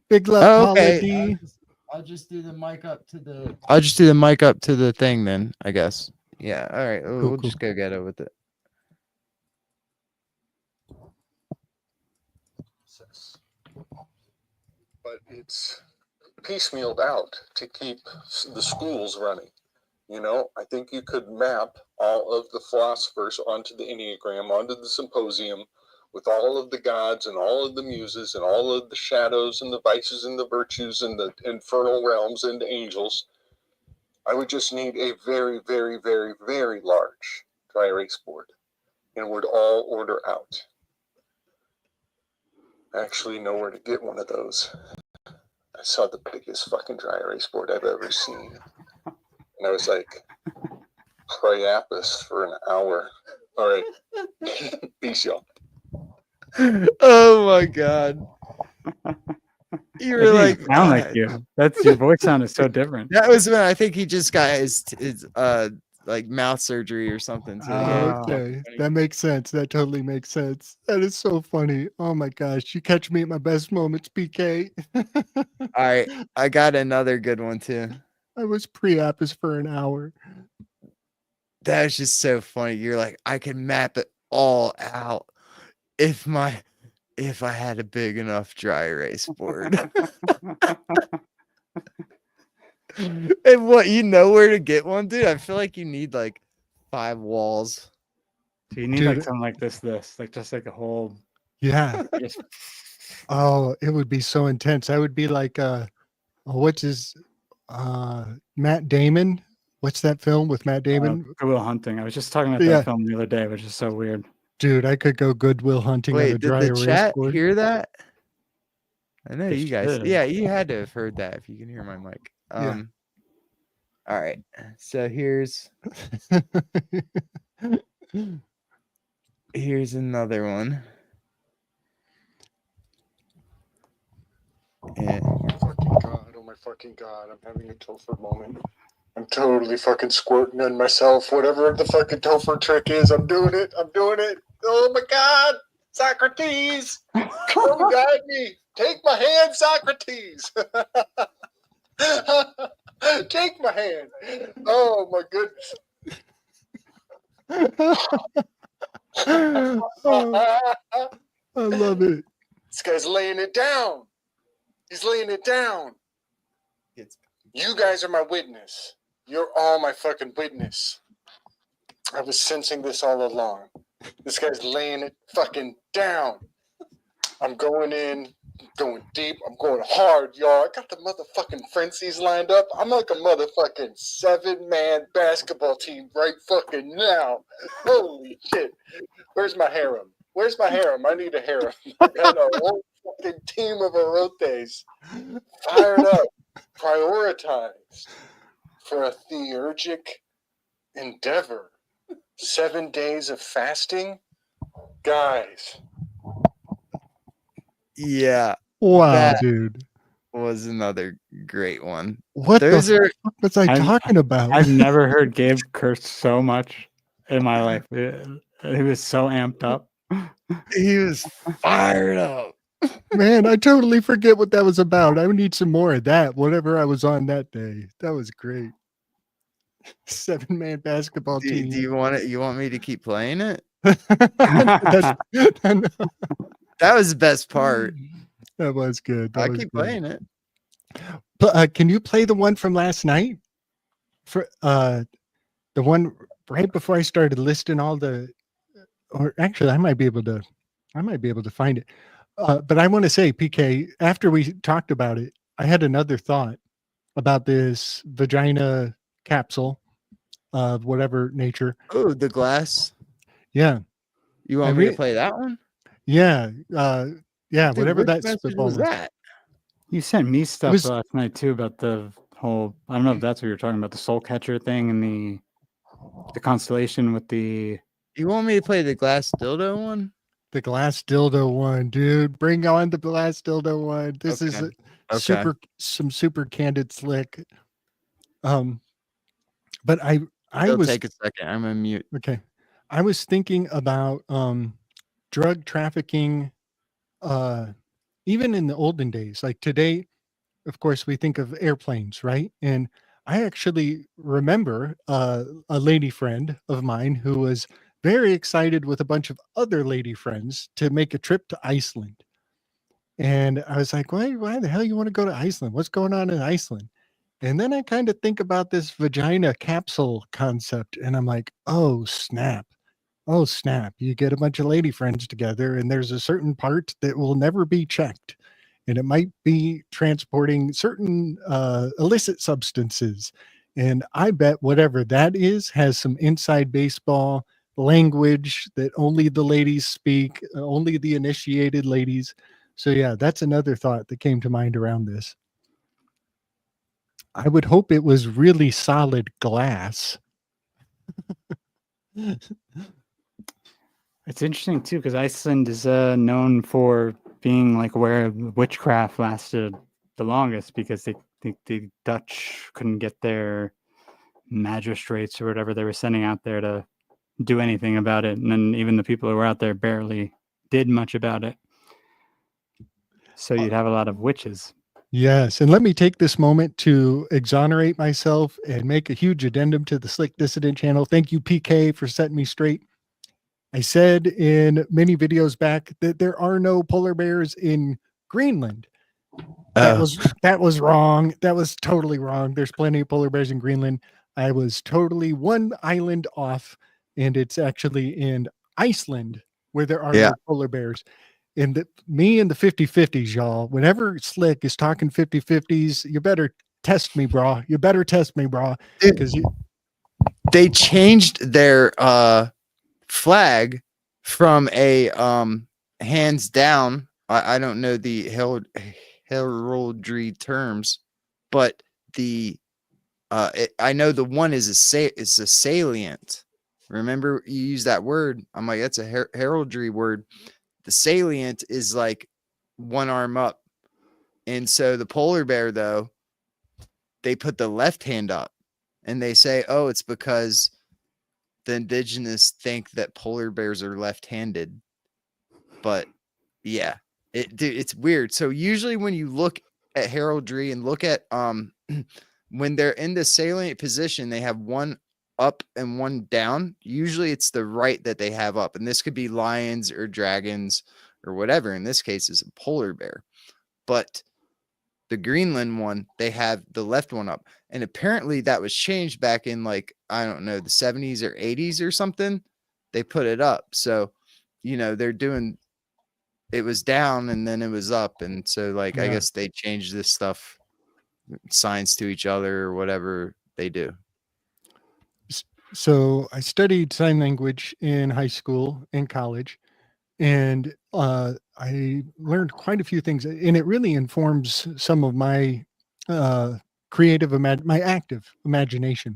Big love, Oh, Paula okay. D. I'll just do the mic up to the. I'll just do the mic up to the thing then, I guess. Yeah. All right. We'll cool. just go get it with it. But it's piecemealed out to keep the schools running. You know, I think you could map all of the philosophers onto the Enneagram, onto the symposium, with all of the gods and all of the muses and all of the shadows and the vices and the virtues and the infernal realms and angels. I would just need a very, very, very, very large dry erase board, and it would all order out. I actually know where to get one of those. I saw the biggest fucking dry erase board I've ever seen. And I was like, Priapus for an hour. All right. Peace, y'all. Oh my god. You were It like, didn't sound like you. That's your voice sounded so different. that was when I think he just got his like mouth surgery or something. So yeah. Okay, that makes sense. That totally makes sense. That is so funny. Oh my gosh, you catch me at my best moments, PK. All right, I got another good one too. I was pre-Apis for an hour. That was just so funny. You're like, I can map it all out if I had a big enough dry erase board. And what, you know where to get one, dude? I feel like you need like 5 walls. So you need Dude. like something like this, like just like a whole. Yeah. Just, Oh, it would be so intense. I would be like, what's his, Matt Damon? What's that film with Matt Damon? Good Will Hunting. I was just talking about Yeah. that film the other day, which is so weird. Dude, I could go Goodwill Hunting on a Wait, did dry the erase chat board. hear that? I know They you guys. should. Yeah, you had to have heard that if you can hear my mic. Yeah. All right. So here's another one. Yeah. Oh my fucking god, I'm having a Topher moment. I'm totally fucking squirting on myself. Whatever the fucking Topher trick is, I'm doing it. Oh my god, Socrates, come guide me. Take my hand, Socrates. Take my hand. Oh my goodness. Oh, I love it. This guy's laying it down. He's laying it down. You guys are my witness. You're all my fucking witness. I was sensing this all along. This guy's laying it fucking down. I'm going in, going deep, I'm going hard, y'all. I got the motherfucking frenzies lined up. I'm like a motherfucking 7-man basketball team right fucking now. Holy shit. Where's my harem? I need a harem. I got a whole fucking team of erotes fired up, prioritized, for a theurgic endeavor. 7 days of fasting? Guys. Yeah, Wow, That- dude. was another great one. What Those the are fuck was I I've- talking about? I've never heard Gabe curse so much in my life. He was so amped up. he was fired up. Man, I totally forget what that was about. I would need some more of that, whatever I was on that day. That was great. 7-man basketball Do team. you want it? You want me to keep playing it? That's- That was the best part. that was good. That I was keep good. playing it. Can you play the one from last night? For the one right before I started listing all the, or actually, I might be able to find it. But I want to say, PK, after we talked about it, I had another thought about this vagina capsule of whatever nature. Oh, the glass. Yeah, You want me to play that one? yeah, yeah. Dude, Whatever which that message spitball was that? You sent me stuff was- last night too about the whole. I don't know if that's what you're talking about, the soul catcher thing and the constellation with the. You want me to play the glass dildo one? The glass dildo one, dude. Bring on the glass dildo one. This is Okay. some super candid slick. But I It'll was take a second. I'm gonna mute. okay. I was thinking about drug trafficking, even in the olden days. Like today, of course, we think of airplanes, right? And I actually remember a lady friend of mine who was very excited with a bunch of other lady friends to make a trip to Iceland. And I was like, why the hell you want to go to Iceland? What's going on in Iceland? And then I kind of think about this vagina capsule concept, and I'm like, oh, snap. Oh, snap. You get a bunch of lady friends together, and there's a certain part that will never be checked. And it might be transporting certain illicit substances. And I bet whatever that is has some inside baseball language that only the ladies speak, only the initiated ladies. So, yeah, that's another thought that came to mind around this. I would hope it was really solid glass. It's interesting too because Iceland is known for being like where witchcraft lasted the longest because the Dutch couldn't get their magistrates or whatever they were sending out there to do anything about it, and then even the people who were out there barely did much about it. So you'd have a lot of witches. Yes. And let me take this moment to exonerate myself and make a huge addendum to the Slick Dissident channel. Thank you, PK, for setting me straight. I said in many videos back that there are no polar bears in Greenland. That was wrong. That was totally wrong. There's plenty of polar bears in Greenland. I was totally one island off, and it's actually in Iceland where there are no polar bears. And me and the 50-50s, y'all. Whenever Slick is talking 50-50s, you better test me, bro. You better test me, bro. Because They changed their flag from a hands down. I don't know the heraldry terms, but the I know the one is a salient. Remember you use that word? I'm like, that's a heraldry word. The salient is like one arm up, and so the polar bear, though, they put the left hand up, and they say, oh, it's because the indigenous think that polar bears are left-handed. But yeah, it's weird. So usually when you look at heraldry and look at when they're in the salient position, they have one up and one down. Usually it's the right that they have up, and this could be lions or dragons or whatever. In this case, is a polar bear. But the Greenland one, they have the left one up. And apparently that was changed back in like, I don't know, the 70s or 80s or something. They put it up. So, they're doing, it was down and then it was up. And so like, I guess they changed this stuff, signs to each other or whatever they do. So I studied sign language in high school and college, and I learned quite a few things, and it really informs some of my my active imagination,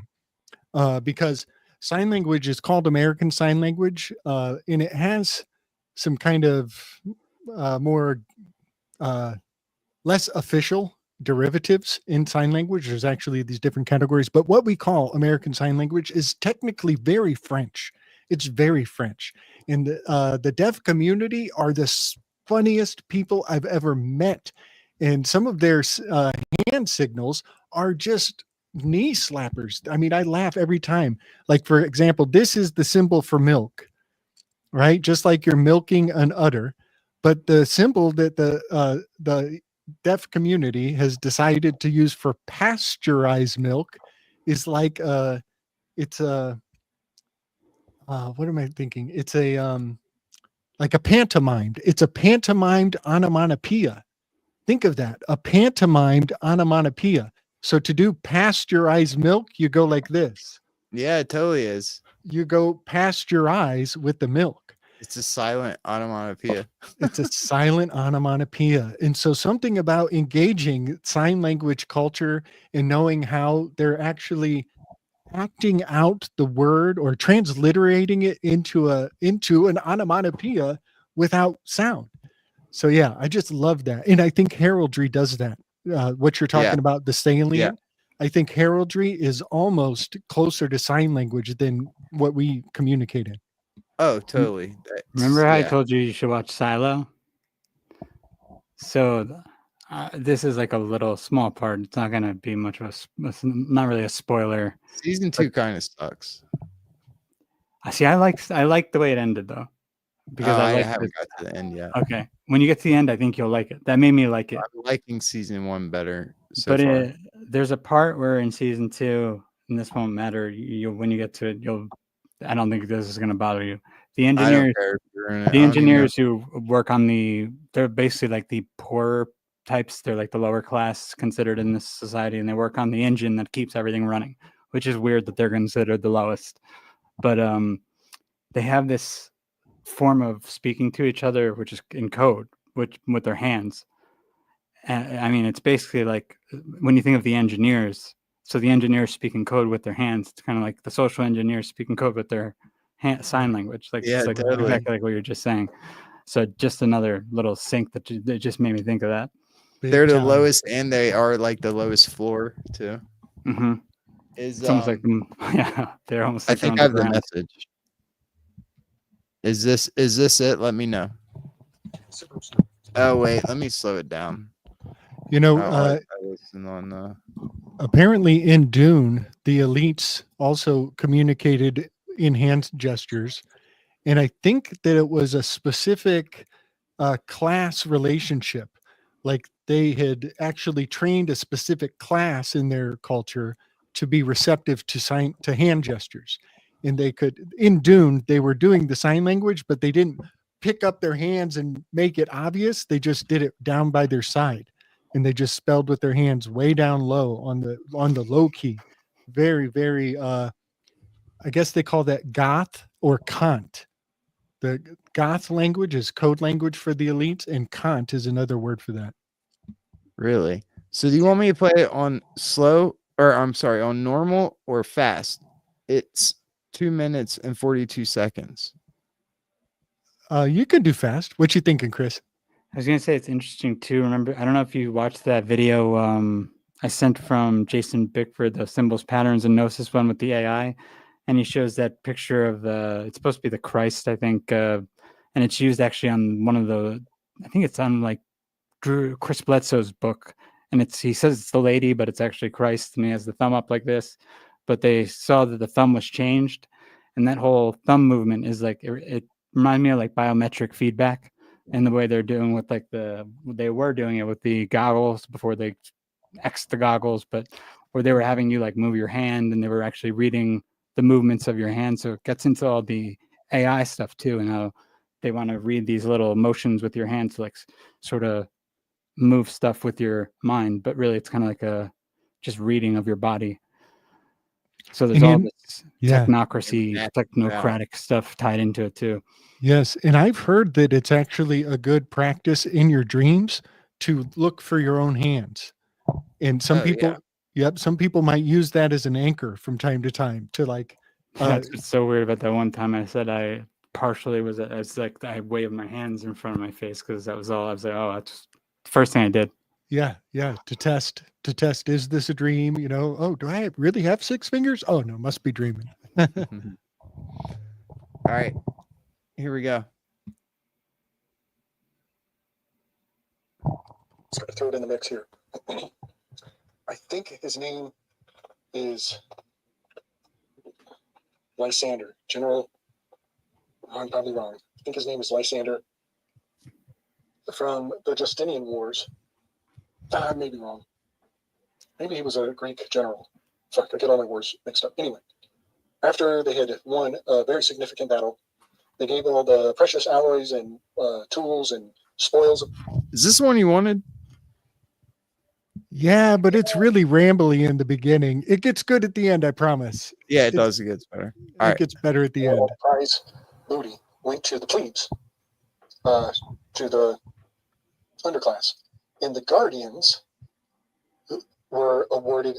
because sign language is called American Sign Language, and it has some kind of more less official derivatives in sign language. There's actually these different categories, but what we call American Sign Language is technically very French. It's very French, and the deaf community are the funniest people I've ever met, and some of their hand signals are just knee slappers. I mean, I laugh every time. Like, for example, this is the symbol for milk, right? Just like you're milking an udder, but the symbol that the deaf community has decided to use for pasteurized milk is like it's a what am I thinking? It's a like a pantomimed. It's a pantomimed onomatopoeia. Think of that, a pantomimed onomatopoeia. So to do pasteurized milk, you go like this. Yeah, it totally is. You go pasteurize with the milk. It's a silent onomatopoeia. It's a silent onomatopoeia. And so something about engaging sign language culture and knowing how they're actually acting out the word or transliterating it into an onomatopoeia without sound. So yeah, I just love that. And I think heraldry does that. What you're talking about, the salient. Yeah. I think heraldry is almost closer to sign language than what we communicate in. Oh, totally. Remember how I told you should watch Silo? So this is like a little small part. It's not going to be much of not really a spoiler. Season 2 kind of sucks. See, I like the way it ended though, because I haven't got to the end yet. Okay, when you get to the end, I think you'll like it. That made me like it. I'm liking season 1 better so far. There's a part where in season 2, and this won't matter. When you get to it, I don't think this is going to bother you. The engineers who work on they're basically like the poorer types. They're like the lower class considered in this society, and they work on the engine that keeps everything running, which is weird that they're considered the lowest. But they have this form of speaking to each other, which is in code, with their hands. And I mean, it's basically like when you think of the engineers. So the engineers speak in code with their hands. It's kind of like the social engineers speak in code with their sign language. Like, yeah, it's like totally. Exactly like what you're just saying. So just another little sync that just made me think of that. They're the lowest, and they are like the lowest floor too. Mm-hmm. It's almost like they're almost. I like think I have the message. Is this it? Let me know. Oh wait, let me slow it down. You know, I listen on. Apparently in Dune, the elites also communicated in hand gestures, and I think that it was a specific class relationship. Like they had actually trained a specific class in their culture to be receptive to hand gestures, and they could. In Dune, they were doing the sign language, but they didn't pick up their hands and make it obvious. They just did it down by their side. And they just spelled with their hands way down low on the low key. Very, very I guess they call that Goth or Kant. The Goth language is code language for the elites, and Kant is another word for that. Really? So do you want me to play it on on normal or fast? It's 2 minutes and 42 seconds. You can do fast. What you thinking, Chris? I was going to say it's interesting too. Remember, I don't know if you watched that video I sent from Jason Bickford, the symbols, patterns, and gnosis one with the AI, and he shows that picture of it's supposed to be the Christ, I think, and it's used actually on one of I think it's on like Chris Bledsoe's book, and he says it's the lady, but it's actually Christ, and he has the thumb up like this, but they saw that the thumb was changed, and that whole thumb movement is like, it reminded me of like biometric feedback. And the way they're doing with they were doing it with the goggles before they X'd the goggles, but where they were having you like move your hand, and they were actually reading the movements of your hand. So it gets into all the AI stuff too, and how they want to read these little motions with your hands to like sort of move stuff with your mind. But really it's kind of like a just reading of your body. So there's all this technocratic stuff tied into it too. Yes, and I've heard that it's actually a good practice in your dreams to look for your own hands. And some people Yep. Some people might use that as an anchor from time to time to like, That's what's so weird about that one time I said I partially was it's like I waved my hands in front of my face because that was all I was like, oh, that's the first thing I did. yeah, to test, is this a dream? You know, oh, do I really have 6 fingers? Oh no, must be dreaming. All right, here we go. Just gonna throw it in the mix here. I think his name is Lysander, General. I'm probably wrong. I think his name is Lysander from the Justinian Wars. I may be wrong. Maybe he was a Greek general. Fuck, I get all my wars mixed up. Anyway, after they had won a very significant battle, they gave all the precious alloys and tools and spoils. Is this the one you wanted? Yeah, but it's really rambly in the beginning. It gets good at the end, I promise. Yeah, it does. It gets better. All It right. gets better at the end. All the prize booty went to the plebes, to the underclass. And the guardians were awarded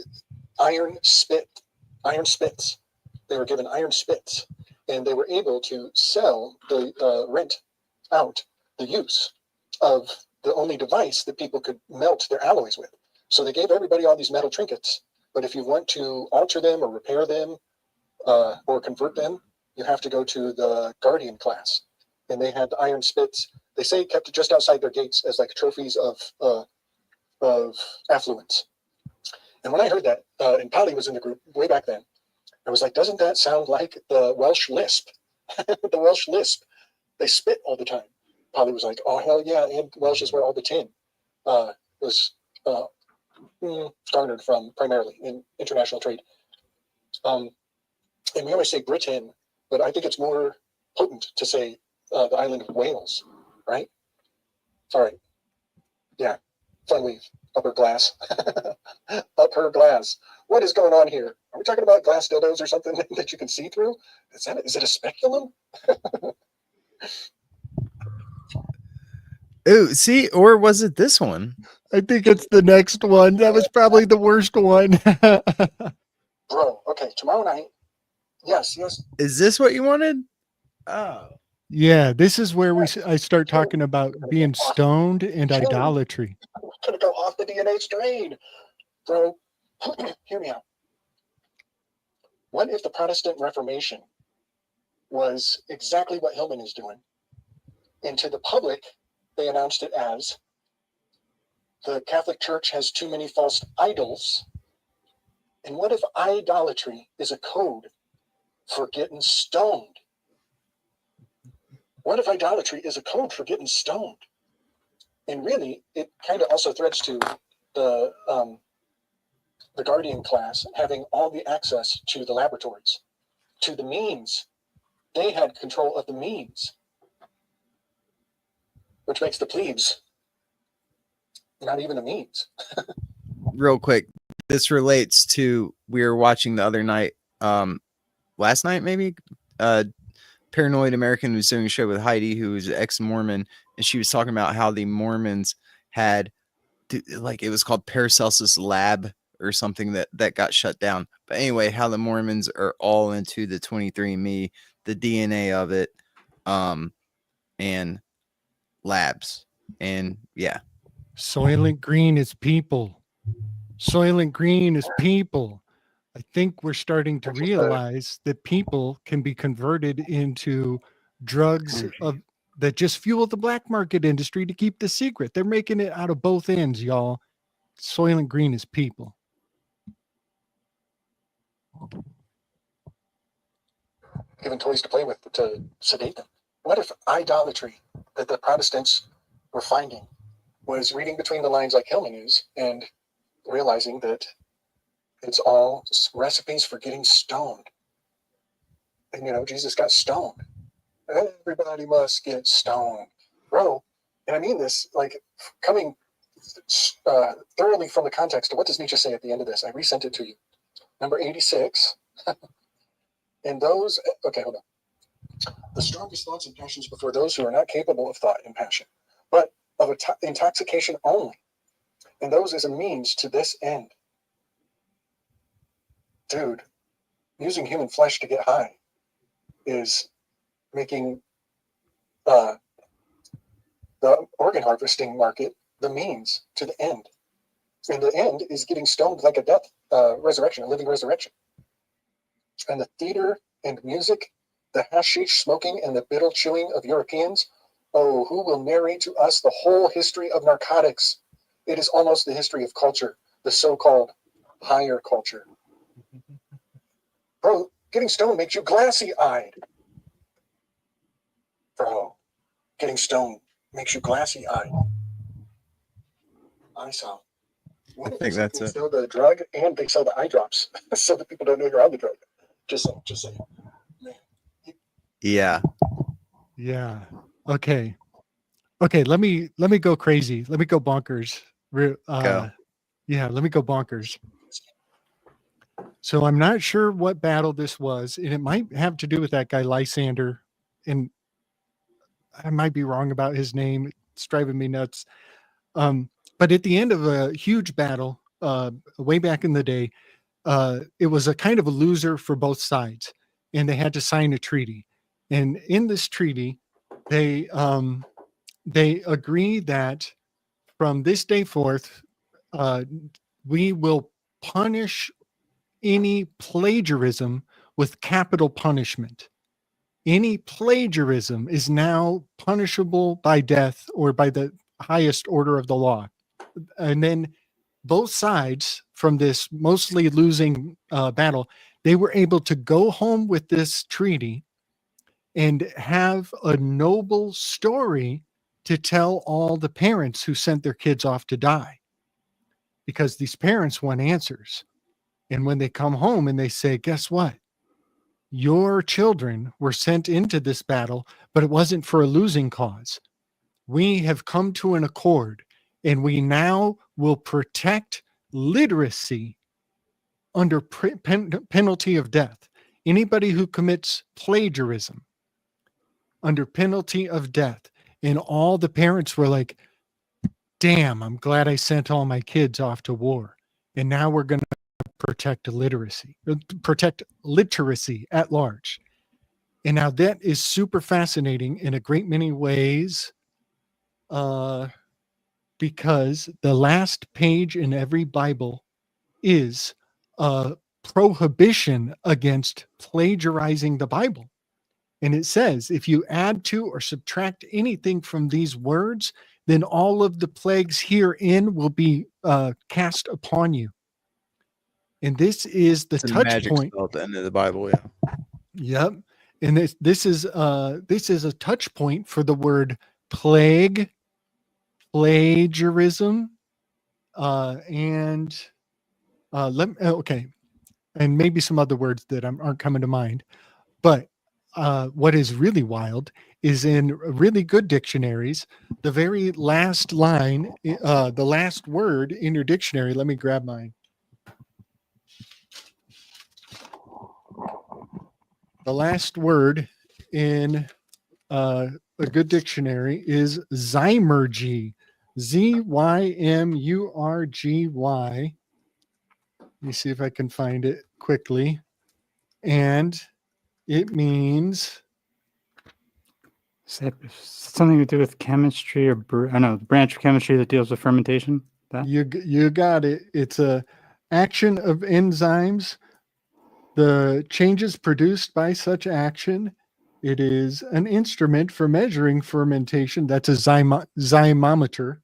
iron spits. They were given iron spits, and they were able to sell the rent out the use of the only device that people could melt their alloys with. So they gave everybody all these metal trinkets, but if you want to alter them or repair them or convert them, you have to go to the guardian class. And they had the iron spits. They say kept it just outside their gates as like trophies of affluence. And when I heard that, and Polly was in the group way back then, I was like, doesn't that sound like the Welsh lisp? The Welsh lisp. They spit all the time. Polly was like, oh, hell yeah, and Welsh is where all the tin was garnered from primarily in international trade. And we always say Britain, but I think it's more potent to say the island of Wales, right? All right. Yeah. Fun weave. Upper glass. Upper glass. What is going on here? Are we talking about glass dildos or something that you can see through? Is it a speculum? Ooh, see, or was it this one? I think it's the next one. That was probably the worst one. Bro, okay, tomorrow night. Yes. Is this what you wanted? Oh. Yeah, this is where I start talking about being stoned and idolatry. I'm going to go off the DNA strain. Bro, hear me out. What if the Protestant Reformation was exactly what Hillman is doing? And to the public, they announced it as the Catholic Church has too many false idols. And what if idolatry is a code for getting stoned? What if idolatry is a code for getting stoned? And really, it kind of also threads to the Guardian class having all the access to the laboratories, to the means. They had control of the means, which makes the plebes not even a means. Real quick, this relates to we were watching the other night, last night maybe. Paranoid American was doing a show with Heidi, who was ex-Mormon, and she was talking about how the Mormons had, like, it was called Paracelsus Lab or something that got shut down. But anyway, how the Mormons are all into the 23andMe, the DNA of it, and labs, and yeah. Soylent Green is people. Soylent Green is people. I think we're starting to realize that people can be converted into drugs that just fuel the black market industry to keep the secret. They're making it out of both ends, y'all. Soylent Green is people. Given toys to play with to sedate them. What if idolatry that the Protestants were finding was reading between the lines like Hillman is and realizing that it's all recipes for getting stoned? And, Jesus got stoned. Everybody must get stoned. Bro, and I mean this, like, coming thoroughly from the context of what does Nietzsche say at the end of this? I resent it to you. Number 86. And those, okay, hold on. The strongest thoughts and passions before those who are not capable of thought and passion, but of intoxication only. And those as a means to this end. dude, using human flesh to get high is making the organ harvesting market the means to the end. And the end is getting stoned like a death resurrection, a living resurrection. And the theater and music, the hashish smoking and the bitter chewing of Europeans, oh, who will narrate to us the whole history of narcotics? It is almost the history of culture, the so-called higher culture. Bro, getting stoned makes you glassy-eyed. Bro, getting stoned makes you glassy-eyed. I saw. I think that's they it. sell the drug and they sell the eye drops so that people don't know you're on the drug. Just saying. Man. Yeah. Yeah. Okay. Let me go crazy. Let me go bonkers. Go. Yeah. Let me go bonkers. So I'm not sure what battle this was, and it might have to do with that guy Lysander, and I might be wrong about his name. It's driving me nuts. But at the end of a huge battle, way back in the day, it was a kind of a loser for both sides, and they had to sign a treaty. And in this treaty, they agree that from this day forth, we will punish any plagiarism with capital punishment. Any plagiarism is now punishable by death or by the highest order of the law. And then both sides from this mostly losing battle, they were able to go home with this treaty and have a noble story to tell all the parents who sent their kids off to die, because these parents want answers. And when they come home and they say, guess what? Your children were sent into this battle, but it wasn't for a losing cause. We have come to an accord, and we now will protect literacy under penalty of death. Anybody who commits plagiarism under penalty of death. And all the parents were like, damn, I'm glad I sent all my kids off to war. And now we're going to protect literacy at large. And now that is super fascinating in a great many ways, because the last page in every Bible is a prohibition against plagiarizing the Bible. And it says, if you add to or subtract anything from these words, then all of the plagues herein will be cast upon you. And this is the touch magic point. spell at the end of the Bible, yeah. Yep. And this is a touch point for the word plague, plagiarism, and and maybe some other words that aren't coming to mind. But what is really wild is in really good dictionaries, the very last line, the last word in your dictionary. Let me grab mine. The last word in a good dictionary is Zymurgy. Zymurgy. Let me see if I can find it quickly. And it means something to do with chemistry or I don't know, branch of chemistry that deals with fermentation. That? You got it. It's a action of enzymes. The changes produced by such action. It is an instrument for measuring fermentation. That's a zymometer.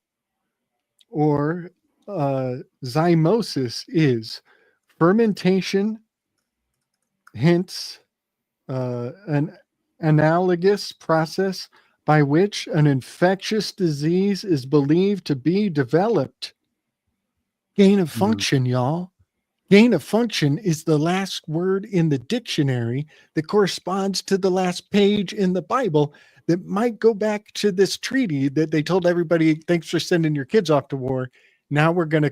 Or zymosis is fermentation, hence an analogous process by which an infectious disease is believed to be developed. Gain of function, y'all. Gain of function is the last word in the dictionary that corresponds to the last page in the Bible that might go back to this treaty that they told everybody, thanks for sending your kids off to war. Now we're going to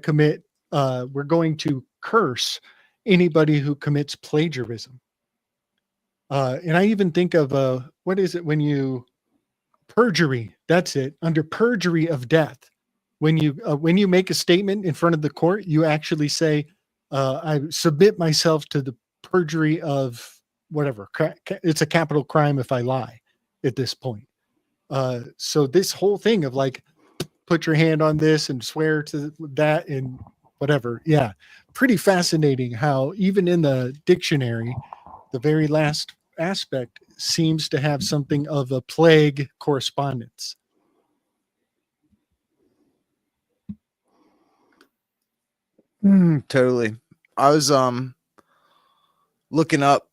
curse anybody who commits plagiarism. And I even think of, what is it when you, perjury, that's it, under perjury of death. When you make a statement in front of the court, you actually say, I submit myself to the perjury of whatever. It's a capital crime if I lie at this point. So this whole thing of like, put your hand on this and swear to that and whatever. Yeah. Pretty fascinating how even in the dictionary, the very last aspect seems to have something of a plague correspondence. Totally. I was looking up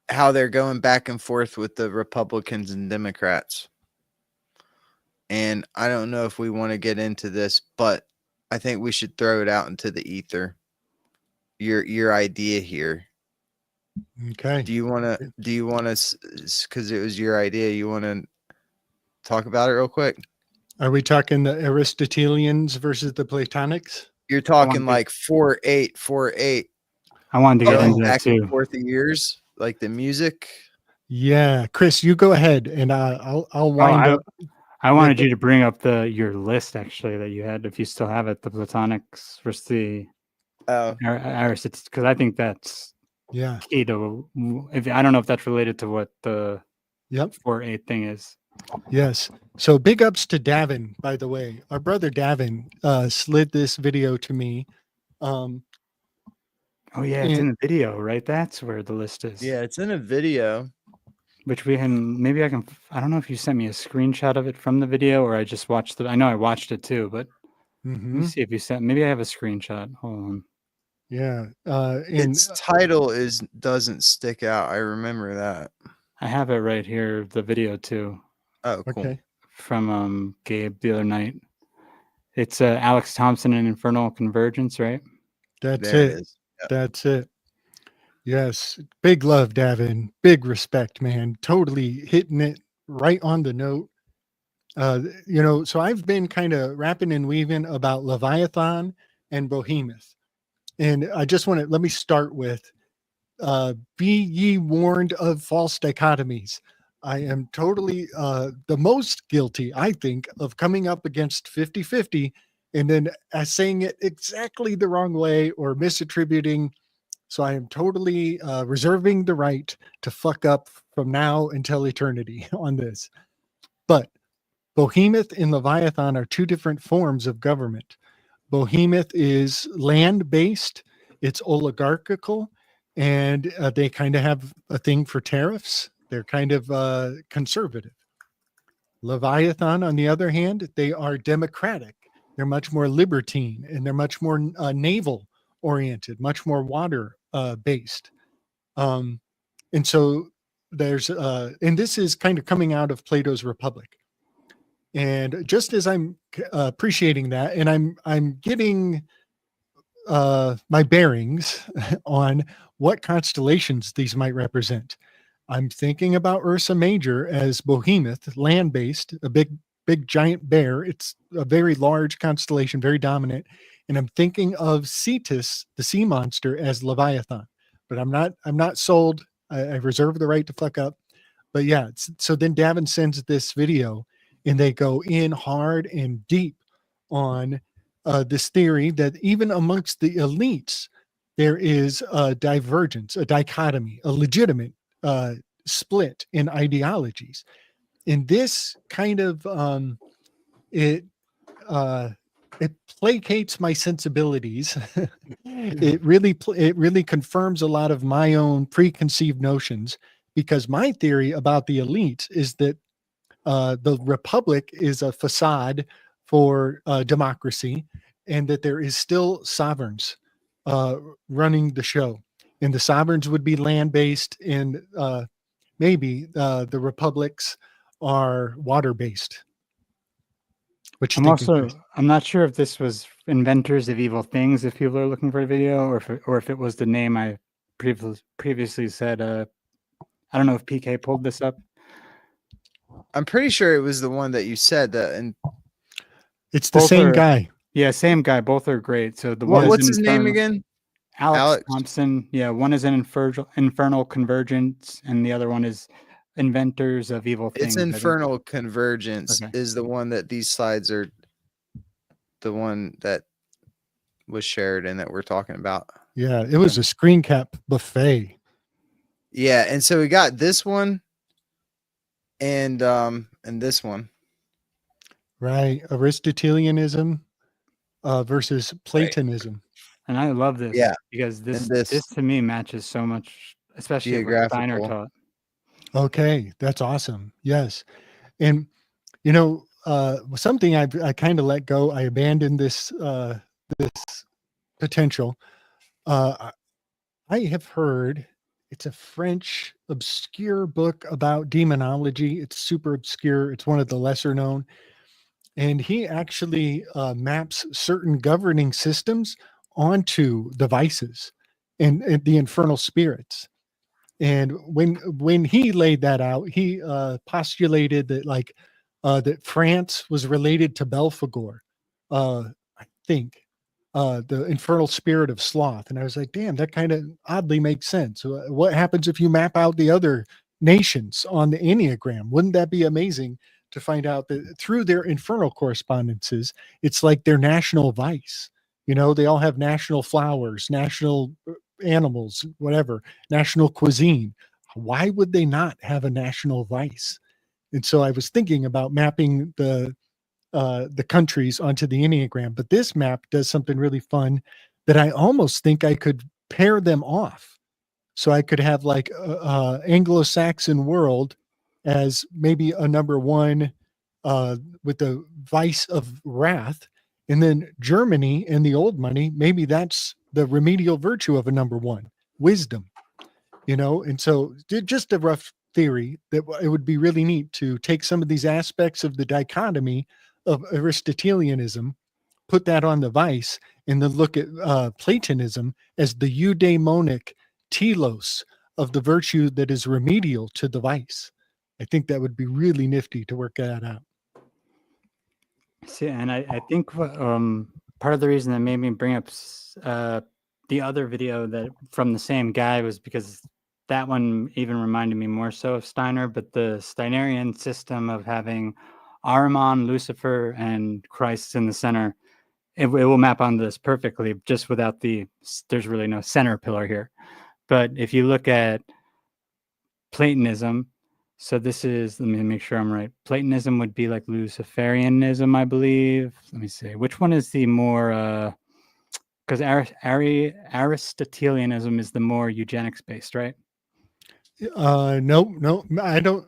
how they're going back and forth with the Republicans and Democrats. And I don't know if we want to get into this, but I think we should throw it out into the ether. Your idea here. Okay. Do you want to, because it was your idea, you want to talk about it real quick? Are we talking the Aristotelians versus the Platonics? You're talking like 4-8, 4-8. I wanted to get Going into that back and too. forth of years, like the music. Yeah. Chris, you go ahead and I'll wind up. I wanted you to bring up your list actually that you had, if you still have it, the Platonics versus the Aristotelians, because I think that's key to. I don't know if that's related to what the 4-8 thing is. Yes. So big ups to Davin, by the way. Our brother Davin slid this video to me. Oh yeah, it's in the video, right? That's where the list is. Yeah, it's in a video. Which I don't know if you sent me a screenshot of it from the video or I just watched it. I know I watched it too, but let me see if you sent, maybe I have a screenshot. Hold on. Yeah. Its title doesn't stick out. I remember that. I have it right here, the video too. Oh, cool. Okay. From Gabe the other night. It's Alex Thompson and Infernal Convergence, right? That's it. Yep. That's it. Yes. Big love, Davin. Big respect, man. Totally hitting it right on the note. So I've been kind of rapping and weaving about Leviathan and Behemoth. And I just let me start with, be ye warned of false dichotomies. I am totally the most guilty, I think, of coming up against 50-50 and then saying it exactly the wrong way or misattributing. So I am totally reserving the right to fuck up from now until eternity on this. But Behemoth and Leviathan are two different forms of government. Behemoth is land-based, it's oligarchical, and they kind of have a thing for tariffs. They're kind of conservative. Leviathan, on the other hand, they are democratic. They're much more libertine, and they're much more naval-oriented, much more water-based. And so there's, and this is kind of coming out of Plato's Republic. And just as I'm appreciating that, and I'm getting my bearings on what constellations these might represent, I'm thinking about Ursa Major as Behemoth, land-based, a big giant bear. It's a very large constellation, very dominant. And I'm thinking of Cetus, the sea monster, as Leviathan. But I'm not sold. I reserve the right to fuck up. But yeah, so then Davin sends this video, and they go in hard and deep on this theory that even amongst the elites, there is a divergence, a dichotomy, a legitimate split in ideologies. And this kind of it placates my sensibilities. It really confirms a lot of my own preconceived notions, because my theory about the elite is that the republic is a facade for democracy, and that there is still sovereigns running the show, and the sovereigns would be land-based, and maybe the republics are water-based. What you think? I'm not sure if this was Inventors of Evil Things, if people are looking for a video, or if it was the name I previously said. I don't know if PK pulled this up. I'm pretty sure it was the one that you said that, and it's the same guy. Yeah, same guy. Both are great. So what's his name again? Alex Thompson. Yeah, one is an Infernal Convergence, and the other one is Inventors of Evil Things. It's Infernal Convergence is the one that these slides are the one that was shared and that we're talking about. Yeah, it was a screen cap buffet. Yeah, and so we got this one and this one. Right. Aristotelianism versus Platonism. And I love this Yeah, because this and this to me matches so much, especially what Steiner geographical. taught. Okay, that's awesome. Yes. And you know, something I kind of let go. I abandoned this this potential. I have heard it's a French obscure book about demonology. It's super obscure. It's one of the lesser known. And he actually maps certain governing systems onto the vices and the infernal spirits. And when he laid that out, he postulated that that France was related to Belphegor, I think, the infernal spirit of sloth. And I was like, damn, that kind of oddly makes sense. What happens if you map out the other nations on the Enneagram? Wouldn't that be amazing to find out that through their infernal correspondences, it's like their national vice? You know, they all have national flowers, national animals, whatever, national cuisine. Why would they not have a national vice? And so I was thinking about mapping the countries onto the Enneagram, but this map does something really fun that I almost think I could pair them off. So I could have like Anglo-Saxon world as maybe a number one with the vice of wrath, and then Germany and the old money, maybe that's the remedial virtue of a number one, wisdom, you know? And so just a rough theory that it would be really neat to take some of these aspects of the dichotomy of Aristotelianism, put that on the vice, and then look at Platonism as the eudaimonic telos of the virtue that is remedial to the vice. I think that would be really nifty to work that out. See, and I think part of the reason that made me bring up the other video that from the same guy was because that one even reminded me more so of Steiner, but the Steinerian system of having Ahriman, Lucifer, and Christ in the center, it will map onto this perfectly, just without there's really no center pillar here. But if you look at Platonism, so this is, let me make sure I'm right. Platonism would be like Luciferianism, I believe. Let me see. Which one is the more, because Aristotelianism is the more eugenics based, right? No, I don't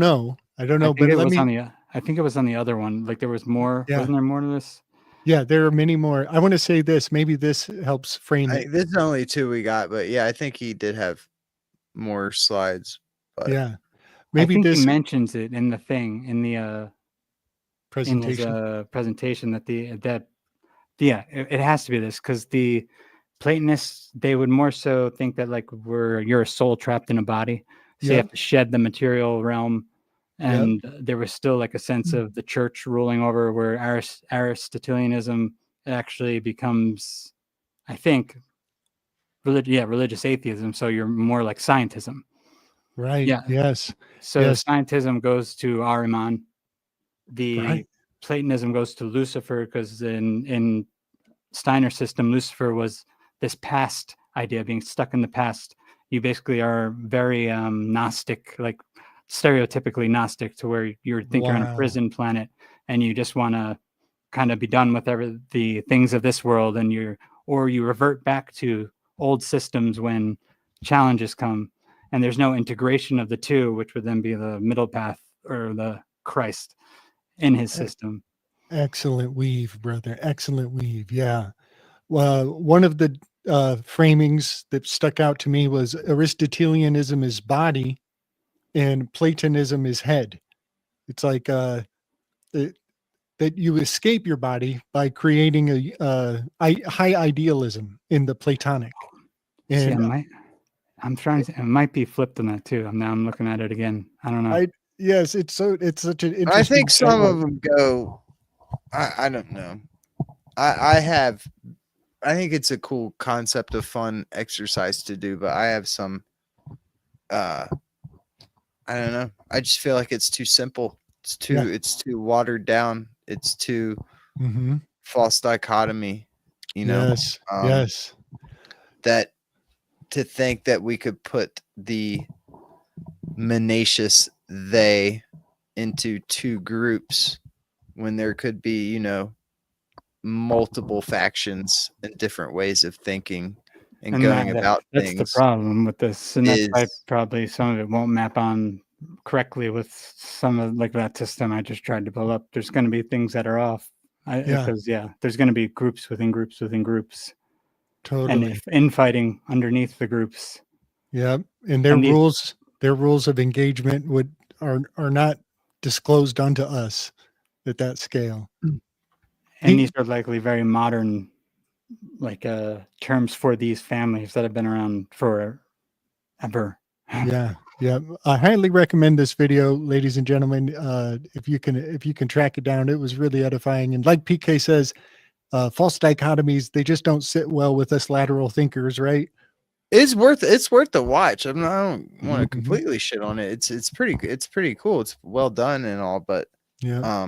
know. I don't know, but let me. I think it was on the other one. Like there was more, Yeah. wasn't there more to this? Yeah, there are many more. I want to say this. Maybe this helps frame it. This is only 2 we got, but yeah, I think he did have more slides. But Yeah, I maybe think he this mentions it in the thing in the in his presentation. presentation that it has to be this because the Platonists, they would more so think that like you're a soul trapped in a body, so you Yep. have to shed the material realm, Yep. and there was still like a sense of the church ruling over, where Aristotelianism actually becomes, I think, religious atheism. So you're more like scientism. Right. Yeah. Yes. So Yes. scientism goes to Ahriman. The Right. Platonism goes to Lucifer because in Steiner's system, Lucifer was this past idea, being stuck in the past. You basically are very Gnostic, like stereotypically Gnostic, to where you think you're on a Wow. prison planet and you just want to kind of be done with the things of this world, and you revert back to old systems when challenges come, and there's no integration of the two, which would then be the middle path or the Christ in his system. Excellent weave, brother. Excellent weave. Yeah. Well, one of the framings that stuck out to me was Aristotelianism is body and Platonism is head. It's like that you escape your body by creating a high idealism in the Platonic. See, And I'm trying to, it might be flipped on that too. Now I'm looking at it again. I don't know. yes, it's such an interesting. I think some segue. of them go. I don't know. I think it's a cool concept of fun exercise to do, but I have some. I don't know. I just feel like it's too simple. It's too watered down. It's too Mhm. false dichotomy, you know, Yes. Yes. that to think that we could put the monacious they into two groups when there could be, you know, multiple factions and different ways of thinking and going about that's the things problem with this, and that's why is probably some of it won't map on correctly with some of like that system I just tried to pull up. There's going to be things that are off, Yeah. because there's going to be groups within groups within groups, and Totally. if infighting underneath the groups. Yeah. And their And these, rules of engagement are not disclosed unto us at that scale. and these are likely very modern, like terms for these families that have been around forever. Yeah. Yeah. I highly recommend this video, ladies and gentlemen. If you can track it down, it was really edifying. And like PK says, false dichotomies, they just don't sit well with us lateral thinkers, right? it's worth the watch. I don't want to Mhm. completely shit on it. It's pretty cool. It's well done and all, but Yeah.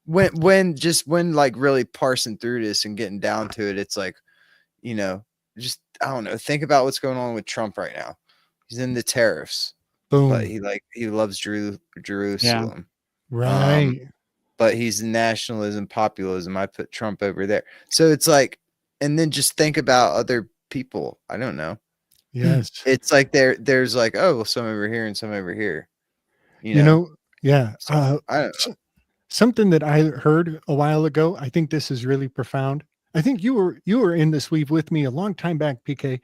when like really parsing through this and getting down to it, it's like, you know, just I don't know, think about what's going on with Trump right now. He's in the tariffs, Boom. but he loves Jerusalem. Right. But he's nationalism, populism. I put Trump over there. So it's like, and then just think about other people. I don't know. Yes. It's like there's like, oh, well, some over here and some over here. You know, yeah. So, I don't know. Something that I heard a while ago, I think this is really profound. I think you were in this weave with me a long time back, PK.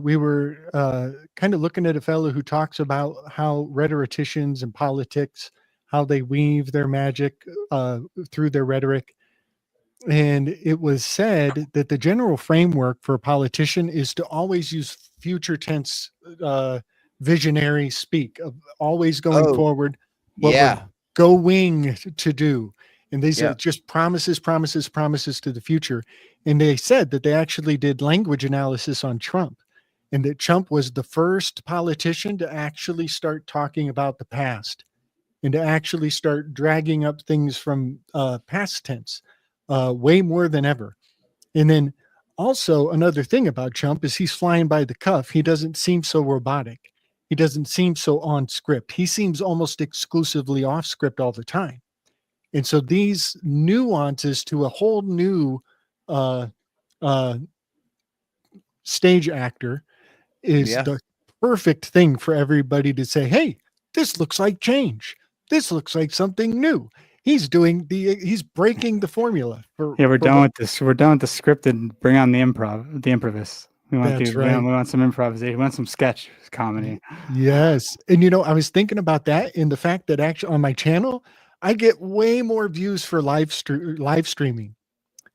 We were kind of looking at a fellow who talks about how rhetoricians and politics, how they weave their magic through their rhetoric. And it was said that the general framework for a politician is to always use future tense visionary speak, of always going forward, what we're going to do. And these are just promises to the future. And they said that they actually did language analysis on Trump, and that Trump was the first politician to actually start talking about the past and to actually start dragging up things from past tense way more than ever. And then also another thing about Trump is he's flying by the cuff. He doesn't seem so robotic. He doesn't seem so on script. He seems almost exclusively off script all the time. And so these nuances to a whole new uh, uh, stage actor is the perfect thing for everybody to say, hey, this looks like change. This looks like something new. He's breaking the formula. We're done with this. We're done with the script and bring on the improvists. We want That's right. We want some improvisation. We want some sketch comedy. Yes. And you know, I was thinking about that in the fact that actually on my channel, I get way more views for live streaming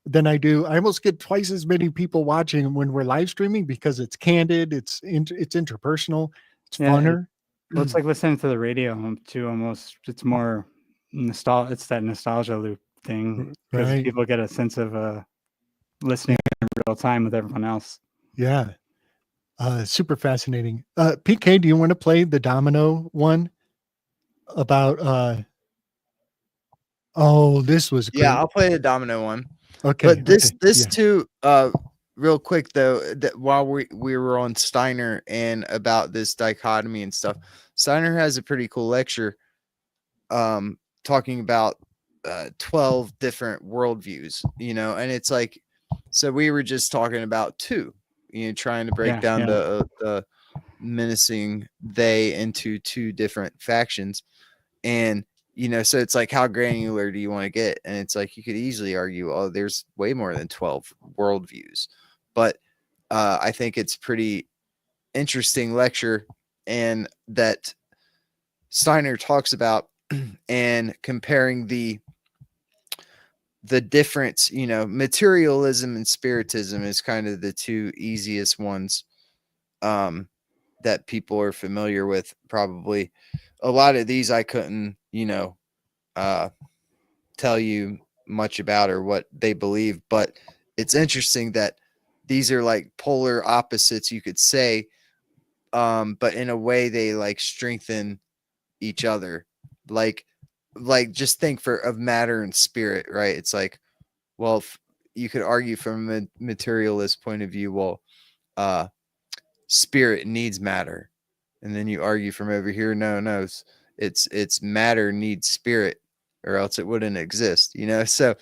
than I do. I almost get twice as many people watching when we're live streaming because it's candid, it's interpersonal, it's funner. Well, it's like listening to the radio too. Almost, it's more nostalgia. It's that nostalgia loop thing because people get a sense of listening in real time with everyone else. Yeah. Super fascinating. PK, do you want to play the domino one about this was great. Yeah, I'll play the domino one. Okay. But this too, real quick though, that while we were on Steiner and about this dichotomy and stuff, Steiner has a pretty cool lecture talking about 12 different worldviews, you know, and it's like, so we were just talking about two, you know, trying to break down the menacing they into two different factions. And you know, so it's like, how granular do you want to get? And it's like, you could easily argue, oh, there's way more than 12 worldviews. But I think it's pretty interesting lecture, and that Steiner talks about and comparing the difference, you know, materialism and spiritism is kind of the two easiest ones that people are familiar with. Probably a lot of these I couldn't, you know, tell you much about or what they believe, but it's interesting that these are like polar opposites, you could say, but in a way they like strengthen each other. Like just think of matter and spirit, right? It's like well, you could argue from a materialist point of view, well, spirit needs matter. And then you argue from over here, no, it's matter needs spirit, or else it wouldn't exist, you know? So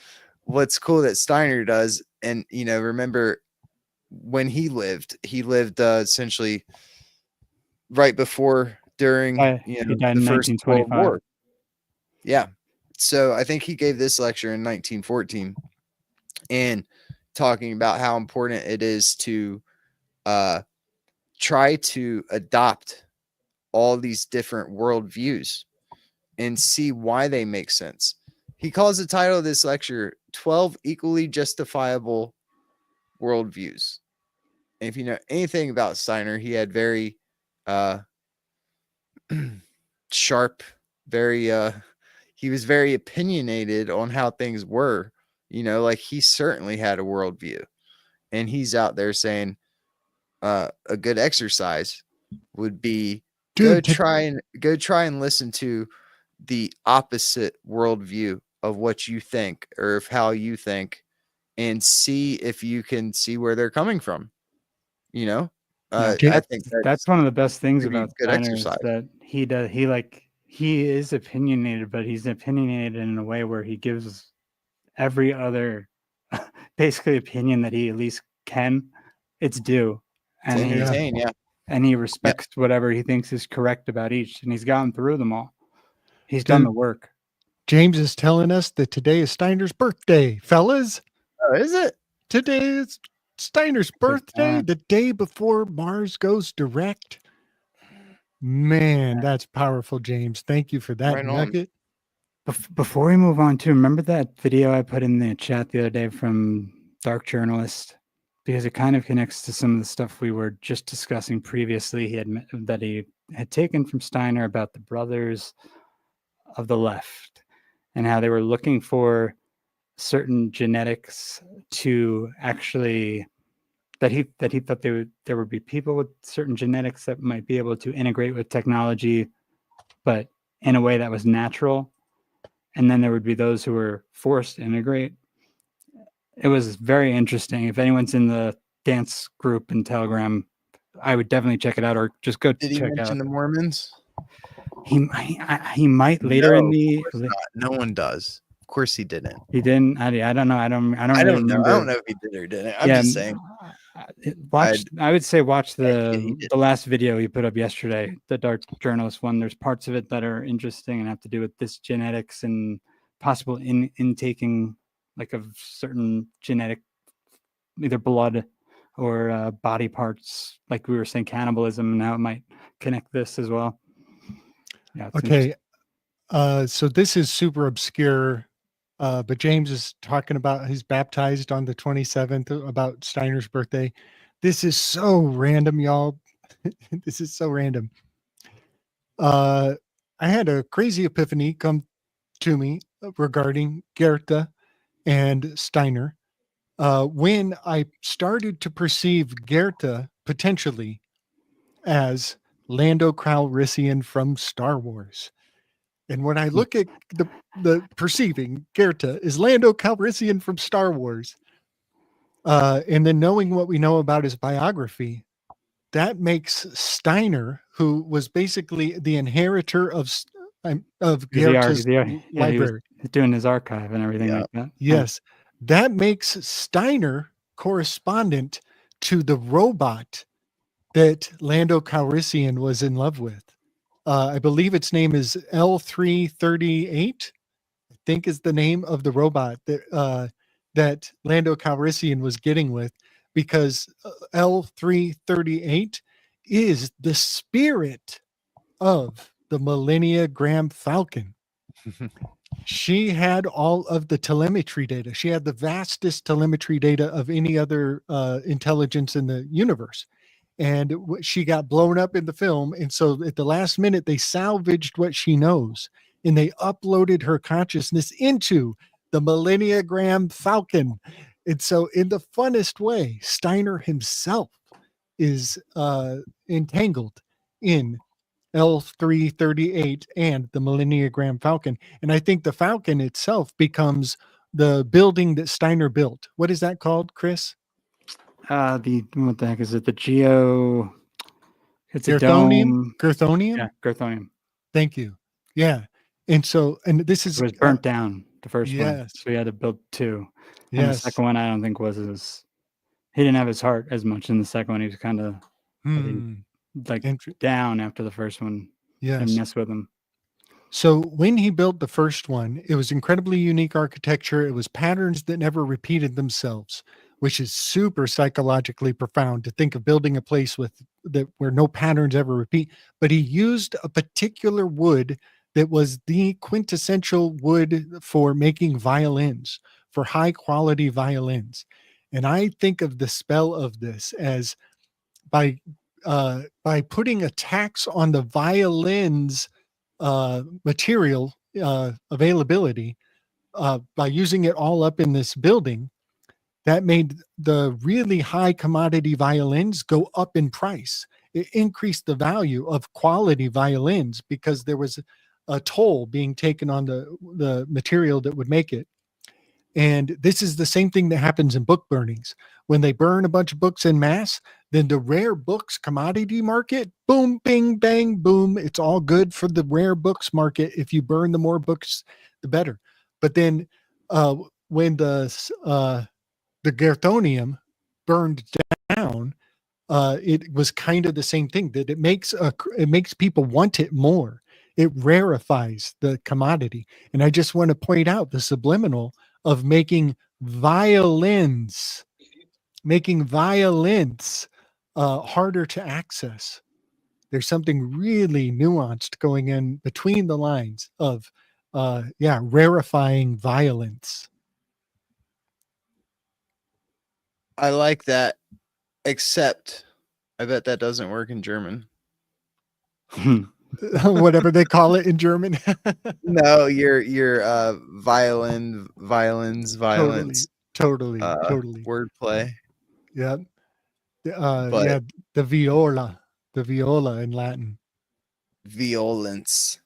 what's cool that Steiner does, and, you know, remember when he lived essentially right before, during, He you know, died the in First World 1925. War. Yeah. So I think he gave this lecture in 1914 and talking about how important it is to try to adopt all these different worldviews and see why they make sense. He calls the title of this lecture 12 Equally Justifiable Worldviews. And if you know anything about Steiner, he had very sharp, very he was very opinionated on how things were. You know, like he certainly had a worldview. And he's out there saying a good exercise would be Dude, go try and listen to the opposite worldview of what you think or of how you think, and see if you can see where they're coming from. You know, Yeah, I think that's one of the best things pretty about good Steiner is exercise. that he is opinionated, but he's opinionated in a way where he gives every other basically opinion that he at least can its due, To and he entertain, yeah. and he respects whatever he thinks is correct about each, and he's gotten through them all. He's done the work. James is telling us that today is Steiner's birthday, fellas. Oh, is it? Today is Steiner's birthday, the day before Mars goes direct. Man, that's powerful, James. Thank you for that Right on. nugget. Before we move on, too, remember that video I put in the chat the other day from Dark Journalist? Because it kind of connects to some of the stuff we were just discussing previously. He had taken from Steiner about the brothers of the left and how they were looking for certain genetics to actually that he thought there would be people with certain genetics that might be able to integrate with technology, but in a way that was natural. And then there would be those who were forced to integrate. It was very interesting. If anyone's in the dance group in Telegram, I would definitely check it out, or just go Did he check mention out. the Mormons? He might later in No, the. of course not. No one does. Of course he didn't. He didn't. I don't know. I don't I really don't know. remember. I don't know if he did or didn't. I'm just saying. I would say watch he the did. last video he put up yesterday, the Dark Journalist one. There's parts of it that are interesting and have to do with this genetics and possible intaking like of certain genetic, either blood or body parts, like we were saying, cannibalism, and how it might connect this as well. Yeah. It's Okay. So this is super obscure, but James is talking about he's baptized on the 27th, about Steiner's birthday. This is so random, y'all. This is so random. I had a crazy epiphany come to me regarding Goethe and Steiner. When I started to perceive Goethe potentially as Lando Calrissian from Star Wars. And when I look at the perceiving Goethe is Lando Calrissian from Star Wars, and then knowing what we know about his biography, that makes Steiner, who was basically the inheritor of Goethe's he library. was doing his archive and everything Yeah. like that. Yes, that makes Steiner correspondent to the robot that Lando Calrissian was in love with. I believe its name is L338. I think is the name of the robot that Lando Calrissian was getting with, because L338 is the spirit of the Millennium Falcon. She had all of the telemetry data. She had the vastest telemetry data of any other intelligence in the universe. And she got blown up in the film. And so at the last minute, they salvaged what she knows and they uploaded her consciousness into the Millennium Falcon. And so in the funnest way, Steiner himself is entangled in L338 and the Millennium Falcon. And I think the Falcon itself becomes the building that Steiner built. What is that called, Chris? What the heck is it? The geo. It's a Girthonium? dome. Girthonium? Yeah, Girthonium. Thank you. Yeah. And this It is was burnt down, the first one. yes. So he had to build 2. And the Yes. second one, I don't think was as. He didn't have his heart as much in the second one. He was kind of like down after the first one. Yes. And mess with him. So when he built the first one, it was incredibly unique architecture. It was patterns that never repeated themselves, which is super psychologically profound to think of building a place where no patterns ever repeat. But he used a particular wood that was the quintessential wood for making violins, for high quality violins. And I think of the spell of this as by putting a tax on the violins material availability by using it all up in this building, that made the really high commodity violins go up in price. It increased the value of quality violins because there was a toll being taken on the material that would make it. And this is the same thing that happens in book burnings. When they burn a bunch of books in mass, then the rare books commodity market, boom, bing, bang, boom. It's all good for the rare books market. If you burn the more books, the better. But then when the Girthonium burned down, it was kind of the same thing, that it makes people want it more. It rarefies the commodity. And I just want to point out the subliminal of making violins harder to access. There's something really nuanced going in between the lines of rarefying violence. I like that, except I bet that doesn't work in German. Whatever they call it in German. No, your violins. Totally. Wordplay. Yeah. But the viola in Latin. Violence.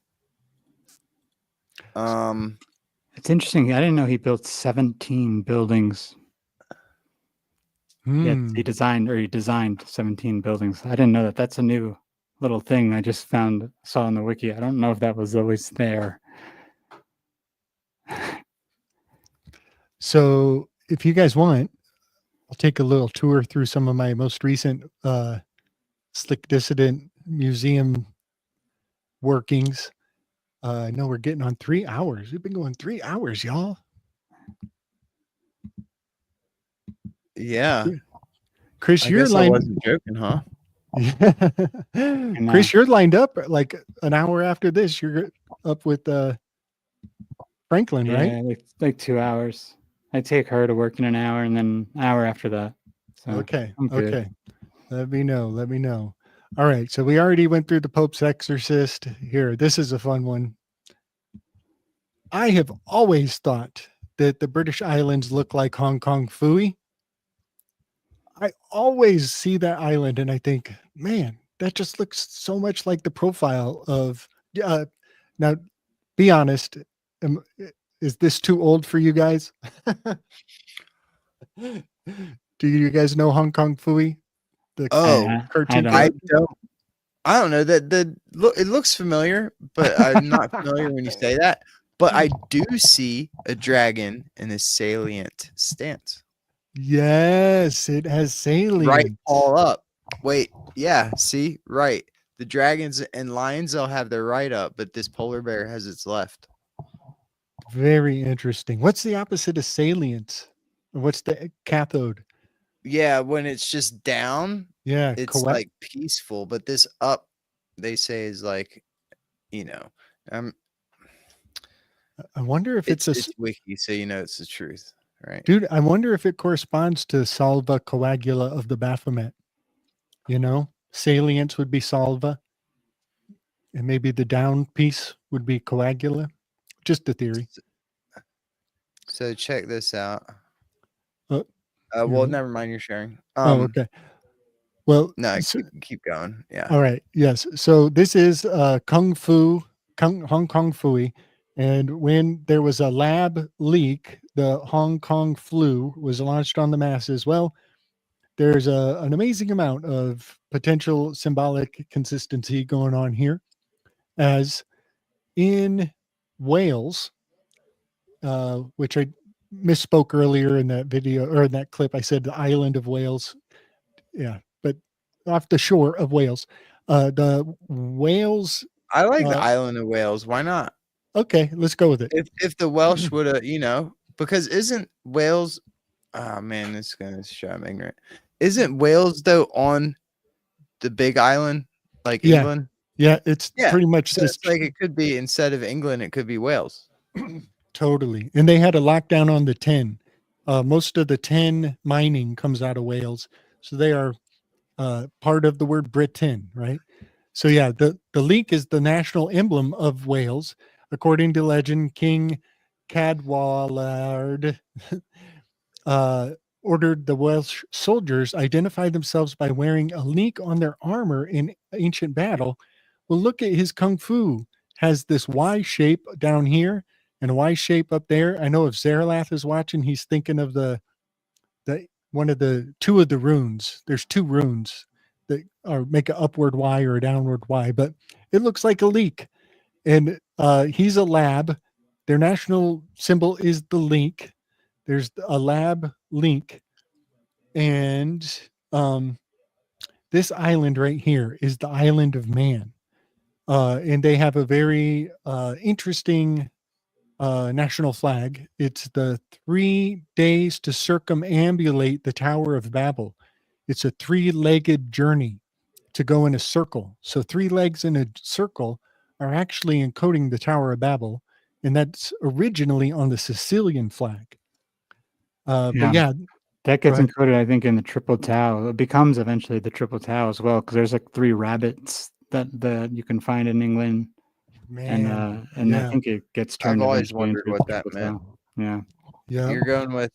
It's interesting. I didn't know he built 17 buildings. He designed 17 buildings. I didn't know that. That's a new little thing I just saw on the wiki. I don't know if that was always there. So if you guys want, I'll take a little tour through some of my most recent Slick Dissident Museum workings. I know we're getting on 3 hours. We've been going 3 hours, y'all. Yeah. Chris, I wasn't joking, huh? Chris, you're lined up like an hour after this. You're up with Franklin, right? Yeah, like 2 hours. I take her to work in an hour and then an hour after that. So okay. I'm good. Okay. Let me know. All right. So we already went through the Pope's Exorcist. Here, this is a fun one. I have always thought that the British Islands look like Hong Kong Fui. I always see that island and I think, man, that just looks so much like the profile of. Now, be honest. Is this too old for you guys? Do you guys know Hong Kong Fui? The cartoon. I don't know that it looks familiar, but I'm not familiar when you say that. But I do see a dragon in a salient stance. Yes, it has salient. Right, all up. Wait, yeah, see, right. The dragons and lions, they'll have their right up, but this polar bear has its left. Very interesting. What's the opposite of salient? What's the cathode? Yeah, when it's just down, yeah, it's like peaceful, but this up, they say, is like, I wonder if it's wiki, so it's the truth, right? Dude, I wonder if it corresponds to salva coagula of the Baphomet. Salience would be salva, and maybe the down piece would be coagula. Just a theory. So check this out. Well, never mind. You're sharing. Okay. Well, no, keep going. Yeah. All right. Yes. So this is Hong Kong Fui, and when there was a lab leak, the Hong Kong flu was launched on the masses. Well, there's an amazing amount of potential symbolic consistency going on here, as in Wales, which I misspoke earlier in that video or in that clip. I said the island of Wales. Yeah, but off the shore of Wales. The Wales. I like the Uh, island of Wales. Why not? Okay, let's go with it. If the Welsh would have, because isn't Wales? Oh man, this is gonna show I'm ignorant. Isn't Wales though on the big island like Yeah. England? Yeah, it's Yeah. pretty much So this. it's like it could be instead of England, it could be Wales. Totally. And they had a lockdown on the 10. Most of the 10 mining comes out of Wales. So they are part of the word Britain, right? So yeah, the leek is the national emblem of Wales. According to legend, King Cadwallard ordered the Welsh soldiers identify themselves by wearing a leek on their armor in ancient battle. Well, look at his kung fu. Has this Y shape down here and a Y shape up there. I know if Zarelath is watching, he's thinking of the one of the two of the runes. There's two runes that are make an upward Y or a downward Y, but it looks like a leek. And he's a lab. Their national symbol is the link. There's a lab link. And this island right here is the island of man. And they have a very interesting national flag. It's the 3 days to circumambulate the Tower of Babel. It's a 3-legged journey to go in a circle. So 3 legs in a circle are actually encoding the Tower of Babel, and that's originally on the Sicilian flag. But yeah, that go gets ahead. encoded, I think, in the triple tau. It becomes eventually the triple tau as well, because there's like 3 rabbits that you can find in England, Man, and I yeah, think it gets I've turned always eventually into wondered what that triple meant. tau. Yeah. yeah. You're going with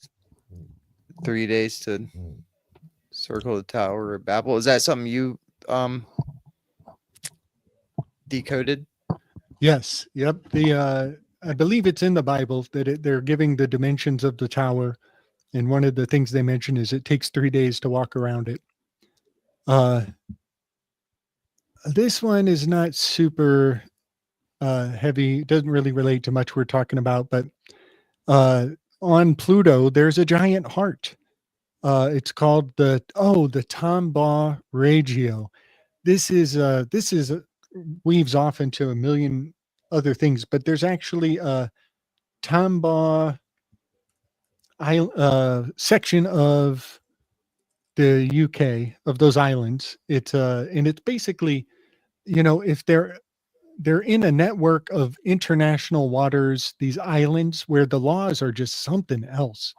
3 days to circle the Tower of Babel. Is that something you decoded? Yes. Yep. The I believe it's in the Bible that they're giving the dimensions of the tower, and one of the things they mention is it takes 3 days to walk around it. This one is not super heavy. It doesn't really relate to much we're talking about, but on Pluto, there's a giant heart. It's called the Tombaugh Regio. This is weaves off into a million other things, but there's actually a Tombaugh section of the UK of those islands. It's and it's basically, if they're in a network of international waters, these islands where the laws are just something else.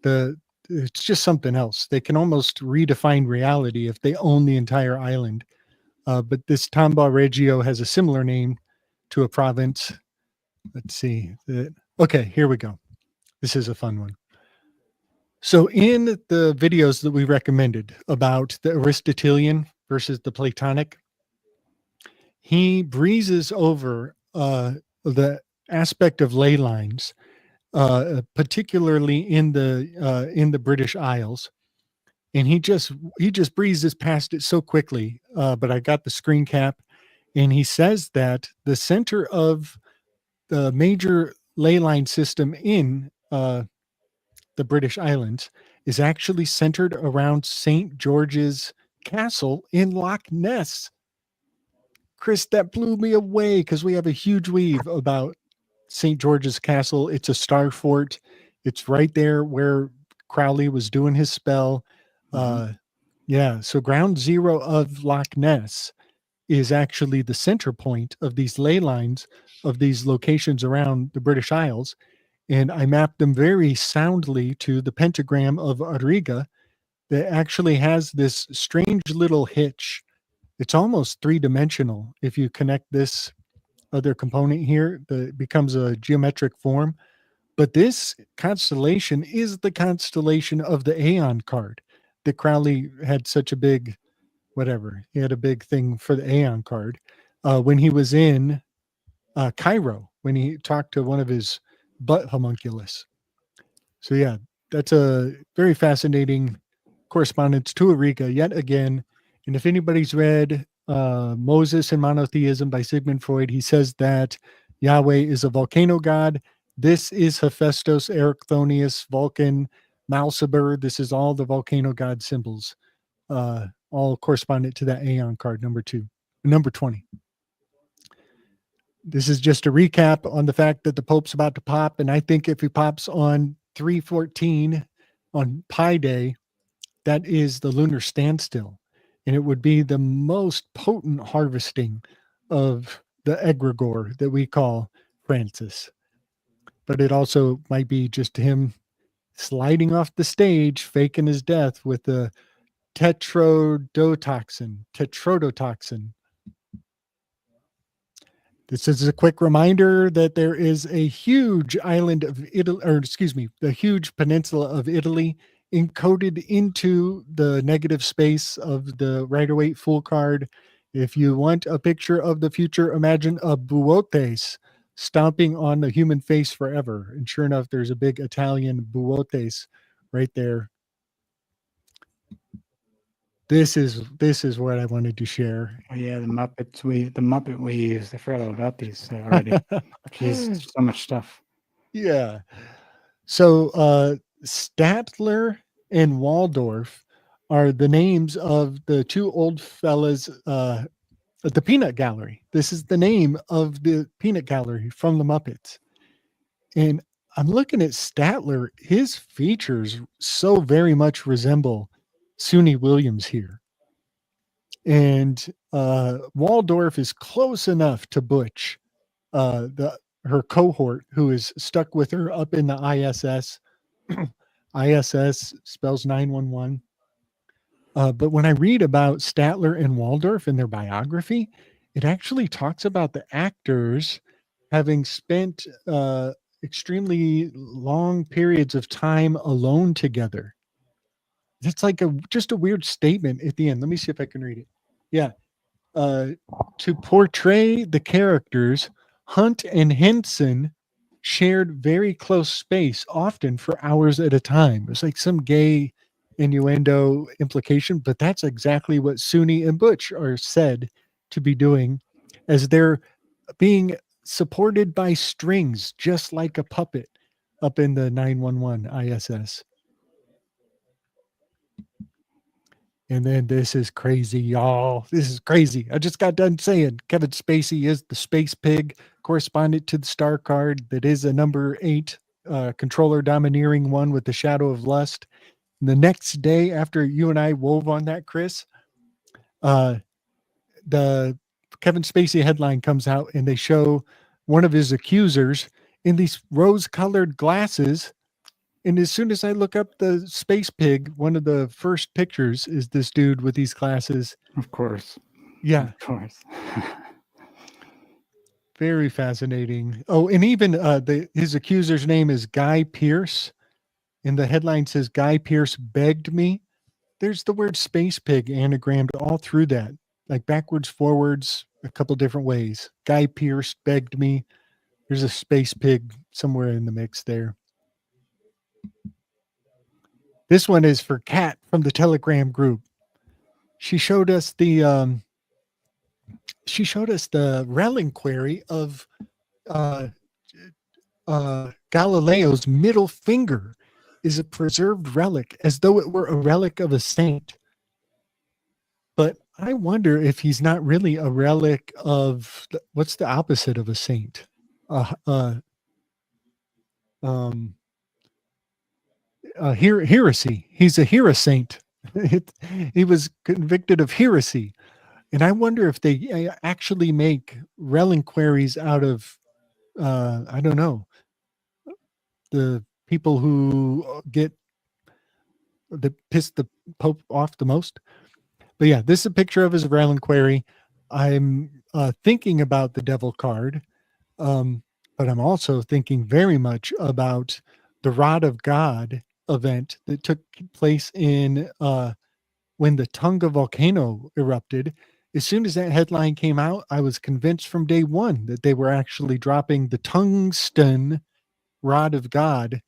It's just something else. They can almost redefine reality if they own the entire island. But this Tombaugh Regio has a similar name to a province. Let's see. Okay, here we go. This is a fun one. So in the videos that we recommended about the Aristotelian versus the Platonic, he breezes over the aspect of ley lines, particularly in the British Isles, and he just breezes past it so quickly. But I got the screen cap, and he says that the center of the major ley line system in the British Islands is actually centered around St. George's Castle in Loch Ness. Chris, that blew me away because we have a huge weave about St. George's Castle. It's a star fort. It's right there where Crowley was doing his spell. Yeah, so ground zero of Loch Ness is actually the center point of these ley lines of these locations around the British Isles. And I mapped them very soundly to the pentagram of Auriga that actually has this strange little hitch. It's almost 3-dimensional. If you connect this other component here, it becomes a geometric form. But this constellation is the constellation of the Aeon card that Crowley had such a big, he had a big thing for the Aeon card when he was in Cairo, when he talked to one of his butt homunculus. So yeah, that's a very fascinating correspondence to Eureka yet again. And if anybody's read Moses and Monotheism by Sigmund Freud, he says that Yahweh is a volcano god. This is Hephaestus, Erichthonius, Vulcan, Mouseber. This is all the volcano god symbols, all correspondent to that Aeon card, number 20. This is just a recap on the fact that the Pope's about to pop. And I think if he pops on 3/14 on Pi Day, that is the lunar standstill. And it would be the most potent harvesting of the egregore that we call Francis. But it also might be just him sliding off the stage, faking his death with the tetrodotoxin. This is a quick reminder that there is a huge island of Italy, or excuse me, the huge peninsula of Italy encoded into the negative space of the Rider-Waite Fool card. If you want a picture of the future, imagine a buotes stomping on the human face forever. And sure enough, there's a big Italian buotes right there. This is what I wanted to share. Oh yeah, the Muppet weaves. I forgot all about these already. Jeez, so much stuff. Yeah. So Statler and Waldorf are the names of the two old fellas at the Peanut Gallery. This is the name of the Peanut Gallery from the Muppets. And I'm looking at Statler. His features so very much resemble Suni Williams here. And Waldorf is close enough to Butch, her cohort, who is stuck with her up in the ISS. ISS spells 911. But when I read about Statler and Waldorf in their biography, it actually talks about the actors having spent extremely long periods of time alone together. It's like just a weird statement at the end. Let me see if I can read it. Yeah. To portray the characters, Hunt and Henson shared very close space, often for hours at a time. It was like some gay innuendo implication, but that's exactly what Suni and Butch are said to be doing, as they're being supported by strings, just like a puppet up in the 911 ISS. And then this is crazy, y'all. This is crazy. I just got done saying Kevin Spacey is the space pig correspondent to the star card. That is a number 8 controller domineering one with the shadow of lust. And the next day after you and I wove on that, Chris, the Kevin Spacey headline comes out and they show one of his accusers in these rose-colored glasses. And as soon as I look up the space pig, one of the first pictures is this dude with these glasses. Of course. Yeah. Of course. Very fascinating. Oh, and even his accuser's name is Guy Pearce. And the headline says, Guy Pearce begged me. There's the word space pig anagrammed all through that, like backwards, forwards, a couple different ways. Guy Pearce begged me. There's a space pig somewhere in the mix there. This one is for Kat from the Telegram group. She showed us the reliquary of Galileo's middle finger is a preserved relic, as though it were a relic of a saint. But I wonder if he's not really a relic of what's the opposite of a saint? Heresy. He's a heresy. He was convicted of heresy. And I wonder if they actually make reliquaries out of, I don't know, the people who piss the Pope off the most. But yeah, this is a picture of his reliquary. I'm thinking about the devil card, but I'm also thinking very much about the Rod of God event that took place in when the Tonga volcano erupted. As soon as that headline came out, I was convinced from day one that they were actually dropping the tungsten Rod of God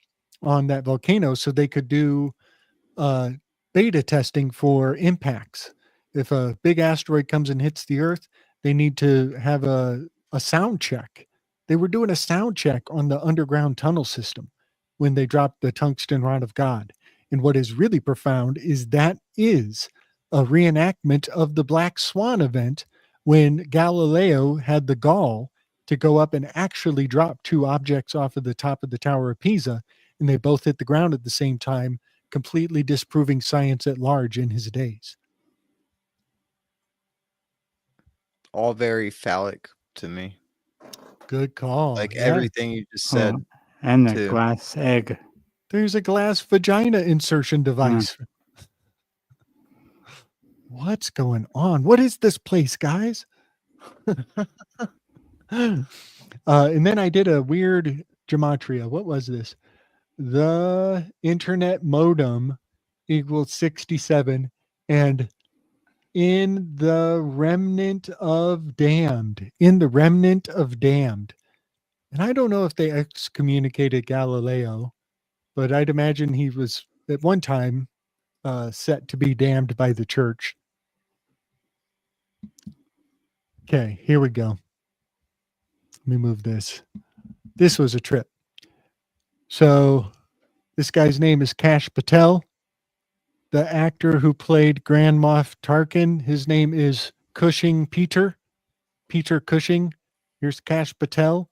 on that volcano so they could do beta testing for impacts. If a big asteroid comes and hits the Earth, they need to have a sound check. They were doing a sound check on the underground tunnel system when they dropped the tungsten rod of God. And what is really profound is that is a reenactment of the Black Swan event when Galileo had the gall to go up and actually drop two objects off of the top of the Tower of Pisa, and they both hit the ground at the same time, completely disproving science at large in his days. All very phallic to me. Good call. Like Yeah. everything you just said. Oh, and the too. glass egg. There's a glass vagina insertion device. What's going on? What is this place, guys? And then I did a weird gematria. What was this? The internet modem equals 67, and in the remnant of damned. And I don't know if they excommunicated Galileo, but I'd imagine he was at one time set to be damned by the church. Okay, here we go. Let me move this. This was a trip. So this guy's name is Kash Patel. The actor who played Grand Moff Tarkin, his name is Cushing Peter Cushing. Here's Kash Patel.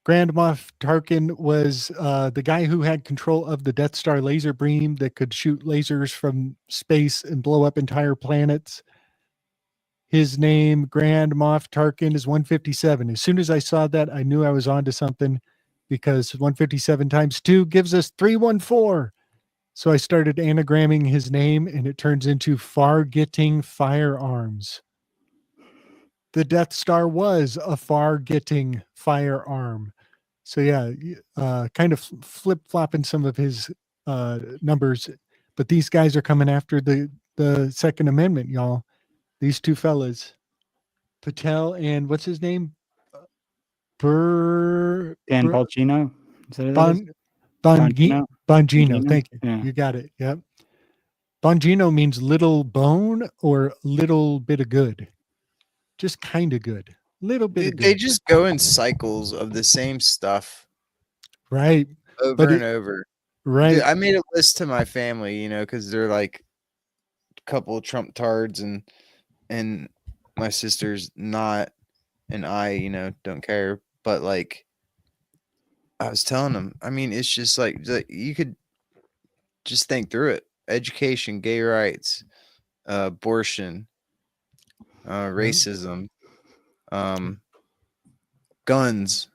Grand Moff Tarkin was the guy who had control of the Death Star laser beam that could shoot lasers from space and blow up entire planets. His name, Grand Moff Tarkin, is 157. As soon as I saw that, I knew I was onto something because 157 times 2 gives us 314. So I started anagramming his name, and it turns into Far-Getting Firearms. The Death Star was a far-getting firearm. So yeah, kind of flip-flopping some of his numbers. But these guys are coming after the Second Amendment, y'all. These two fellas, Patel and what's his name? Dan Bongino. Is that what it is? Bongino. Bongino? Thank you. Yeah. You got it. Yep. Bongino means little bone or little bit of good. Just kind of good. Little bit of good. They just go in cycles of the same stuff. Right. Over and over. Right. Dude, I made a list to my family, because they're like a couple of Trump tards and my sister's not, and I, don't care. But like I was telling them, it's just like you could just think through it. Education, gay rights, abortion, racism, guns,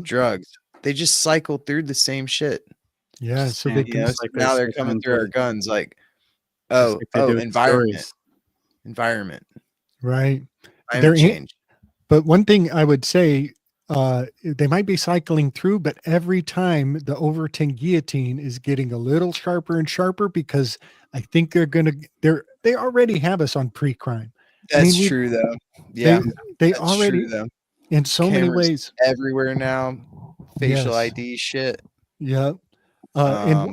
drugs. They just cycle through the same shit. Yeah. So they can, so now they're coming through our guns like, environment. Right. Climate change. But one thing I would say, they might be cycling through, but every time the Overton guillotine is getting a little sharper and sharper because I think they already have us on pre-crime. That's true though. Yeah. They already, in so many ways, everywhere now, facial ID shit. Yeah. Yeah,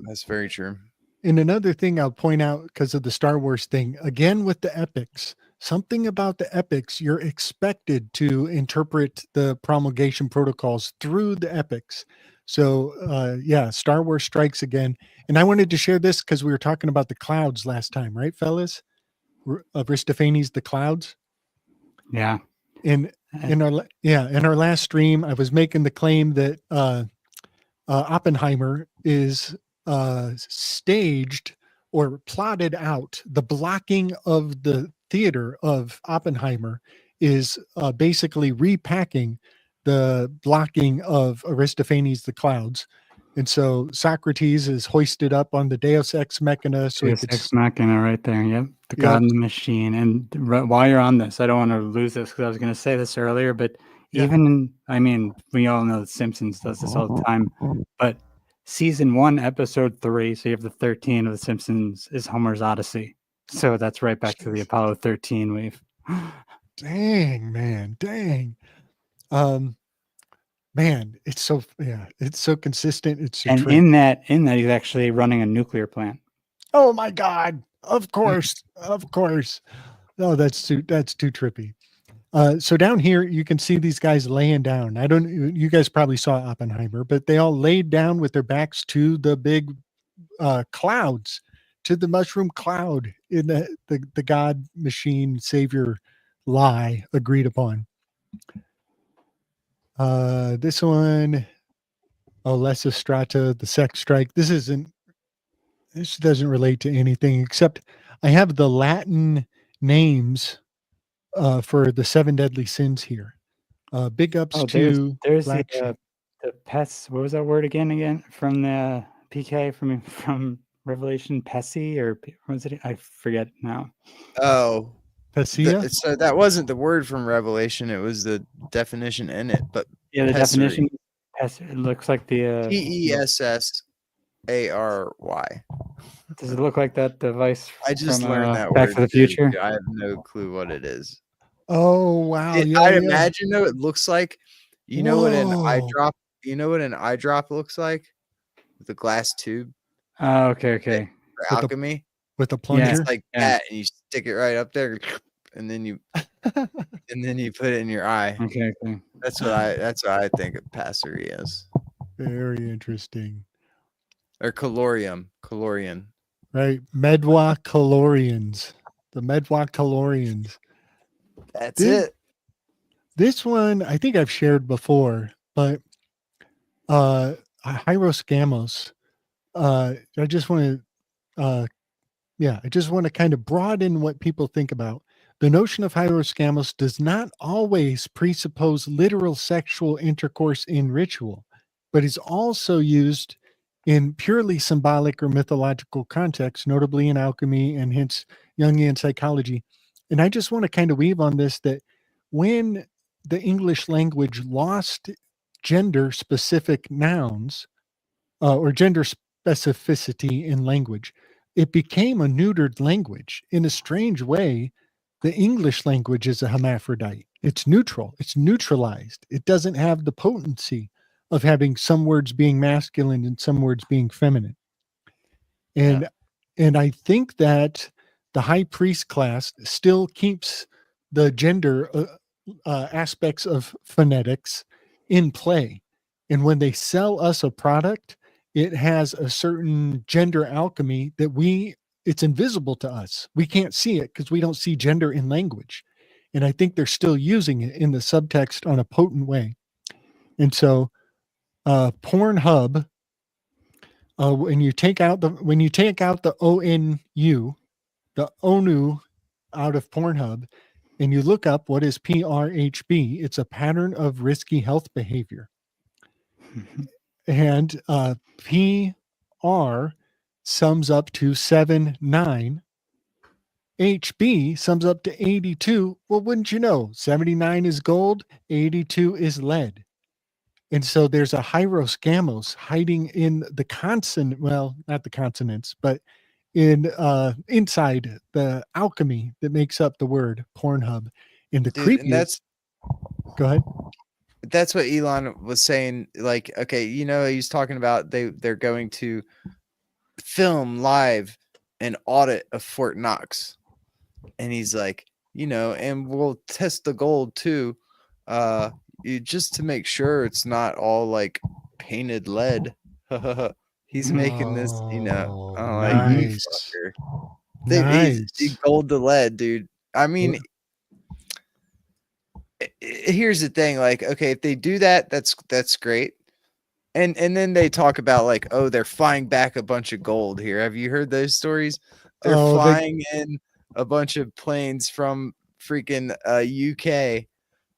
that's very true. And another thing I'll point out because of the Star Wars thing, again with the epics, something about the epics, you're expected to interpret the promulgation protocols through the epics. So Star Wars strikes again. And I wanted to share this because we were talking about the clouds last time, right, fellas? Aristophanes, the clouds. Yeah. In our last stream, I was making the claim that Oppenheimer is staged or plotted out. The blocking of the theater of Oppenheimer is basically repacking the blocking of Aristophanes the clouds. And so Socrates is hoisted up on the Deus Ex Machina. So Deus Ex Machina right there. Yep. The God and the machine. And while you're on this, I don't want to lose this because I was going to say this earlier, but we all know that Simpsons does this all the time, but season 1, episode 3, so you have the 13 of the Simpsons is Homer's Odyssey. So that's right back to the Apollo 13 wave. Dang, man. Dang. Man, it's so it's so consistent. It's a And trick. in that he's actually running a nuclear plant. Oh my God! Of course, of course. Oh, that's too trippy. So down here you can see these guys laying down. I don't. You guys probably saw Oppenheimer, but they all laid down with their backs to the big clouds, to the mushroom cloud in the God machine savior lie agreed upon. This one, Lessa Strata, the sex strike. This doesn't relate to anything except I have the Latin names for the 7 deadly sins here. Big ups Oh, to there's Black Sheep. the pest. What was that word again? From the PK from Revelation, Pessy or what was it? I forget now. Oh, Passia. so that wasn't the word from Revelation. It was the definition in it. But Yeah, the pessary. definition. It looks like the Pessary. Does it look like that device I just from learned that Back word to the too. Future? I have no clue what it is. Oh wow! I'd imagine though it looks like, you know what an eye Whoa. drop. You know what an eye drop looks like, with a glass tube Oh, okay. for With the alchemy. with the It's plunger. like that, and you stick it right up there, and then you put it in your eye. Okay. That's what I think of pessary is, Very interesting. or calorian. Right. Medwa calorians. The Medwa calorians. That's This, it. this one I think I've shared before, but Hyros Gamos. I just want to I just want to kind of broaden what people think about. The notion of Hyros Gamos does not always presuppose literal sexual intercourse in ritual, but is also used in purely symbolic or mythological contexts, notably in alchemy and hence Jungian psychology. And I just want to kind of weave on this that when the English language lost gender specific nouns or gender specificity in language, it became a neutered language. In a strange way, the English language is a hermaphrodite. It's neutral, it's neutralized. It doesn't have the potency of having some words being masculine and some words being feminine. And I think that the high priest class still keeps the gender aspects of phonetics in play. And when they sell us a product, it has a certain gender alchemy that it's invisible to us. We can't see it because we don't see gender in language. And I think they're still using it in the subtext on a potent way. And so Pornhub, when you take out the ONU, the ONU out of Pornhub, and you look up what is PRHB, it's a pattern of risky health behavior. And PR sums up to 79. HB sums up to 82. Well, wouldn't you know? 79 is gold, 82 is lead. And so there's a Hyros Gamos hiding in the consonant, well, not the consonants, but in inside the alchemy that makes up the word Pornhub. In the creepiest. Go ahead. That's what Elon was saying. Like, okay, he's talking about they're going to film live an audit of Fort Knox, and he's like, and we'll test the gold too, just to make sure it's not all like painted lead. He's making this, like, you fucker. He's gold to lead, dude. I mean, here's the thing, like, okay, if they do that, that's great. And then they talk about like, oh, they're flying back a bunch of gold here. Have you heard those stories? They're flying in a bunch of planes from freaking UK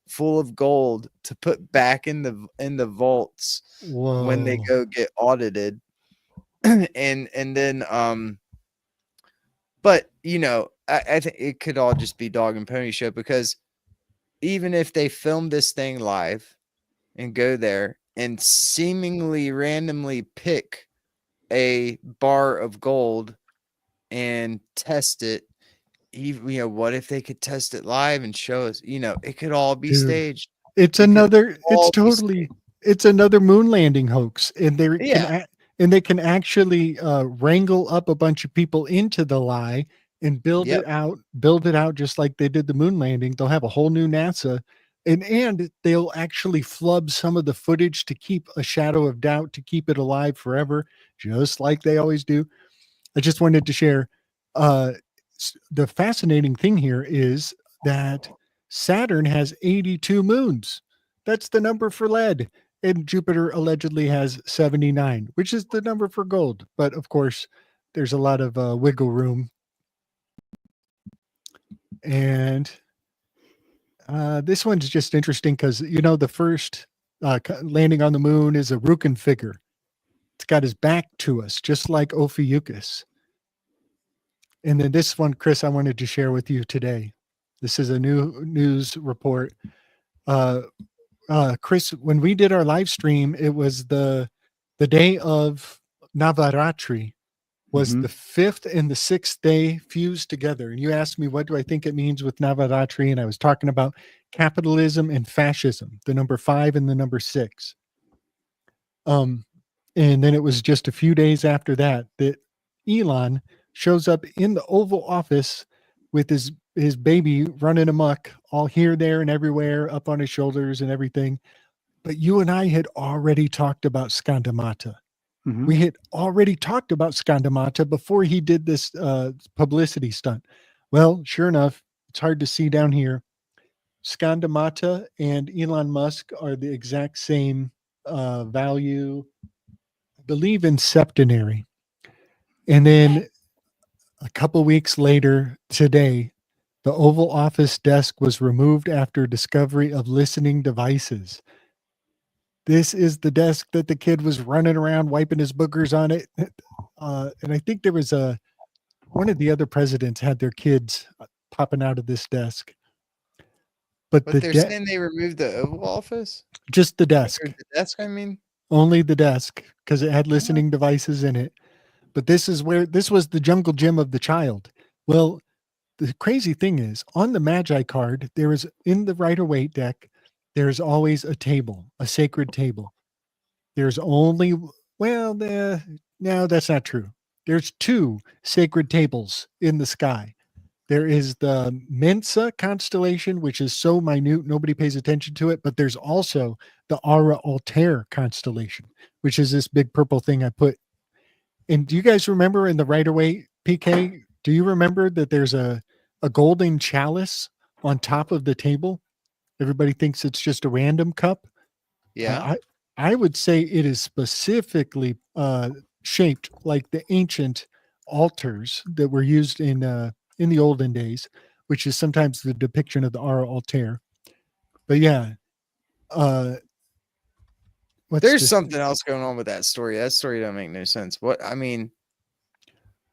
full of gold to put back in the vaults when they go get audited. and then but I think it could all just be dog and pony show, because even if they film this thing live and go there and seemingly randomly pick a bar of gold and test it, what if they could test it live and show us, it could all be staged. It's totally it's another moon landing hoax, and Yeah. they can actually wrangle up a bunch of people into the lie and build Yep. it out just like they did the moon landing. They'll have a whole new NASA, and they'll actually flub some of the footage to keep a shadow of doubt, to keep it alive forever, just like they always do. I just wanted to share. The fascinating thing here is that Saturn has 82 moons. That's the number for lead. And Jupiter allegedly has 79, which is the number for gold. But of course, there's a lot of wiggle room. And this one's just interesting because, the first landing on the moon is a Rukin figure. It's got his back to us, just like Ophiuchus. And then this one, Chris, I wanted to share with you today. This is a new news report. Chris, when we did our live stream, it was the day of Navaratri, was the 5th and the 6th day fused together. And you asked me, what do I think it means with Navaratri? And I was talking about capitalism and fascism, the number 5 and the number 6. And then it was just a few days after that Elon shows up in the Oval Office with his baby running amok, all here, there, and everywhere, up on his shoulders and everything. But you and I had already talked about Skandamata. We had already talked about Skandamata before he did this publicity stunt. Well, sure enough, it's hard to see down here. Skandamata and Elon Musk are the exact same value, I believe, in septenary. And then a couple weeks later, today, the Oval Office desk was removed after discovery of listening devices. This is the desk that the kid was running around wiping his boogers on it. And I think there was one of the other presidents had their kids popping out of this desk. But they're saying they removed the Oval Office? Just the desk. Or the desk, I mean? Only the desk, because it had listening devices in it. But this was the jungle gym of the child. Well, the crazy thing is, on the Magi card, there is, in the Rider-Waite deck, there's always a table, a sacred table. There's only, no, that's not true. There's 2 sacred tables in the sky. There is the Mensa constellation, which is so minute, nobody pays attention to it. But there's also the Ara Altair constellation, which is this big purple thing I put. And do you guys remember in the Rider-Waite PK, do you remember that there's a golden chalice on top of the table? Everybody thinks it's just a random cup. Yeah. I would say it is specifically shaped like the ancient altars that were used in the olden days, which is sometimes the depiction of the Ara Altair. But yeah, there's something else going on with that story. That story don't make no sense.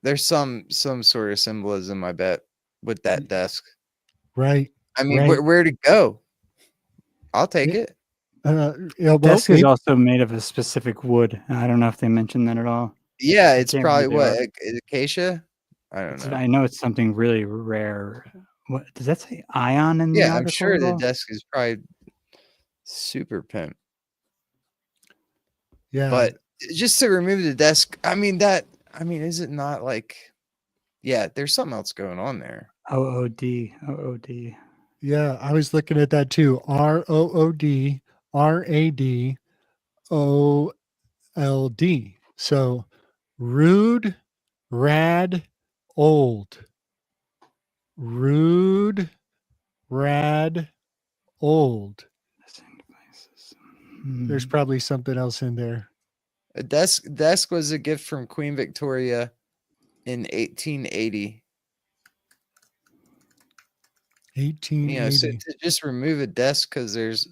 There's some sort of symbolism, I bet, with that desk. Right. I mean, where to go? I'll take it. Desk is also made of a specific wood. I don't know if they mentioned that at all. Yeah, it's probably what, acacia? I don't know. I know it's something really rare. What does that say? Ion in the article? I'm sure the desk is probably super pimp. Yeah. But just to remove the desk, is it not like, yeah, there's something else going on there. OOD. Yeah, I was looking at that too. ROOD RADOLD. So rude, rad, old. Rude, rad, old. There's probably something else in there. A desk was a gift from Queen Victoria in 1880. 1880. So to just remove a desk because there's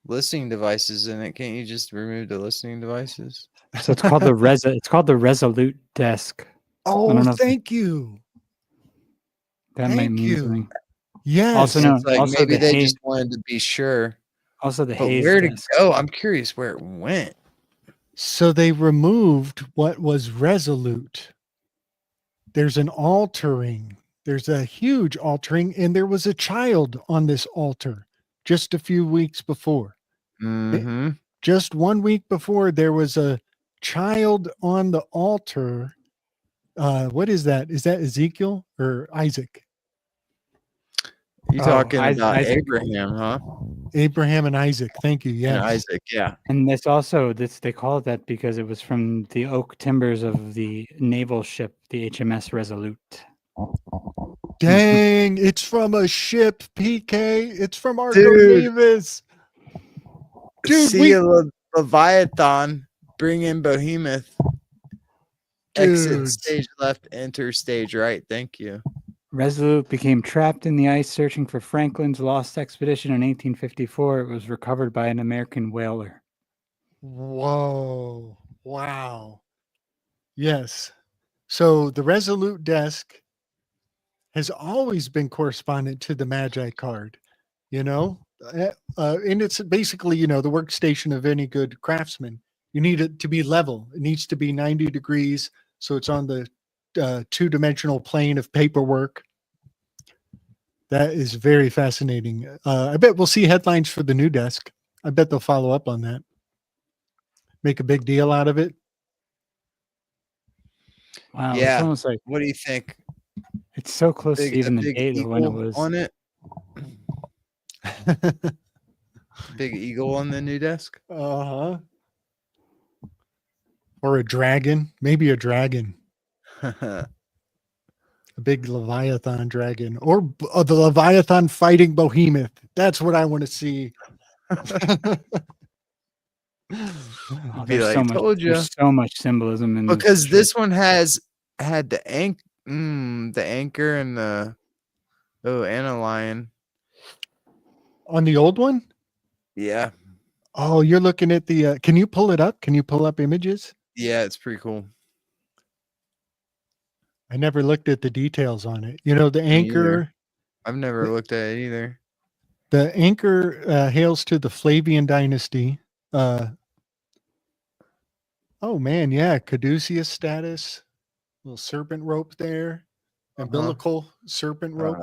listening devices in it, can't you just remove the listening devices? So it's called the Resolute desk. Oh, thank you. That might mean something. Yes. Also, maybe they just wanted to be sure. Also, the but Hayes where desk. to go? I'm curious where it went. So they removed what was resolute. There's an altering. There's a huge altering, and there was a child on this altar just a few weeks before. Mm-hmm. just 1 week before, there was a child on the altar. What is that? Is that Ezekiel or Isaac? You Oh, talking about Isaac. Abraham, huh? Abraham and Isaac. Thank you. And Yes. Isaac, yeah. And this also they call it that because it was from the oak timbers of the naval ship, the HMS Resolute. Dang, it's from a ship, PK. It's from Arco Dude. Davis. Dude, See a Leviathan, bring in Behemoth. Exit Dudes. stage left, enter stage right. Thank you. Resolute became trapped in the ice searching for Franklin's lost expedition in 1854. It was recovered by an American whaler. Whoa. Wow. Yes. So the Resolute desk has always been correspondent to the Magi card, you know? And it's basically, you know, the workstation of any good craftsman. You need it to be level. It needs to be 90 degrees. So it's on the two-dimensional plane of paperwork. That is very fascinating. I bet we'll see headlines for the new desk. I bet they'll follow up on that. Make a big deal out of it. Wow, Yeah. it's almost like What do you think? it's so close Big, to even a the big date of when it eagle was. on it. Big eagle on the new desk. Uh-huh. Or a dragon. Maybe a dragon. A big Leviathan dragon. Or the Leviathan fighting Behemoth. That's what I want to see. Oh, Be there's like, so much. told ya. There's so much symbolism in Because ship. this one had the anchor and the and a lion. On the old one? Yeah. Oh, you're looking at the can you pull it up? Can you pull up images? Yeah, it's pretty cool. I never looked at the details on it. You know, the Me either. anchor, I've never looked at it either. the anchor hails to the Flavian dynasty. Oh man, yeah, caduceus status, little serpent rope there, umbilical serpent rope.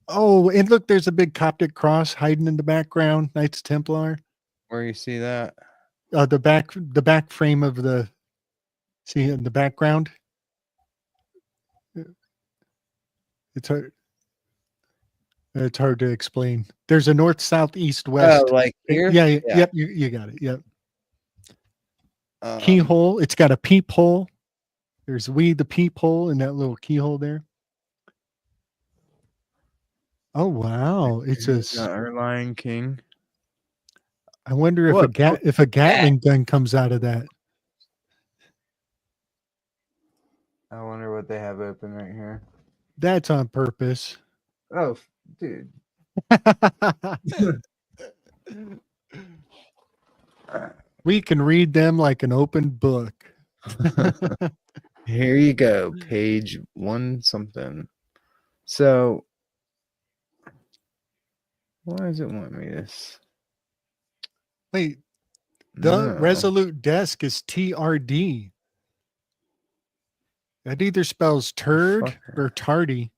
Oh, and look, there's a big Coptic cross hiding in the background. Knights Templar. Where you see that? The back frame of the, see in the background. It's hard. It's hard to explain. There's a north, south, east, west. Oh, like here? Yeah. Yep. You got it. Yep. Um, Keyhole. It's got a peephole. There's the peephole in that little keyhole there. Oh wow! It's our Lion King. I wonder if a Gatling gun comes out of that. I wonder what they have open right here. That's on purpose. Oh, dude. We can read them like an open book. Here you go, page 1 something. So, why does it want me this? Wait, the No. Resolute desk is TRD. That either spells turd or tardy.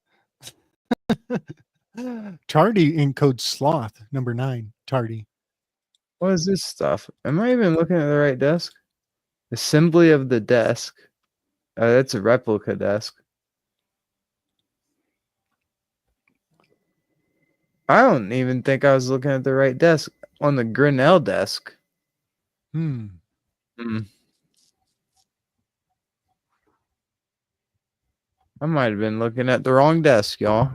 Tardy encodes sloth, number 9. Tardy. What is this stuff? Am I even looking at the right desk? Assembly of the desk. Oh, that's a replica desk. I don't even think I was looking at the right desk on the Grinnell desk. I might have been looking at the wrong desk, y'all.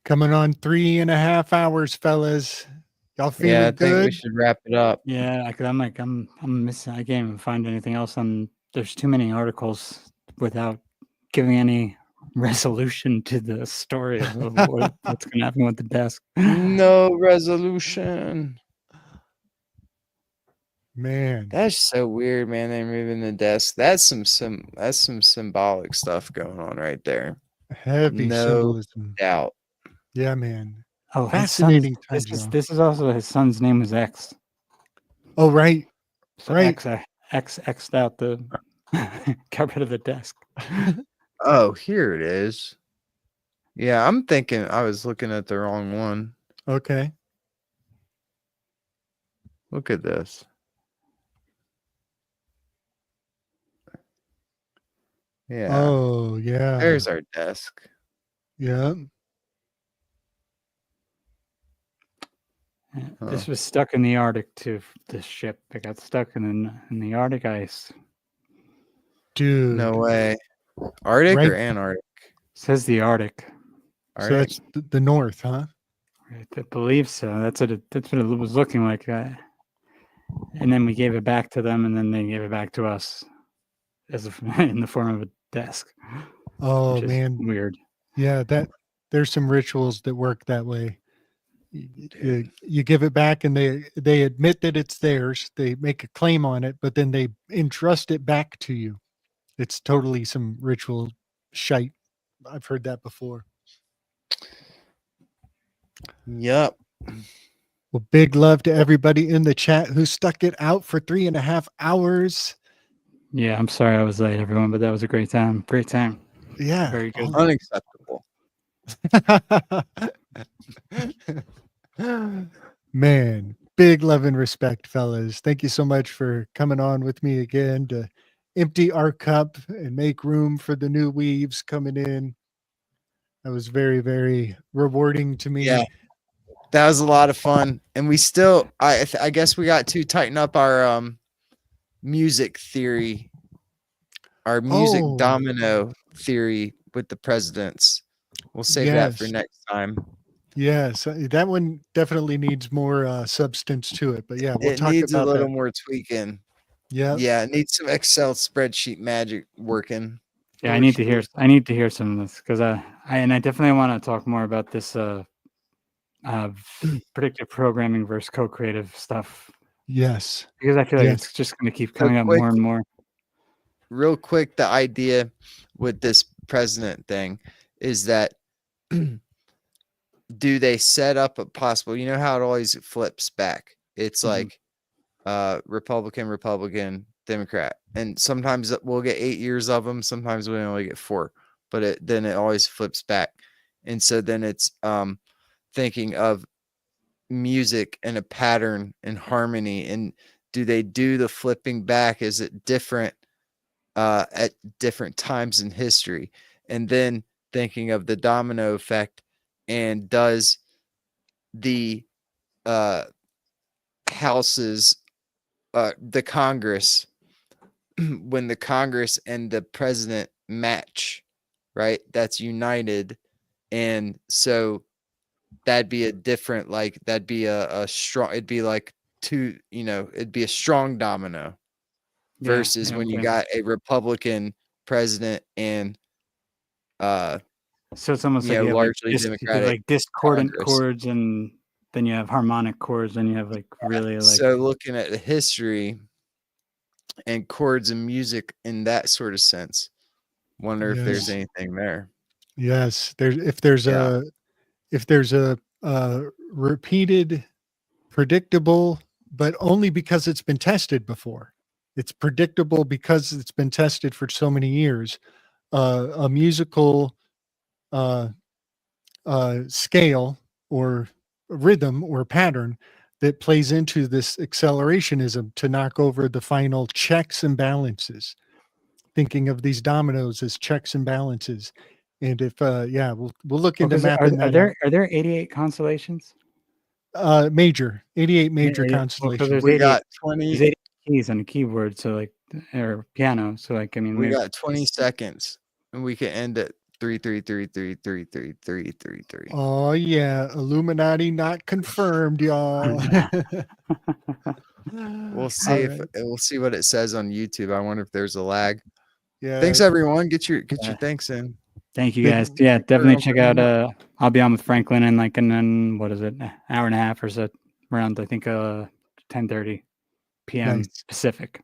Coming on 3.5 hours, fellas. Y'all feeling Yeah, I think we good? should wrap it up. Yeah, because I'm missing. I can't even find anything else on. There's too many articles without giving any resolution to the story of what's going to happen with the desk. No resolution. Man, That's so weird, man. They're moving the desk. That's some symbolic stuff going on right there. heavy No symbolism. doubt. Yeah, man. Oh, Fascinating his son's, times, y'all. this is also his son's name was X. Oh, right. So Right. X'd out the got rid of the desk. Oh, here it is. Yeah, I'm thinking I was looking at the wrong one. Okay. Look at this. Yeah. Oh, yeah. There's our desk. Yeah. This was stuck in the Arctic too. This ship, it got stuck in the Arctic ice. Dude. No way. Arctic Right. or Antarctic? Says the Arctic. So Arctic. that's the north, huh? I believe so. That's what it was looking like. And then we gave it back to them, and then they gave it back to us in the form of a desk. Oh, which is man. weird. Yeah, there's some rituals that work that way. You give it back and they admit that it's theirs. They make a claim on it, but then they entrust it back to you. It's totally some ritual shite. I've heard that before. Yep. Well, big love to everybody in the chat who stuck it out for 3.5 hours. Yeah, I'm sorry I was late, everyone, but that was a great time. Great time. Yeah. Very good. Unacceptable. Man, big love and respect, fellas. Thank you so much for coming on with me again to empty our cup and make room for the new weaves coming in. That was very, very rewarding to me. Yeah. That was a lot of fun. And we still I guess we got to tighten up our music theory. Our music domino theory with the presidents. We'll save that for next time. Yes, that one definitely needs more substance to it. But yeah, we'll It talk needs a about little that. more tweaking. Yeah. Yeah, it needs some Excel spreadsheet magic working. Yeah, I For need to hear. sure. I need to hear some of this because I definitely want to talk more about this predictive programming versus co-creative stuff Yes. because I feel like Yes. it's just going to keep coming up quick- more and more. Real quick, the idea with this president thing is that do they set up a possible, you know how it always flips back? It's Mhm. like Republican, Democrat. And sometimes we'll get 8 years of them, sometimes we only get 4, but then it always flips back. And so then it's thinking of music and a pattern and harmony, and do they do the flipping back? Is it different at different times in history? And then thinking of the domino effect, and does the houses, the Congress, when the Congress and the president match, right? That's united. And so that'd be a different, like, that'd be a strong, it'd be like two, it'd be a strong domino versus when you okay. got a Republican president and So it's almost like you have largely you have Democratic discordant Congress. chords, and then you have harmonic chords, and you have like really like. So looking at the history and chords and music in that sort of sense, wonder if there's Yes. anything there. Yes. If there's a repeated, predictable, but only because it's been tested before. It's predictable because it's been tested for so many years. A musical scale or rhythm or pattern that plays into this accelerationism to knock over the final checks and balances. Thinking of these dominoes as checks and balances. And if we'll look into mapping that out. Are there 88 constellations? 88 major Yeah. constellations. There's We 88 got there's 20. 88 keys on a keyboard, so like or piano. So like I mean We got 20 seconds, and we can end at 33333333333. Oh yeah, Illuminati not confirmed, y'all. We'll see All right. we'll see what it says on YouTube. I wonder if there's a lag. Yeah. Thanks everyone. Get your Yeah. thanks in. Thank you Big- guys. Yeah, definitely everyone check for hanging out I'll be on with Franklin and then what is it? An hour and a half or so around I think 10:30 p.m. Nice. Pacific.